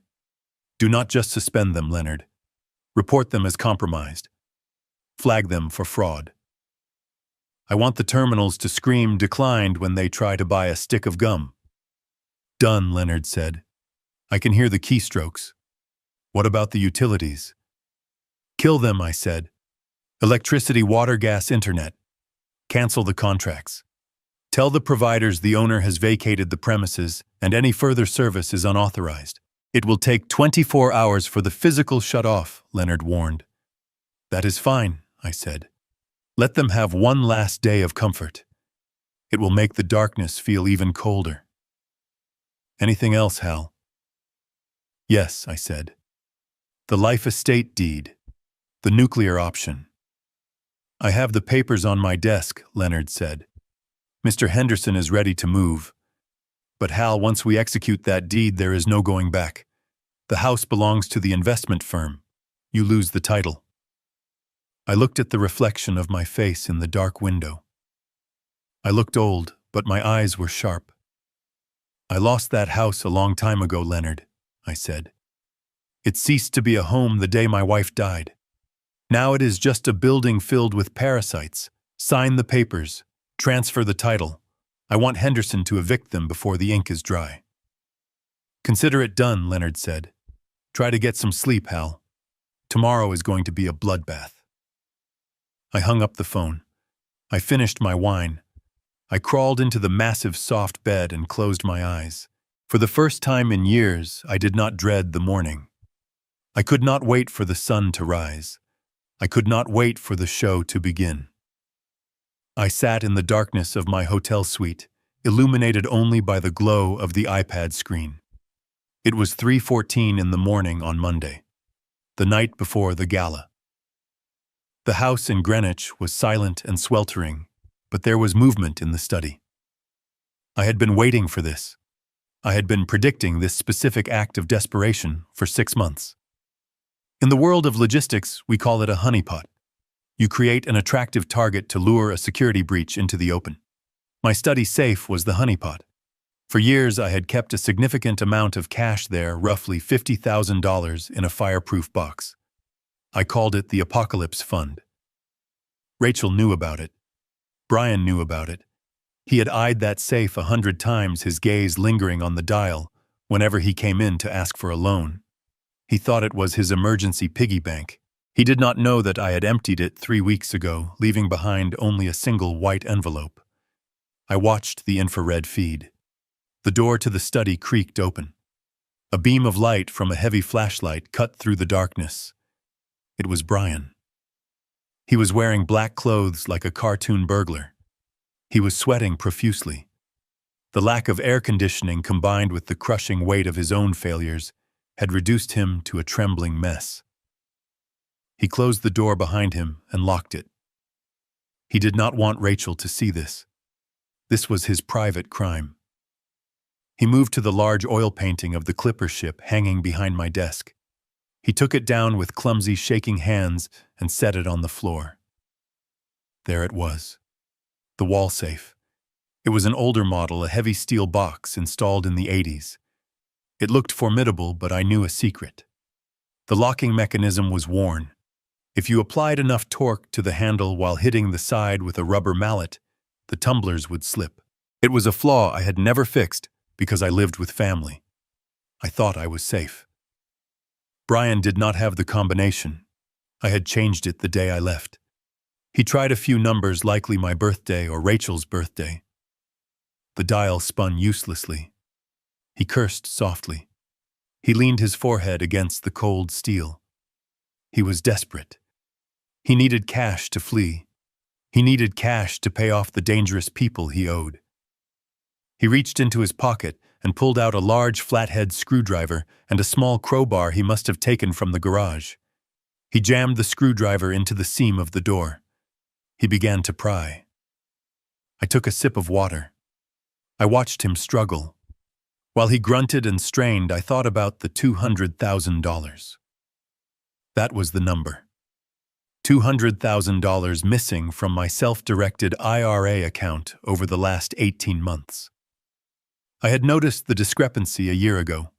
"Do not just suspend them, Leonard. Report them as compromised. Flag them for fraud. I want the terminals to scream declined when they try to buy a stick of gum." "Done," Leonard said. "I can hear the keystrokes. What about the utilities?" "Kill them," I said. "Electricity, water, gas, internet. Cancel the contracts. Tell the providers the owner has vacated the premises and any further service is unauthorized. It will take 24 hours for the physical shut-off," Leonard warned. "That is fine," I said. "Let them have one last day of comfort. It will make the darkness feel even colder." "Anything else, Hal?" "Yes," I said. "The life estate deed. The nuclear option. I have the papers on my desk, Leonard said. Mr. Henderson is ready to move. But Hal, once we execute that deed, there is no going back. The house belongs to the investment firm. You lose the title. I looked at the reflection of my face in the dark window. I looked old, but my eyes were sharp. I lost that house a long time ago, Leonard, I said. It ceased to be a home the day my wife died. Now it is just a building filled with parasites. Sign the papers. Transfer the title. I want Henderson to evict them before the ink is dry. Consider it done, Leonard said. Try to get some sleep, Hal. Tomorrow is going to be a bloodbath. I hung up the phone. I finished my wine. I crawled into the massive soft bed and closed my eyes. For the first time in years, I did not dread the morning. I could not wait for the sun to rise. I could not wait for the show to begin. I sat in the darkness of my hotel suite, illuminated only by the glow of the iPad screen. It was 3:14 in the morning on Monday, the night before the gala. The house in Greenwich was silent and sweltering, but there was movement in the study. I had been waiting for this. I had been predicting this specific act of desperation for 6 months. In the world of logistics, we call it a honeypot. You create an attractive target to lure a security breach into the open. My study safe was the honeypot. For years, I had kept a significant amount of cash there, roughly $50,000 in a fireproof box. I called it the Apocalypse Fund. Rachel knew about it. Brian knew about it. He had eyed that safe 100 times, his gaze lingering on the dial whenever he came in to ask for a loan. He thought it was his emergency piggy bank. He did not know that I had emptied it 3 weeks ago, leaving behind only a single white envelope. I watched the infrared feed. The door to the study creaked open. A beam of light from a heavy flashlight cut through the darkness. It was Brian. He was wearing black clothes like a cartoon burglar. He was sweating profusely. The lack of air conditioning combined with the crushing weight of his own failures had reduced him to a trembling mess. He closed the door behind him and locked it. He did not want Rachel to see this. This was his private crime. He moved to the large oil painting of the clipper ship hanging behind my desk. He took it down with clumsy, shaking hands and set it on the floor. There it was. The wall safe. It was an older model, a heavy steel box installed in the 80s. It looked formidable, but I knew a secret. The locking mechanism was worn. If you applied enough torque to the handle while hitting the side with a rubber mallet, the tumblers would slip. It was a flaw I had never fixed because I lived with family. I thought I was safe. Brian did not have the combination. I had changed it the day I left. He tried a few numbers, likely my birthday or Rachel's birthday. The dial spun uselessly. He cursed softly. He leaned his forehead against the cold steel. He was desperate. He needed cash to flee. He needed cash to pay off the dangerous people he owed. He reached into his pocket and pulled out a large flathead screwdriver and a small crowbar he must have taken from the garage. He jammed the screwdriver into the seam of the door. He began to pry. I took a sip of water. I watched him struggle. While he grunted and strained, I thought about the $200,000. That was the number. $200,000 missing from my self-directed IRA account over the last 18 months. I had noticed the discrepancy a year ago.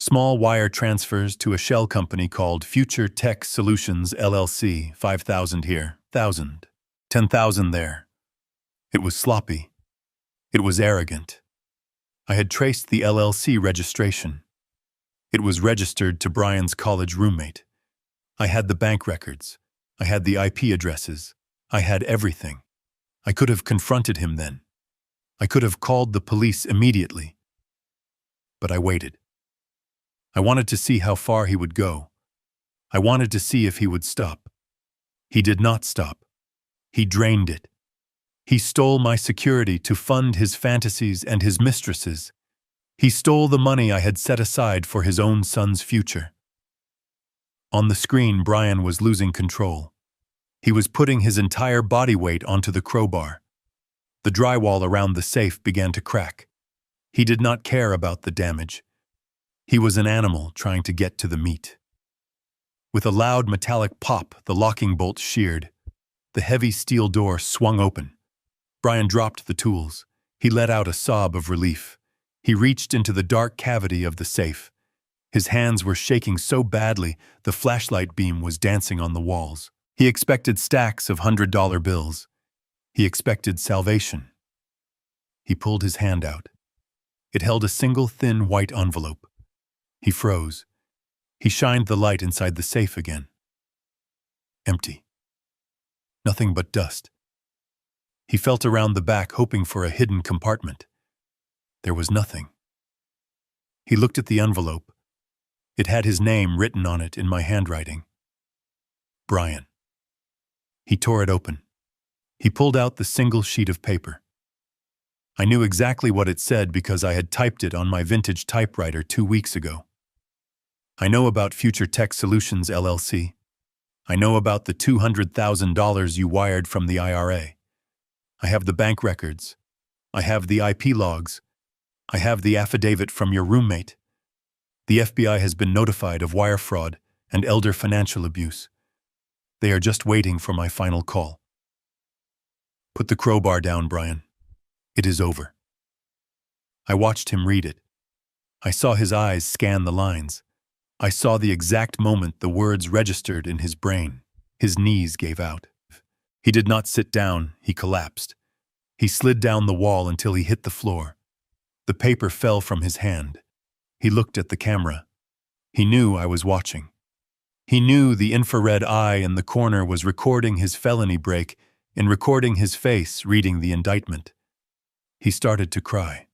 Small wire transfers to a shell company called Future Tech Solutions LLC, 5,000 here, 1,000, 10,000 there. It was sloppy. It was arrogant. I had traced the LLC registration. It was registered to Brian's college roommate. I had the bank records. I had the IP addresses. I had everything. I could have confronted him then. I could have called the police immediately. But I waited. I wanted to see how far he would go. I wanted to see if he would stop. He did not stop. He drained it. He stole my security to fund his fantasies and his mistresses. He stole the money I had set aside for his own son's future. On the screen, Brian was losing control. He was putting his entire body weight onto the crowbar. The drywall around the safe began to crack. He did not care about the damage. He was an animal trying to get to the meat. With a loud metallic pop, the locking bolt sheared. The heavy steel door swung open. Brian dropped the tools. He let out a sob of relief. He reached into the dark cavity of the safe. His hands were shaking so badly, the flashlight beam was dancing on the walls. He expected stacks of $100 bills. He expected salvation. He pulled his hand out. It held a single thin white envelope. He froze. He shined the light inside the safe again. Empty. Nothing but dust. He felt around the back, hoping for a hidden compartment. There was nothing. He looked at the envelope. It had his name written on it in my handwriting. Brian. He tore it open. He pulled out the single sheet of paper. I knew exactly what it said because I had typed it on my vintage typewriter 2 weeks ago. I know about Future Tech Solutions, LLC. I know about the $200,000 you wired from the IRA. I have the bank records. I have the IP logs. I have the affidavit from your roommate. The FBI has been notified of wire fraud and elder financial abuse. They are just waiting for my final call. Put the crowbar down, Brian. It is over. I watched him read it. I saw his eyes scan the lines. I saw the exact moment the words registered in his brain. His knees gave out. He did not sit down, he collapsed. He slid down the wall until he hit the floor. The paper fell from his hand. He looked at the camera. He knew I was watching. He knew the infrared eye in the corner was recording his felony break and recording his face reading the indictment. He started to cry.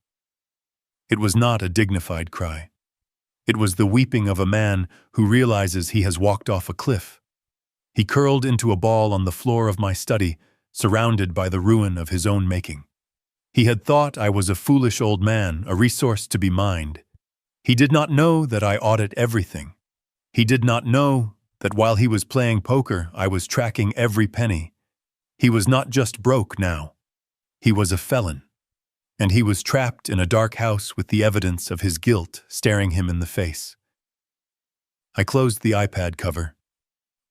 It was not a dignified cry. It was the weeping of a man who realizes he has walked off a cliff. He curled into a ball on the floor of my study, surrounded by the ruin of his own making. He had thought I was a foolish old man, a resource to be mined. He did not know that I audit everything. He did not know that while he was playing poker, I was tracking every penny. He was not just broke now. He was a felon. And he was trapped in a dark house with the evidence of his guilt staring him in the face. I closed the iPad cover.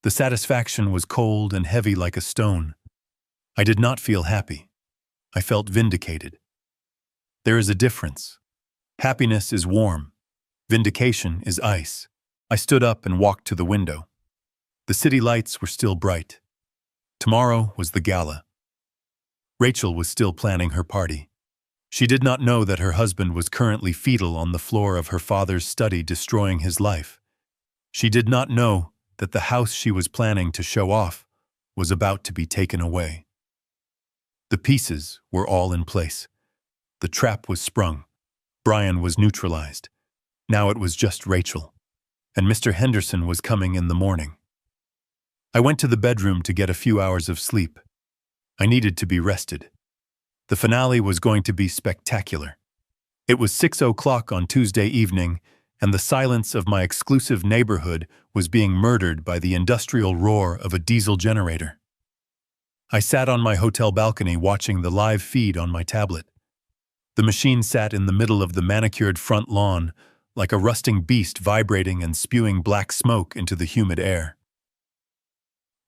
The satisfaction was cold and heavy like a stone. I did not feel happy. I felt vindicated. There is a difference. Happiness is warm. Vindication is ice. I stood up and walked to the window. The city lights were still bright. Tomorrow was the gala. Rachel was still planning her party. She did not know that her husband was currently fetal on the floor of her father's study, destroying his life. She did not know that the house she was planning to show off was about to be taken away. The pieces were all in place. The trap was sprung. Brian was neutralized. Now it was just Rachel. And Mr. Henderson was coming in the morning. I went to the bedroom to get a few hours of sleep. I needed to be rested. The finale was going to be spectacular. It was 6:00 on Tuesday evening, and the silence of my exclusive neighborhood was being murdered by the industrial roar of a diesel generator. I sat on my hotel balcony watching the live feed on my tablet. The machine sat in the middle of the manicured front lawn, like a rusting beast vibrating and spewing black smoke into the humid air.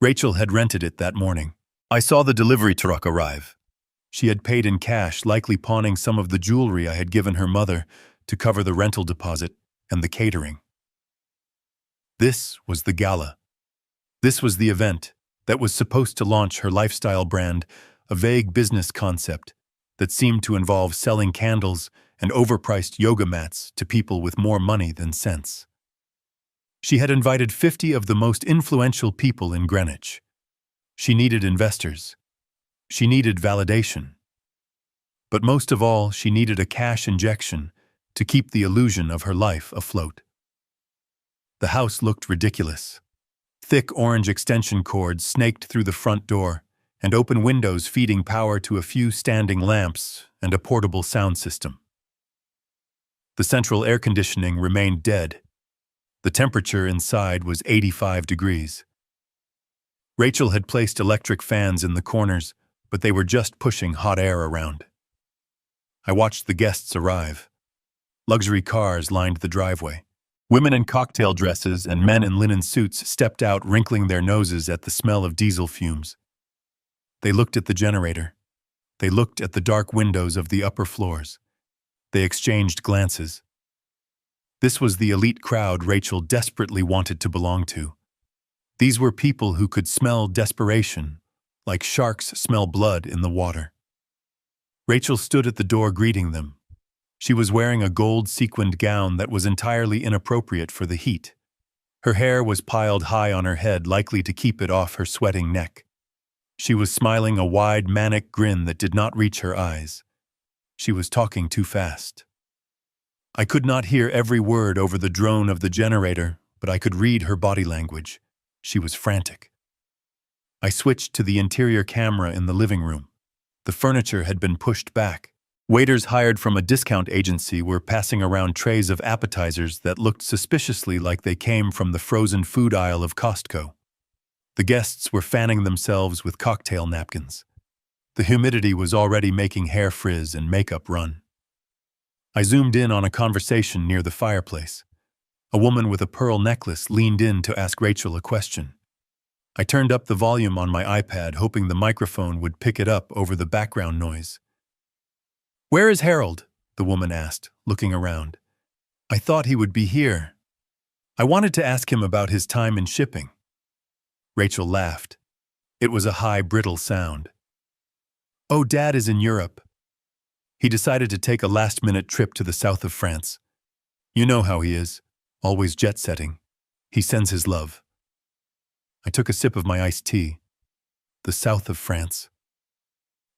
Rachel had rented it that morning. I saw the delivery truck arrive. She had paid in cash, likely pawning some of the jewelry I had given her mother to cover the rental deposit and the catering. This was the gala. This was the event that was supposed to launch her lifestyle brand, a vague business concept that seemed to involve selling candles and overpriced yoga mats to people with more money than sense. She had invited 50 of the most influential people in Greenwich. She needed investors. She needed validation. But most of all, she needed a cash injection to keep the illusion of her life afloat. The house looked ridiculous. Thick orange extension cords snaked through the front door, and open windows feeding power to a few standing lamps and a portable sound system. The central air conditioning remained dead. The temperature inside was 85 degrees. Rachel had placed electric fans in the corners, but they were just pushing hot air around. I watched the guests arrive. Luxury cars lined the driveway. Women in cocktail dresses and men in linen suits stepped out, wrinkling their noses at the smell of diesel fumes. They looked at the generator. They looked at the dark windows of the upper floors. They exchanged glances. This was the elite crowd Rachel desperately wanted to belong to. These were people who could smell desperation, like sharks smell blood in the water. Rachel stood at the door greeting them. She was wearing a gold sequined gown that was entirely inappropriate for the heat. Her hair was piled high on her head, likely to keep it off her sweating neck. She was smiling a wide, manic grin that did not reach her eyes. She was talking too fast. I could not hear every word over the drone of the generator, but I could read her body language. She was frantic. I switched to the interior camera in the living room. The furniture had been pushed back. Waiters hired from a discount agency were passing around trays of appetizers that looked suspiciously like they came from the frozen food aisle of Costco. The guests were fanning themselves with cocktail napkins. The humidity was already making hair frizz and makeup run. I zoomed in on a conversation near the fireplace. A woman with a pearl necklace leaned in to ask Rachel a question. I turned up the volume on my iPad, hoping the microphone would pick it up over the background noise. "Where is Harold?" the woman asked, looking around. "I thought he would be here. I wanted to ask him about his time in shipping." Rachel laughed. It was a high, brittle sound. "Oh, Dad is in Europe. He decided to take a last-minute trip to the south of France. You know how he is, always jet-setting. He sends his love." I took a sip of my iced tea. The south of France.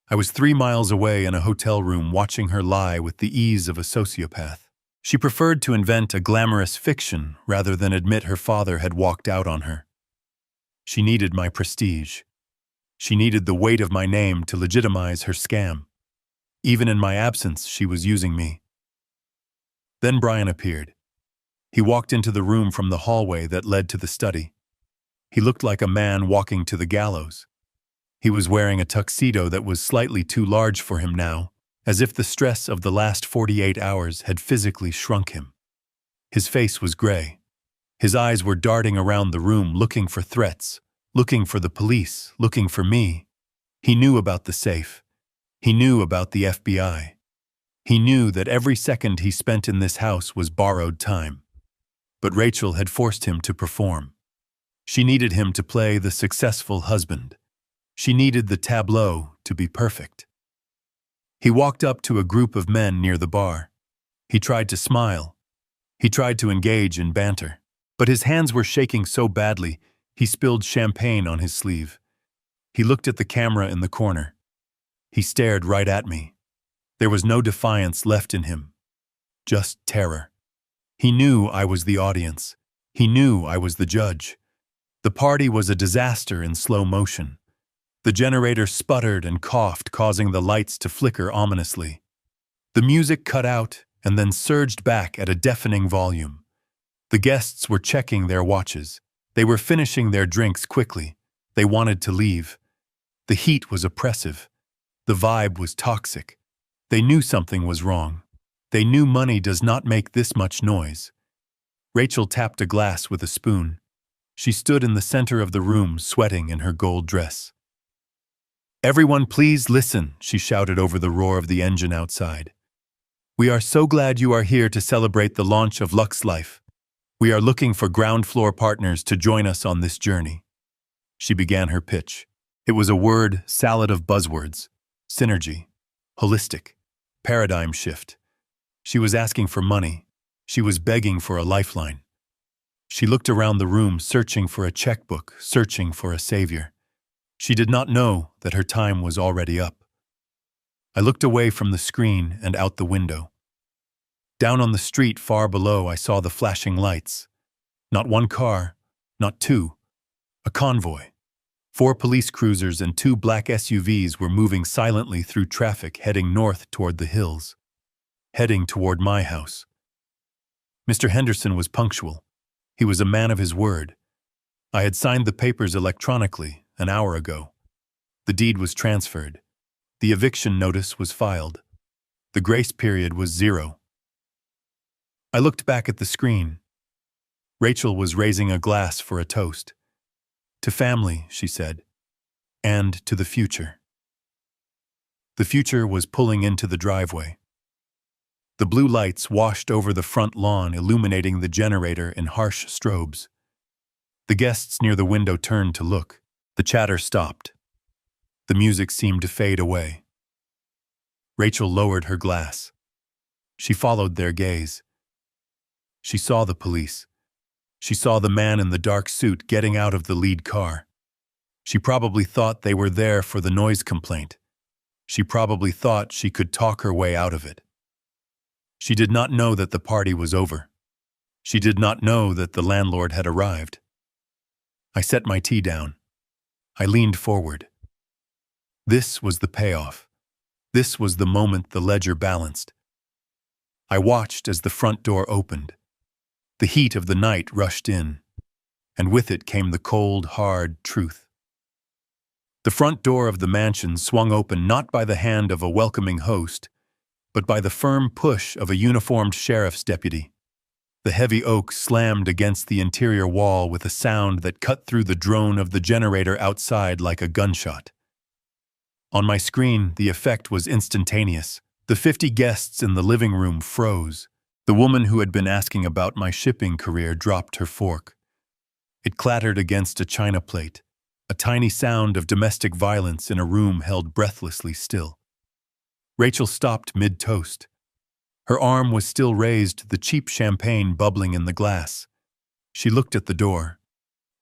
I was 3 miles away in a hotel room watching her lie with the ease of a sociopath. She preferred to invent a glamorous fiction rather than admit her father had walked out on her. She needed my prestige. She needed the weight of my name to legitimize her scam. Even in my absence, she was using me. Then Brian appeared. He walked into the room from the hallway that led to the study. He looked like a man walking to the gallows. He was wearing a tuxedo that was slightly too large for him now, as if the stress of the last 48 hours had physically shrunk him. His face was gray. His eyes were darting around the room looking for threats, looking for the police, looking for me. He knew about the safe. He knew about the FBI. He knew that every second he spent in this house was borrowed time. But Rachel had forced him to perform. She needed him to play the successful husband. She needed the tableau to be perfect. He walked up to a group of men near the bar. He tried to smile. He tried to engage in banter. But his hands were shaking so badly, he spilled champagne on his sleeve. He looked at the camera in the corner. He stared right at me. There was no defiance left in him, just terror. He knew I was the audience. He knew I was the judge. The party was a disaster in slow motion. The generator sputtered and coughed, causing the lights to flicker ominously. The music cut out and then surged back at a deafening volume. The guests were checking their watches. They were finishing their drinks quickly. They wanted to leave. The heat was oppressive. The vibe was toxic. They knew something was wrong. They knew money does not make this much noise. Rachel tapped a glass with a spoon. She stood in the center of the room, sweating in her gold dress. "Everyone, please listen," she shouted over the roar of the engine outside. "We are so glad you are here to celebrate the launch of Lux Life. We are looking for ground floor partners to join us on this journey." She began her pitch. It was a word salad of buzzwords: synergy, holistic, paradigm shift. She was asking for money. She was begging for a lifeline. She looked around the room, searching for a checkbook, searching for a savior. She did not know that her time was already up. I looked away from the screen and out the window. Down on the street far below, I saw the flashing lights. Not one car, not two. A convoy. 4 police cruisers and 2 black SUVs were moving silently through traffic, heading north toward the hills. Heading toward my house. Mr. Henderson was punctual. He was a man of his word. I had signed the papers electronically, an hour ago. The deed was transferred. The eviction notice was filed. The grace period was 0. I looked back at the screen. Rachel was raising a glass for a toast. To family, she said, and to the future. The future was pulling into the driveway. The blue lights washed over the front lawn, illuminating the generator in harsh strobes. The guests near the window turned to look. The chatter stopped. The music seemed to fade away. Rachel lowered her glass. She followed their gaze. She saw the police. She saw the man in the dark suit getting out of the lead car. She probably thought they were there for the noise complaint. She probably thought she could talk her way out of it. She did not know that the party was over. She did not know that the landlord had arrived. I set my tea down. I leaned forward. This was the payoff. This was the moment the ledger balanced. I watched as the front door opened. The heat of the night rushed in, and with it came the cold, hard truth. The front door of the mansion swung open not by the hand of a welcoming host, but by the firm push of a uniformed sheriff's deputy. The heavy oak slammed against the interior wall with a sound that cut through the drone of the generator outside like a gunshot. On my screen, the effect was instantaneous. The 50 guests in the living room froze. The woman who had been asking about my shipping career dropped her fork. It clattered against a china plate, a tiny sound of domestic violence in a room held breathlessly still. Rachel stopped mid-toast. Her arm was still raised, the cheap champagne bubbling in the glass. She looked at the door.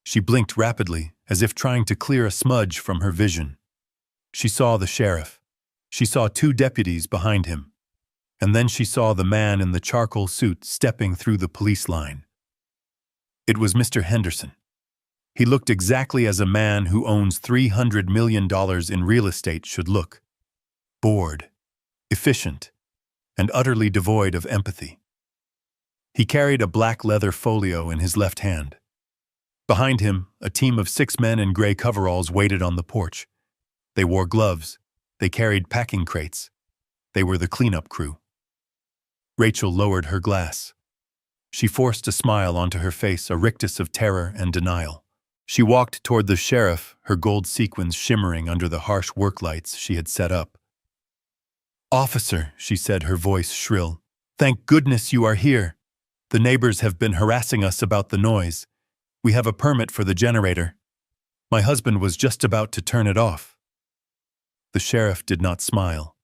She blinked rapidly, as if trying to clear a smudge from her vision. She saw the sheriff. She saw 2 deputies behind him. And then she saw the man in the charcoal suit stepping through the police line. It was Mr. Henderson. He looked exactly as a man who owns $300 million in real estate should look. Bored, efficient, and utterly devoid of empathy. He carried a black leather folio in his left hand. Behind him, a team of 6 men in gray coveralls waited on the porch. They wore gloves. They carried packing crates. They were the cleanup crew. Rachel lowered her glass. She forced a smile onto her face, a rictus of terror and denial. She walked toward the sheriff, her gold sequins shimmering under the harsh work lights she had set up. "Officer," she said, her voice shrill, "thank goodness you are here. The neighbors have been harassing us about the noise. We have a permit for the generator. My husband was just about to turn it off." The sheriff did not smile.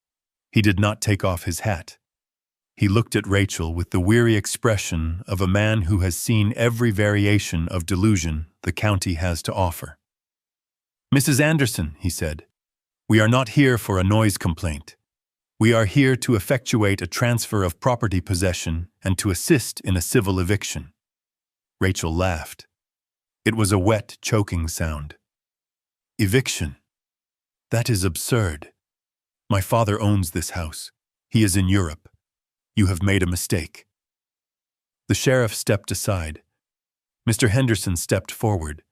He did not take off his hat. He looked at Rachel with the weary expression of a man who has seen every variation of delusion the county has to offer. "Mrs. Anderson," he said, "we are not here for a noise complaint. We are here to effectuate a transfer of property possession and to assist in a civil eviction." Rachel laughed. It was a wet, choking sound. "Eviction? That is absurd. My father owns this house. He is in Europe. You have made a mistake." The sheriff stepped aside. Mr. Henderson stepped forward.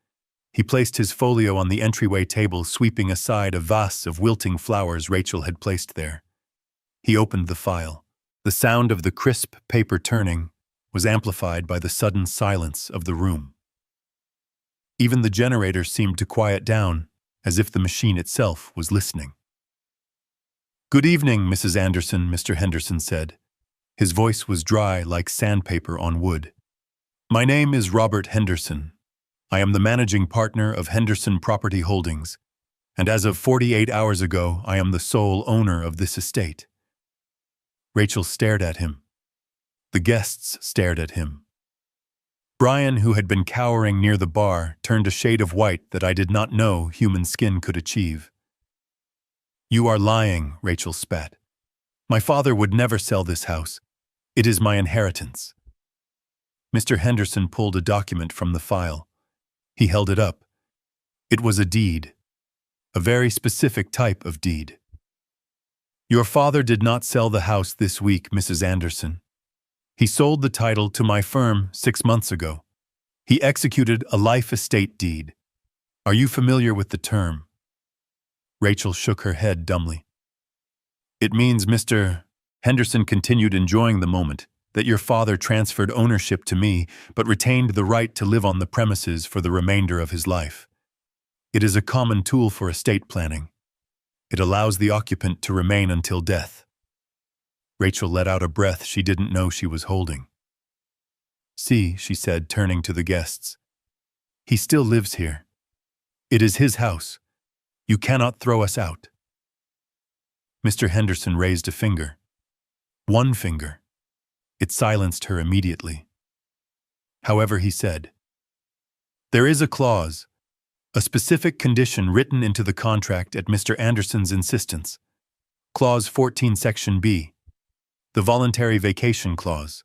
He placed his folio on the entryway table, sweeping aside a vase of wilting flowers Rachel had placed there. He opened the file. The sound of the crisp paper turning was amplified by the sudden silence of the room. Even the generator seemed to quiet down, as if the machine itself was listening. "Good evening, Mrs. Anderson," Mr. Henderson said. His voice was dry like sandpaper on wood. "My name is Robert Henderson. I am the managing partner of Henderson Property Holdings, and as of 48 hours ago, I am the sole owner of this estate." Rachel stared at him. The guests stared at him. Brian, who had been cowering near the bar, turned a shade of white that I did not know human skin could achieve. "You are lying," Rachel spat. "My father would never sell this house. It is my inheritance." Mr. Henderson pulled a document from the file. He held it up. It was a deed. A very specific type of deed. "Your father did not sell the house this week, Mrs. Anderson. He sold the title to my firm 6 months ago. He executed a life estate deed. Are you familiar with the term? Rachel shook her head dumbly. It means, Mr. Henderson continued, enjoying the moment, that your father transferred ownership to me, but retained the right to live on the premises for the remainder of his life. It is a common tool for estate planning. It allows the occupant to remain until death. Rachel let out a breath she didn't know she was holding. See, she said, turning to the guests. He still lives here. It is his house. You cannot throw us out. Mr. Henderson raised a finger. One finger. It silenced her immediately. However, he said, there is a clause, a specific condition written into the contract at Mr. Anderson's insistence. Clause 14, Section B, the voluntary vacation clause.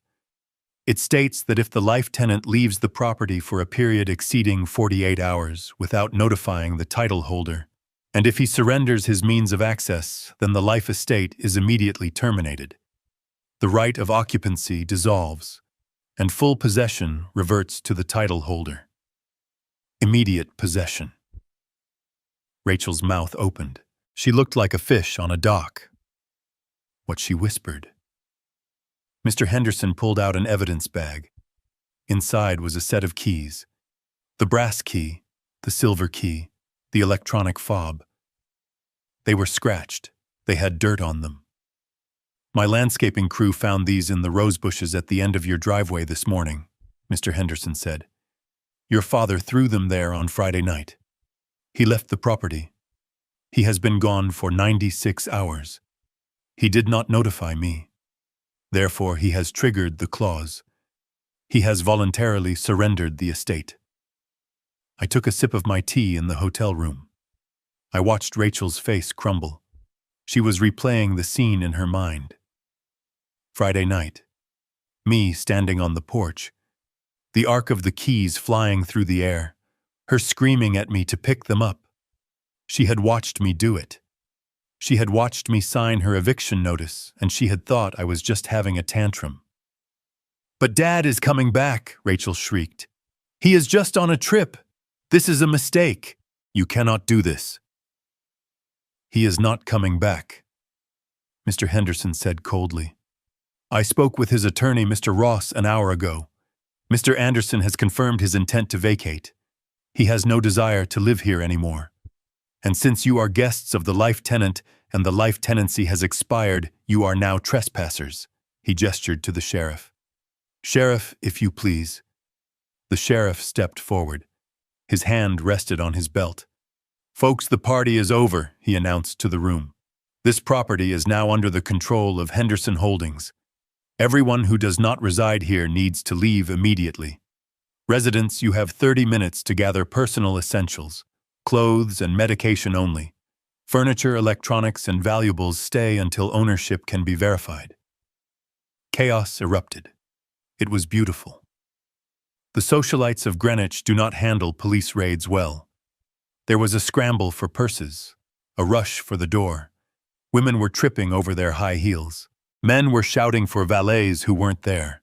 It states that if the life tenant leaves the property for a period exceeding 48 hours without notifying the title holder, and if he surrenders his means of access, then the life estate is immediately terminated. The right of occupancy dissolves, and full possession reverts to the title holder. Immediate possession. Rachel's mouth opened. She looked like a fish on a dock. What she whispered. Mr. Henderson pulled out an evidence bag. Inside was a set of keys. The brass key, the silver key, the electronic fob. They were scratched. They had dirt on them. My landscaping crew found these in the rose bushes at the end of your driveway this morning, Mr. Henderson said. Your father threw them there on Friday night. He left the property. He has been gone for 96 hours. He did not notify me. Therefore, he has triggered the clause. He has voluntarily surrendered the estate. I took a sip of my tea in the hotel room. I watched Rachel's face crumble. She was replaying the scene in her mind. Friday night. Me standing on the porch. The arc of the keys flying through the air. Her screaming at me to pick them up. She had watched me do it. She had watched me sign her eviction notice, and she had thought I was just having a tantrum. But Dad is coming back, Rachel shrieked. He is just on a trip. This is a mistake. You cannot do this. He is not coming back, Mr. Henderson said coldly. I spoke with his attorney, Mr. Ross, an hour ago. Mr. Anderson has confirmed his intent to vacate. He has no desire to live here anymore. And since you are guests of the life tenant and the life tenancy has expired, you are now trespassers. He gestured to the sheriff. Sheriff, if you please. The sheriff stepped forward. His hand rested on his belt. Folks, the party is over, he announced to the room. This property is now under the control of Henderson Holdings. Everyone who does not reside here needs to leave immediately. Residents, you have 30 minutes to gather personal essentials, clothes and medication only. Furniture, electronics, and valuables stay until ownership can be verified. Chaos erupted. It was beautiful. The socialites of Greenwich do not handle police raids well. There was a scramble for purses, a rush for the door. Women were tripping over their high heels. Men were shouting for valets who weren't there.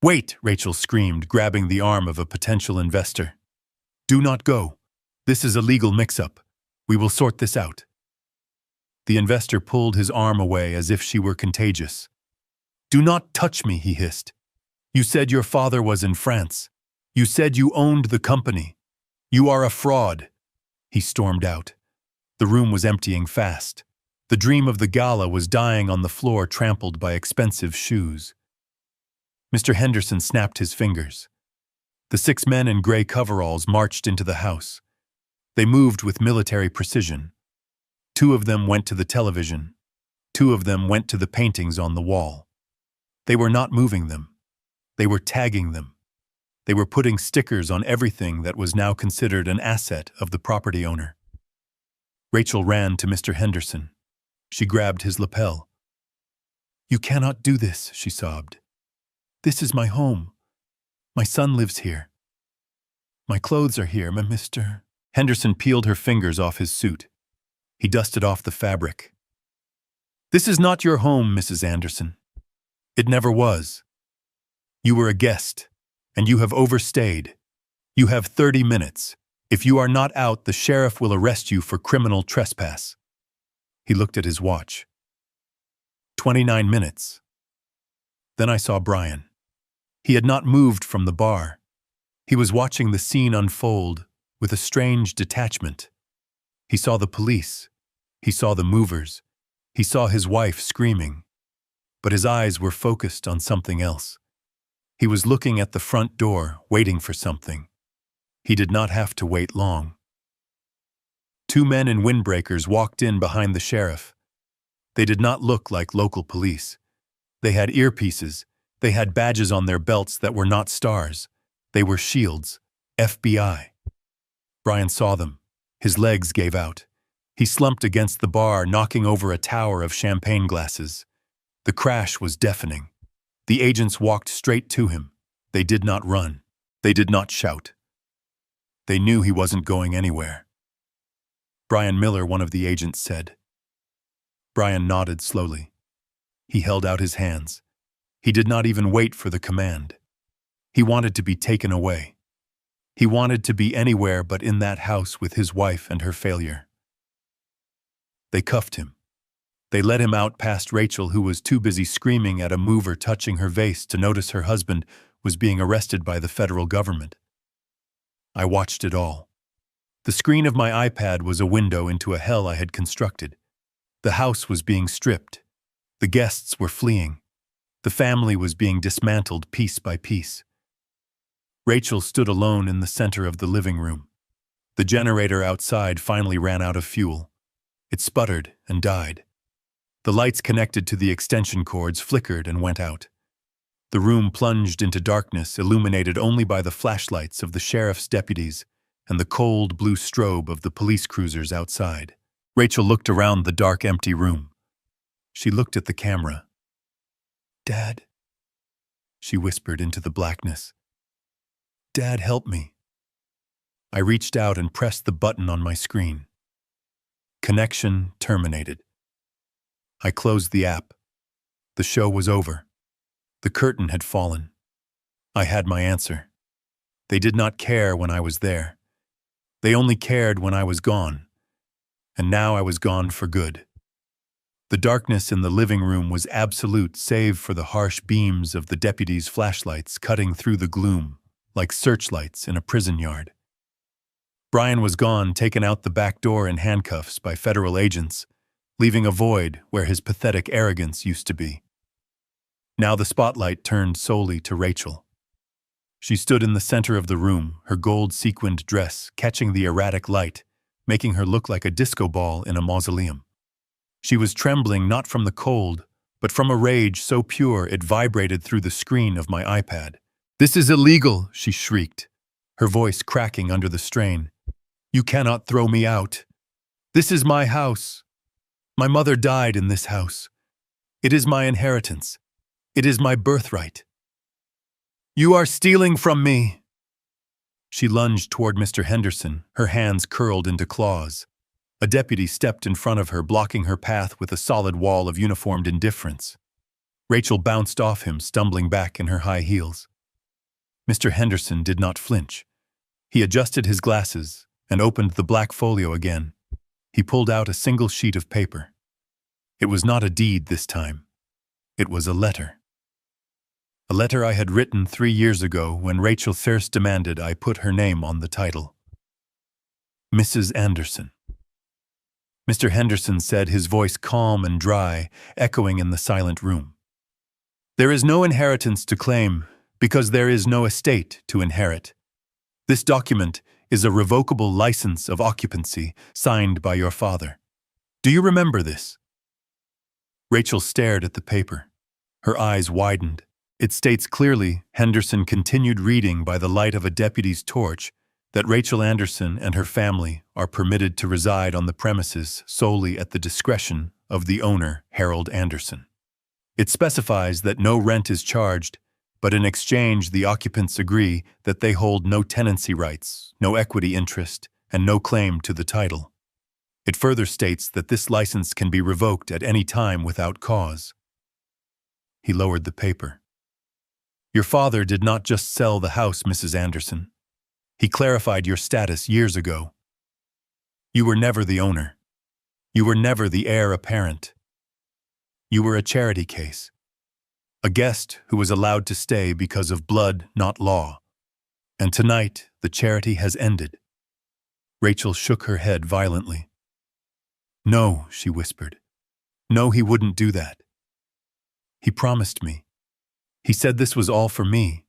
Wait, Rachel screamed, grabbing the arm of a potential investor. Do not go. This is a legal mix-up. We will sort this out. The investor pulled his arm away as if she were contagious. Do not touch me, he hissed. You said your father was in France. You said you owned the company. You are a fraud. He stormed out. The room was emptying fast. The dream of the gala was dying on the floor, trampled by expensive shoes. Mr. Henderson snapped his fingers. The 6 men in gray coveralls marched into the house. They moved with military precision. 2 of them went to the television. 2 of them went to the paintings on the wall. They were not moving them. They were tagging them. They were putting stickers on everything that was now considered an asset of the property owner. Rachel ran to Mr. Henderson. She grabbed his lapel. You cannot do this, she sobbed. This is my home. My son lives here. My clothes are here, Mr. Henderson peeled her fingers off his suit. He dusted off the fabric. This is not your home, Mrs. Anderson. It never was. You were a guest, and you have overstayed. You have 30 minutes. If you are not out, the sheriff will arrest you for criminal trespass." He looked at his watch. 29 minutes. Then I saw Brian. He had not moved from the bar. He was watching the scene unfold with a strange detachment. He saw the police. He saw the movers. He saw his wife screaming. But his eyes were focused on something else. He was looking at the front door, waiting for something. He did not have to wait long. Two men in windbreakers walked in behind the sheriff. They did not look like local police. They had earpieces. They had badges on their belts that were not stars. They were shields. FBI. Brian saw them. His legs gave out. He slumped against the bar, knocking over a tower of champagne glasses. The crash was deafening. The agents walked straight to him. They did not run. They did not shout. They knew he wasn't going anywhere. "Brian Miller," one of the agents said. Brian nodded slowly. He held out his hands. He did not even wait for the command. He wanted to be taken away. He wanted to be anywhere but in that house with his wife and her failure. They cuffed him. They led him out past Rachel, who was too busy screaming at a mover touching her vase to notice her husband was being arrested by the federal government. I watched it all. The screen of my iPad was a window into a hell I had constructed. The house was being stripped. The guests were fleeing. The family was being dismantled piece by piece. Rachel stood alone in the center of the living room. The generator outside finally ran out of fuel. It sputtered and died. The lights connected to the extension cords flickered and went out. The room plunged into darkness, illuminated only by the flashlights of the sheriff's deputies and the cold blue strobe of the police cruisers outside. Rachel looked around the dark, empty room. She looked at the camera. "Dad," she whispered into the blackness. "Dad, help me." I reached out and pressed the button on my screen. Connection terminated. I closed the app. The show was over. The curtain had fallen. I had my answer. They did not care when I was there. They only cared when I was gone. And now I was gone for good. The darkness in the living room was absolute, save for the harsh beams of the deputies' flashlights cutting through the gloom, like searchlights in a prison yard. Brian was gone, taken out the back door in handcuffs by federal agents, leaving a void where his pathetic arrogance used to be. Now the spotlight turned solely to Rachel. She stood in the center of the room, her gold-sequined dress catching the erratic light, making her look like a disco ball in a mausoleum. She was trembling not from the cold, but from a rage so pure it vibrated through the screen of my iPad. "This is illegal," she shrieked, her voice cracking under the strain. "You cannot throw me out. This is my house. My mother died in this house. It is my inheritance. It is my birthright. You are stealing from me." She lunged toward Mr. Henderson, her hands curled into claws. A deputy stepped in front of her, blocking her path with a solid wall of uniformed indifference. Rachel bounced off him, stumbling back in her high heels. Mr. Henderson did not flinch. He adjusted his glasses and opened the black folio again. He pulled out a single sheet of paper. It was not a deed this time. It was a letter. A letter I had written 3 years ago when Rachel first demanded I put her name on the title. Mrs. Anderson. Mr. Henderson said, his voice calm and dry, echoing in the silent room. "There is no inheritance to claim because there is no estate to inherit. This document is a revocable license of occupancy signed by your father. Do you remember this?" Rachel stared at the paper. Her eyes widened. "It states clearly," Henderson continued reading by the light of a deputy's torch, "that Rachel Anderson and her family are permitted to reside on the premises solely at the discretion of the owner, Harold Anderson. It specifies that no rent is charged, but in exchange the occupants agree that they hold no tenancy rights, no equity interest, and no claim to the title. It further states that this license can be revoked at any time without cause." He lowered the paper. "Your father did not just sell the house, Mrs. Anderson. He clarified your status years ago. You were never the owner. You were never the heir apparent. You were a charity case. A guest who was allowed to stay because of blood, not law. And tonight, the charity has ended. Rachel shook her head violently. No, she whispered. No, he wouldn't do that. He promised me. He said this was all for me.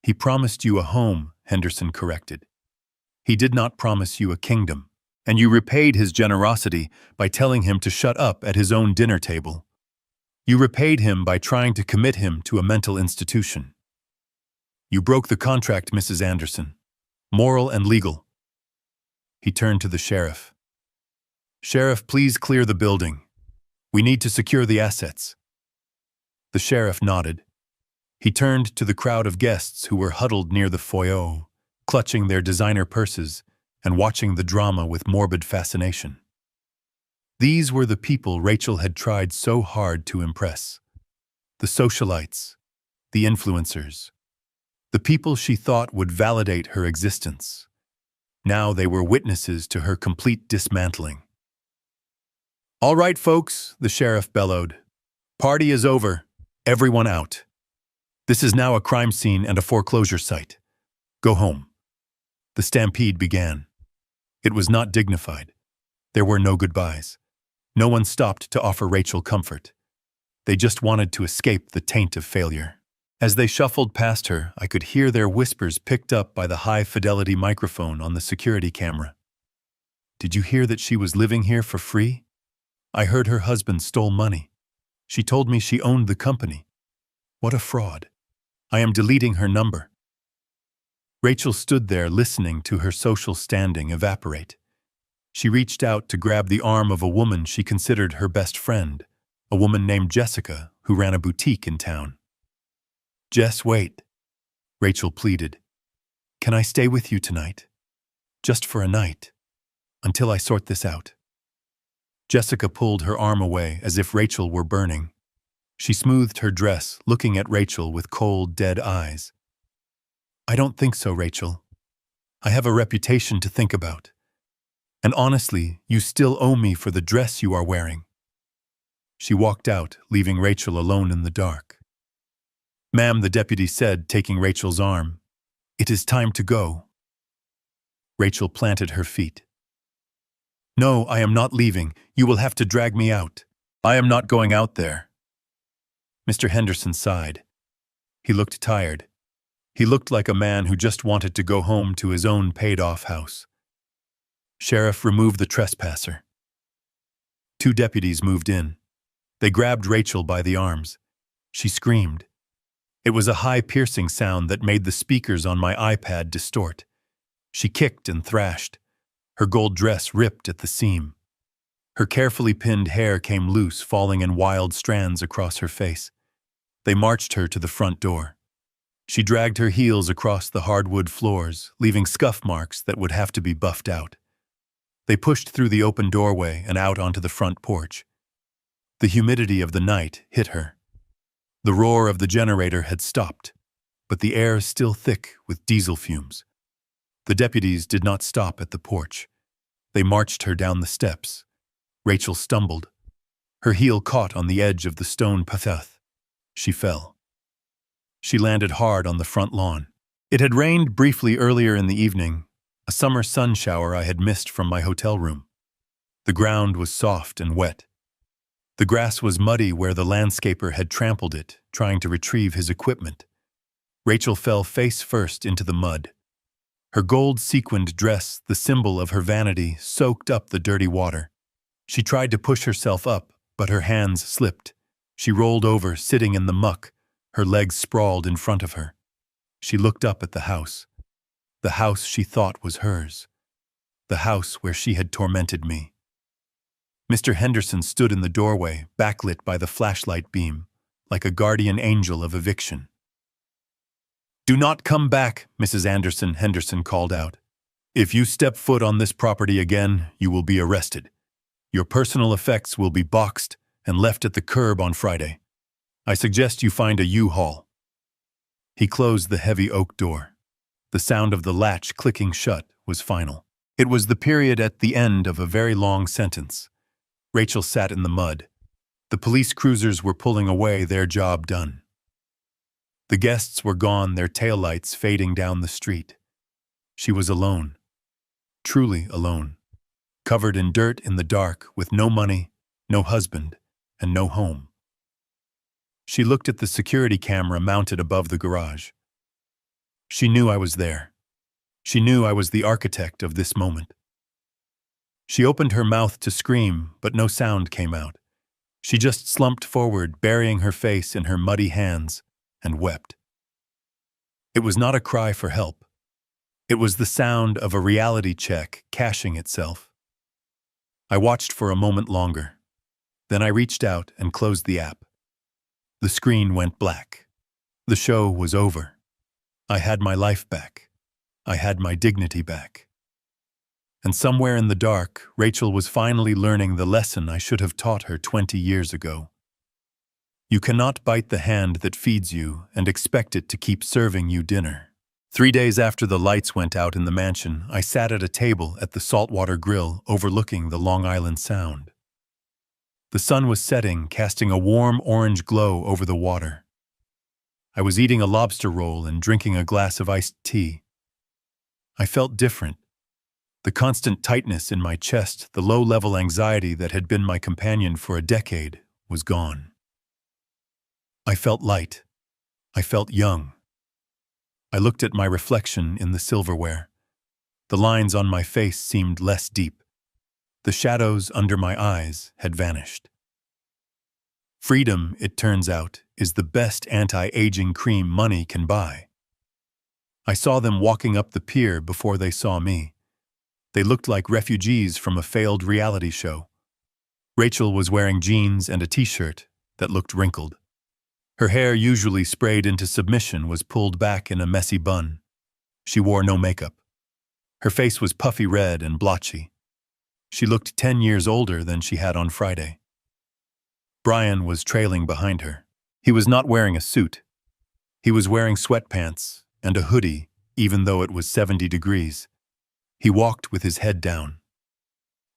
He promised you a home, Henderson corrected. He did not promise you a kingdom, and you repaid his generosity by telling him to shut up at his own dinner table. You repaid him by trying to commit him to a mental institution. You broke the contract, Mrs. Anderson. Moral and legal. He turned to the sheriff. Sheriff, please clear the building. We need to secure the assets. The sheriff nodded. He turned to the crowd of guests who were huddled near the foyer, clutching their designer purses and watching the drama with morbid fascination. These were the people Rachel had tried so hard to impress. The socialites, the influencers, the people she thought would validate her existence. Now they were witnesses to her complete dismantling. All right, folks, the sheriff bellowed. Party is over. Everyone out. This is now a crime scene and a foreclosure site. Go home. The stampede began. It was not dignified. There were no goodbyes. No one stopped to offer Rachel comfort. They just wanted to escape the taint of failure. As they shuffled past her, I could hear their whispers picked up by the high-fidelity microphone on the security camera. Did you hear that she was living here for free? I heard her husband stole money. She told me she owned the company. What a fraud. I am deleting her number. Rachel stood there listening to her social standing evaporate. She reached out to grab the arm of a woman she considered her best friend, a woman named Jessica who ran a boutique in town. Jess, wait, Rachel pleaded. Can I stay with you tonight? Just for a night, until I sort this out. Jessica pulled her arm away as if Rachel were burning. She smoothed her dress, looking at Rachel with cold, dead eyes. I don't think so, Rachel. I have a reputation to think about. And honestly, you still owe me for the dress you are wearing. She walked out, leaving Rachel alone in the dark. Ma'am, the deputy said, taking Rachel's arm. It is time to go. Rachel planted her feet. No, I am not leaving. You will have to drag me out. I am not going out there. Mr. Henderson sighed. He looked tired. He looked like a man who just wanted to go home to his own paid-off house. Sheriff, remove the trespasser. 2 deputies moved in. They grabbed Rachel by the arms. She screamed. It was a high, piercing sound that made the speakers on my iPad distort. She kicked and thrashed. Her gold dress ripped at the seam. Her carefully pinned hair came loose, falling in wild strands across her face. They marched her to the front door. She dragged her heels across the hardwood floors, leaving scuff marks that would have to be buffed out. They pushed through the open doorway and out onto the front porch. The humidity of the night hit her. The roar of the generator had stopped, but the air is still thick with diesel fumes. The deputies did not stop at the porch. They marched her down the steps. Rachel stumbled. Her heel caught on the edge of the stone path. She fell. She landed hard on the front lawn. It had rained briefly earlier in the evening, a summer sun shower I had missed from my hotel room. The ground was soft and wet. The grass was muddy where the landscaper had trampled it, trying to retrieve his equipment. Rachel fell face first into the mud. Her gold-sequined dress, the symbol of her vanity, soaked up the dirty water. She tried to push herself up, but her hands slipped. She rolled over, sitting in the muck, her legs sprawled in front of her. She looked up at the house she thought was hers, the house where she had tormented me. Mr. Henderson stood in the doorway, backlit by the flashlight beam, like a guardian angel of eviction. "Do not come back," Mrs. Anderson, Henderson called out. "If you step foot on this property again, you will be arrested. Your personal effects will be boxed and left at the curb on Friday. I suggest you find a U-Haul." He closed the heavy oak door. The sound of the latch clicking shut was final. It was the period at the end of a very long sentence. Rachel sat in the mud. The police cruisers were pulling away, their job done. The guests were gone, their taillights fading down the street. She was alone. Truly alone. Covered in dirt in the dark, with no money, no husband, and no home. She looked at the security camera mounted above the garage. She knew I was there. She knew I was the architect of this moment. She opened her mouth to scream, but no sound came out. She just slumped forward, burying her face in her muddy hands, and wept. It was not a cry for help. It was the sound of a reality check cashing itself. I watched for a moment longer. Then I reached out and closed the app. The screen went black. The show was over. I had my life back. I had my dignity back. And somewhere in the dark, Rachel was finally learning the lesson I should have taught her 20 years ago. You cannot bite the hand that feeds you and expect it to keep serving you dinner. 3 days after the lights went out in the mansion, I sat at a table at the saltwater grill overlooking the Long Island Sound. The sun was setting, casting a warm orange glow over the water. I was eating a lobster roll and drinking a glass of iced tea. I felt different. The constant tightness in my chest, the low-level anxiety that had been my companion for a decade, was gone. I felt light. I felt young. I looked at my reflection in the silverware. The lines on my face seemed less deep. The shadows under my eyes had vanished. Freedom, it turns out, is the best anti-aging cream money can buy. I saw them walking up the pier before they saw me. They looked like refugees from a failed reality show. Rachel was wearing jeans and a t-shirt that looked wrinkled. Her hair, usually sprayed into submission, was pulled back in a messy bun. She wore no makeup. Her face was puffy red and blotchy. She looked 10 years older than she had on Friday. Brian was trailing behind her. He was not wearing a suit. He was wearing sweatpants and a hoodie, even though it was 70 degrees. He walked with his head down.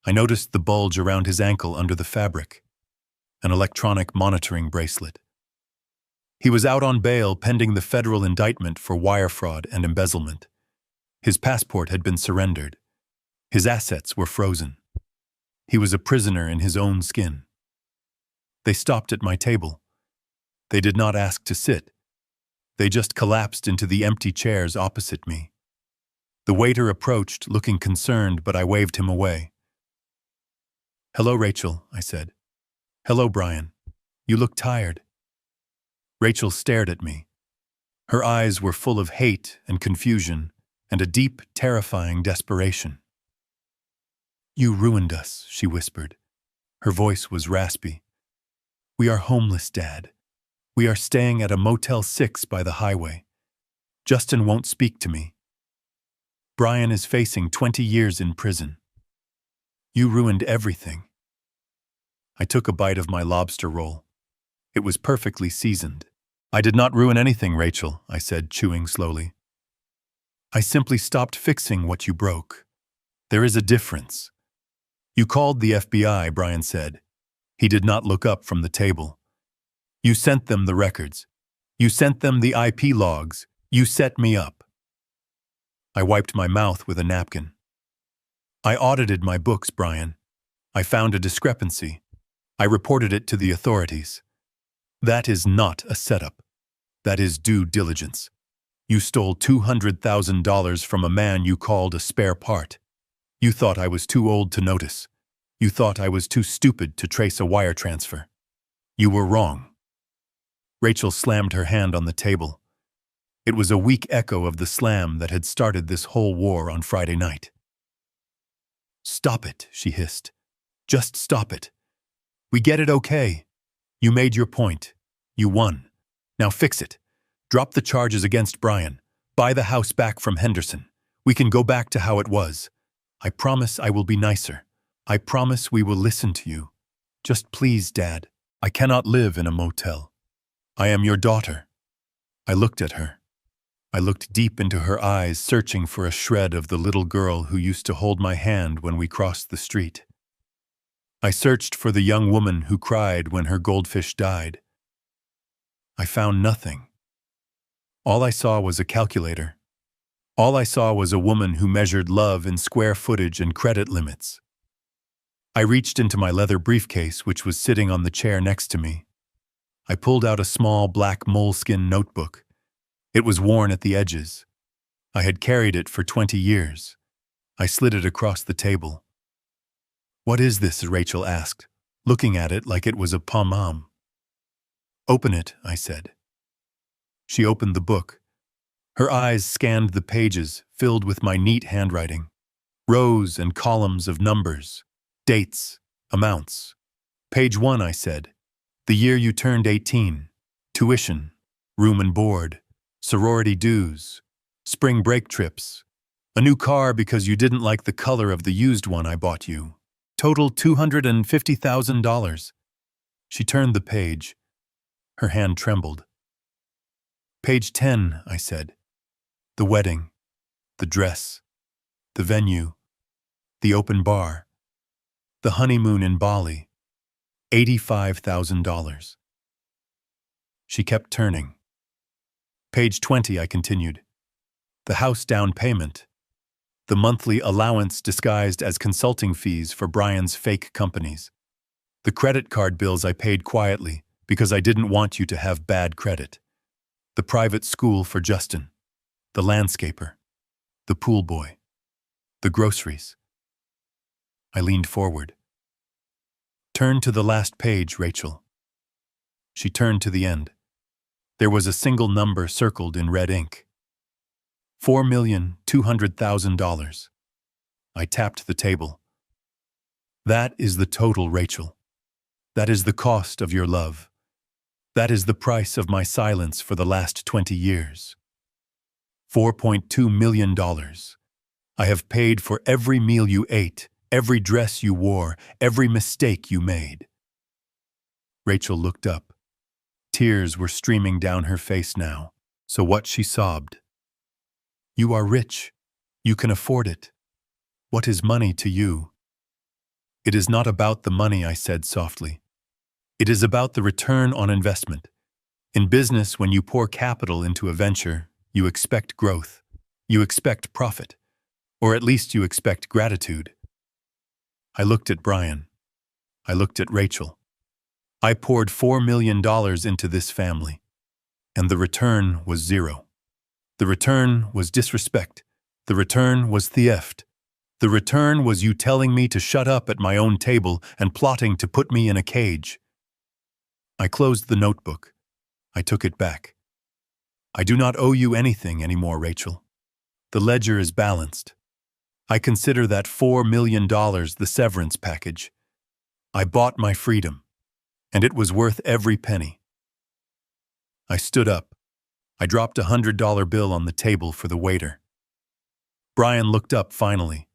I noticed the bulge around his ankle under the fabric, an electronic monitoring bracelet. He was out on bail pending the federal indictment for wire fraud and embezzlement. His passport had been surrendered. His assets were frozen. He was a prisoner in his own skin. They stopped at my table. They did not ask to sit. They just collapsed into the empty chairs opposite me. The waiter approached, looking concerned, but I waved him away. "Hello, Rachel," I said. "Hello, Brian. You look tired." Rachel stared at me. Her eyes were full of hate and confusion and a deep, terrifying desperation. "You ruined us," she whispered. Her voice was raspy. "We are homeless, Dad. We are staying at a Motel 6 by the highway. Justin won't speak to me. Brian is facing 20 years in prison. You ruined everything." I took a bite of my lobster roll. It was perfectly seasoned. "I did not ruin anything, Rachel," I said, chewing slowly. "I simply stopped fixing what you broke. There is a difference." "You called the FBI," Brian said. He did not look up from the table. "You sent them the records. You sent them the IP logs. You set me up." I wiped my mouth with a napkin. "I audited my books, Brian. I found a discrepancy. I reported it to the authorities. That is not a setup. That is due diligence. You stole $200,000 from a man you called a spare part. You thought I was too old to notice. You thought I was too stupid to trace a wire transfer. You were wrong." Rachel slammed her hand on the table. It was a weak echo of the slam that had started this whole war on Friday night. "Stop it," she hissed. "Just stop it. We get it, okay? You made your point. You won. Now fix it. Drop the charges against Brian. Buy the house back from Henderson. We can go back to how it was. I promise I will be nicer. I promise we will listen to you. Just please, Dad. I cannot live in a motel. I am your daughter." I looked at her. I looked deep into her eyes, searching for a shred of the little girl who used to hold my hand when we crossed the street. I searched for the young woman who cried when her goldfish died. I found nothing. All I saw was a calculator. All I saw was a woman who measured love in square footage and credit limits. I reached into my leather briefcase, which was sitting on the chair next to me. I pulled out a small black moleskin notebook. It was worn at the edges. I had carried it for 20 years. I slid it across the table. "What is this?" Rachel asked, looking at it like it was a poem. "Open it," I said. She opened the book. Her eyes scanned the pages, filled with my neat handwriting. Rows and columns of numbers, dates, amounts. "Page 1, I said. "The year you turned 18. Tuition, room and board, sorority dues, spring break trips, a new car because you didn't like the color of the used one I bought you. Total $250,000. She turned the page. Her hand trembled. "Page 10, I said. "The wedding, the dress, the venue, the open bar, the honeymoon in Bali, $85,000. She kept turning. "Page 20, I continued. "The house down payment, the monthly allowance disguised as consulting fees for Brian's fake companies, the credit card bills I paid quietly because I didn't want you to have bad credit, the private school for Justin, the landscaper, the pool boy, the groceries." I leaned forward. "Turn to the last page, Rachel." She turned to the end. There was a single number circled in red ink. $4,200,000. I tapped the table. "That is the total, Rachel. That is the cost of your love. That is the price of my silence for the last 20 years. $4.2 million. I have paid for every meal you ate, every dress you wore, every mistake you made." Rachel looked up. Tears were streaming down her face now, so what she sobbed. "You are rich. You can afford it. What is money to you?" "It is not about the money," I said softly. "It is about the return on investment. In business, when you pour capital into a venture, you expect growth. You expect profit. Or at least you expect gratitude." I looked at Brian. I looked at Rachel. I poured $4 million into this family, and the return was zero. The return was disrespect. The return was theft. The return was you telling me to shut up at my own table and plotting to put me in a cage. I closed the notebook. I took it back. "I do not owe you anything anymore, Rachel. The ledger is balanced. I consider that $4 million the severance package. I bought my freedom, and it was worth every penny." I stood up. I dropped a $100 bill on the table for the waiter. Brian looked up finally.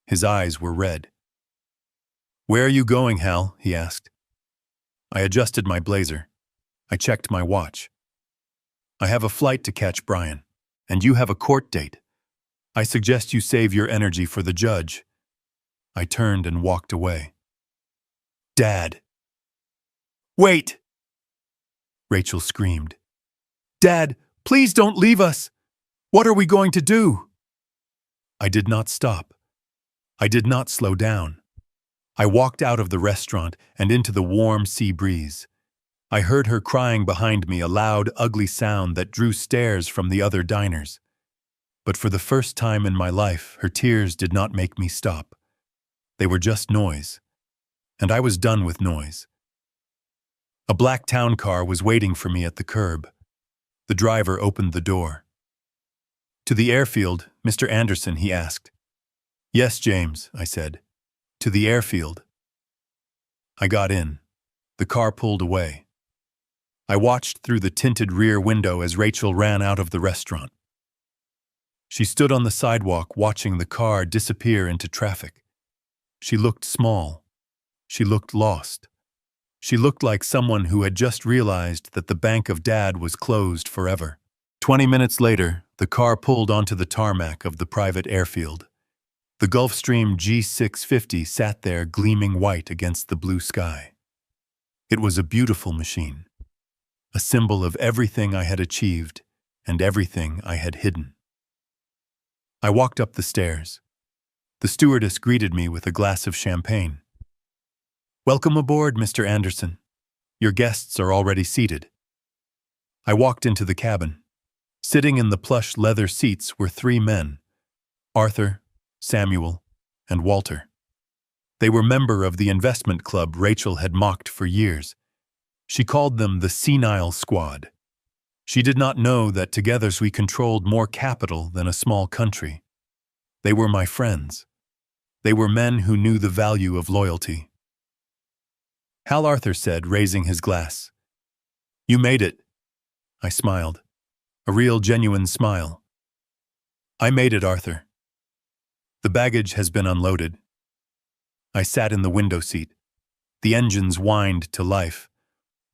His eyes were red. "Where are you going, Hal?" he asked. I adjusted my blazer. I checked my watch. "I have a flight to catch, Brian, and you have a court date. I suggest you save your energy for the judge." I turned and walked away. "Dad!" "Wait!" Rachel screamed. "Dad, please don't leave us! What are we going to do?" I did not stop. I did not slow down. I walked out of the restaurant and into the warm sea breeze. I heard her crying behind me, a loud, ugly sound that drew stares from the other diners. But for the first time in my life, her tears did not make me stop. They were just noise. And I was done with noise. A black town car was waiting for me at the curb. The driver opened the door. "To the airfield, Mr. Anderson?" he asked. "Yes, James," I said. "To the airfield." I got in. The car pulled away. I watched through the tinted rear window as Rachel ran out of the restaurant. She stood on the sidewalk watching the car disappear into traffic. She looked small. She looked lost. She looked like someone who had just realized that the bank of Dad was closed forever. 20 minutes later, the car pulled onto the tarmac of the private airfield. The Gulfstream G650 sat there gleaming white against the blue sky. It was a beautiful machine, a symbol of everything I had achieved and everything I had hidden. I walked up the stairs. The stewardess greeted me with a glass of champagne. "Welcome aboard, Mr. Anderson. Your guests are already seated." I walked into the cabin. Sitting in the plush leather seats were three men, Arthur, Samuel, and Walter. They were members of the investment club Rachel had mocked for years. She called them the Senile Squad. She did not know that together we controlled more capital than a small country. They were my friends. They were men who knew the value of loyalty. Hal Arthur said, raising his glass. "You made it." I smiled. A real, genuine smile. "I made it, Arthur. The baggage has been unloaded." I sat in the window seat. The engines whined to life,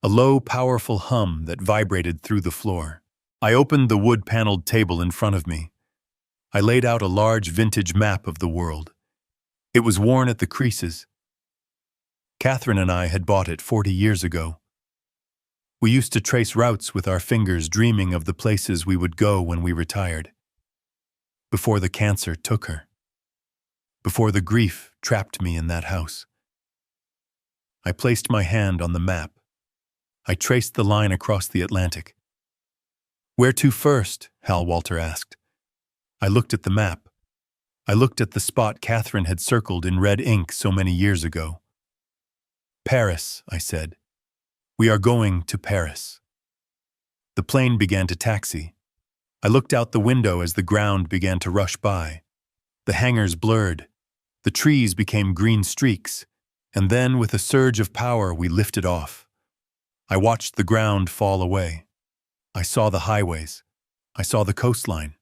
a low, powerful hum that vibrated through the floor. I opened the wood-paneled table in front of me. I laid out a large vintage map of the world. It was worn at the creases. Catherine and I had bought it 40 years ago. We used to trace routes with our fingers, dreaming of the places we would go when we retired. Before the cancer took her. Before the grief trapped me in that house. I placed my hand on the map. I traced the line across the Atlantic. "Where to first?" Hal Walter asked. I looked at the map. I looked at the spot Catherine had circled in red ink so many years ago. "Paris," I said. "We are going to Paris." The plane began to taxi. I looked out the window as the ground began to rush by. The hangars blurred. The trees became green streaks. And then, with a surge of power, we lifted off. I watched the ground fall away. I saw the highways. I saw the coastline.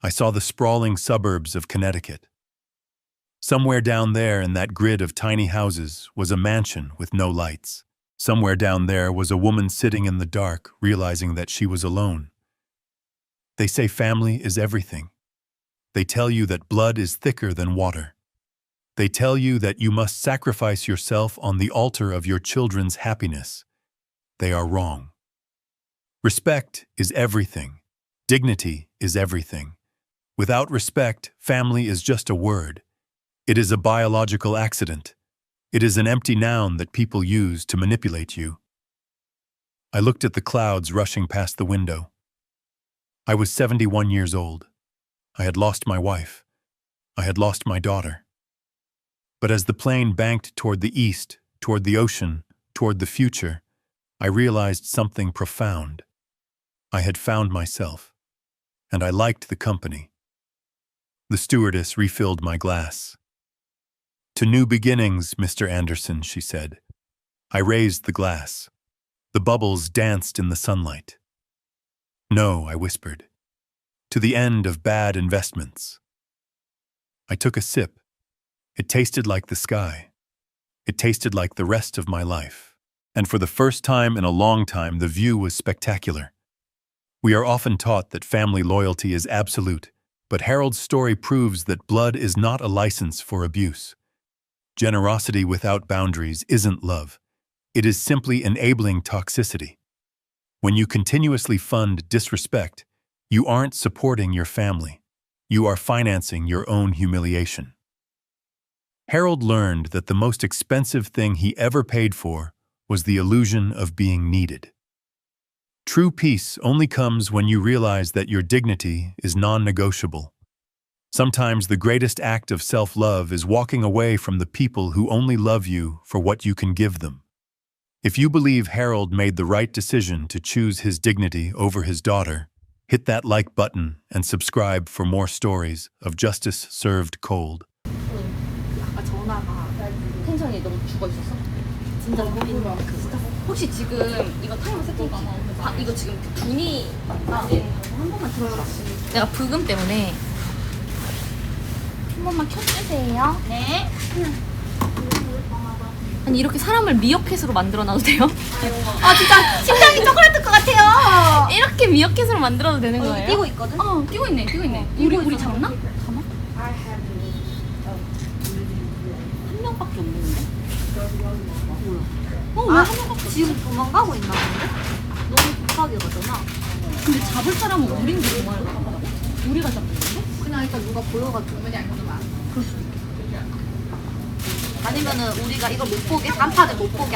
I saw the sprawling suburbs of Connecticut. Somewhere down there in that grid of tiny houses was a mansion with no lights. Somewhere down there was a woman sitting in the dark, realizing that she was alone. They say family is everything. They tell you that blood is thicker than water. They tell you that you must sacrifice yourself on the altar of your children's happiness. They are wrong. Respect is everything. Dignity is everything. Without respect, family is just a word. It is a biological accident. It is an empty noun that people use to manipulate you. I looked at the clouds rushing past the window. I was 71 years old. I had lost my wife. I had lost my daughter. But as the plane banked toward the east, toward the ocean, toward the future, I realized something profound. I had found myself, and I liked the company. The stewardess refilled my glass. "To new beginnings, Mr. Anderson," she said. I raised the glass. The bubbles danced in the sunlight. "No," I whispered. "To the end of bad investments." I took a sip. It tasted like the sky. It tasted like the rest of my life. And for the first time in a long time, the view was spectacular. We are often taught that family loyalty is absolute, but Harold's story proves that blood is not a license for abuse. Generosity without boundaries isn't love. It is simply enabling toxicity. When you continuously fund disrespect, you aren't supporting your family. You are financing your own humiliation. Harold learned that the most expensive thing he ever paid for was the illusion of being needed. True peace only comes when you realize that your dignity is non-negotiable. Sometimes the greatest act of self-love is walking away from the people who only love you for what you can give them. If you believe Harold made the right decision to choose his dignity over his daughter, hit that like button and subscribe for more stories of justice served cold. 아까 전화가 텐션이 너무 죽어 있었어? 진짜 혹시 지금 이거 타이머 세팅 이거 지금 분이 한 번만 들어주시. 내가 불금 때문에 한 번만 켜주세요. 네. 아니 이렇게 사람을 미어캣으로 만들어놔도 돼요? 아 진짜 심장이 쪼그라들 것 같아요. 이렇게 미어캣으로 만들어도 되는 거예요? 뛰고 있거든? 뛰고 있네, 뛰고 있네. 우리 잡나? 잡아? 한 명밖에 없는데? 뭐야? 왜 한 명밖에 없어? 지금 도망가고 있나 본데? 너무 급하게 가잖아. 근데 잡을 사람은 우린데 도망을 가보라고? 우리가 잡는 건데? 그냥 일단 누가 보여가지고. 그럴 수도 있겠다. 아니면은 우리가 이걸 못 보게, 간판을 못 보게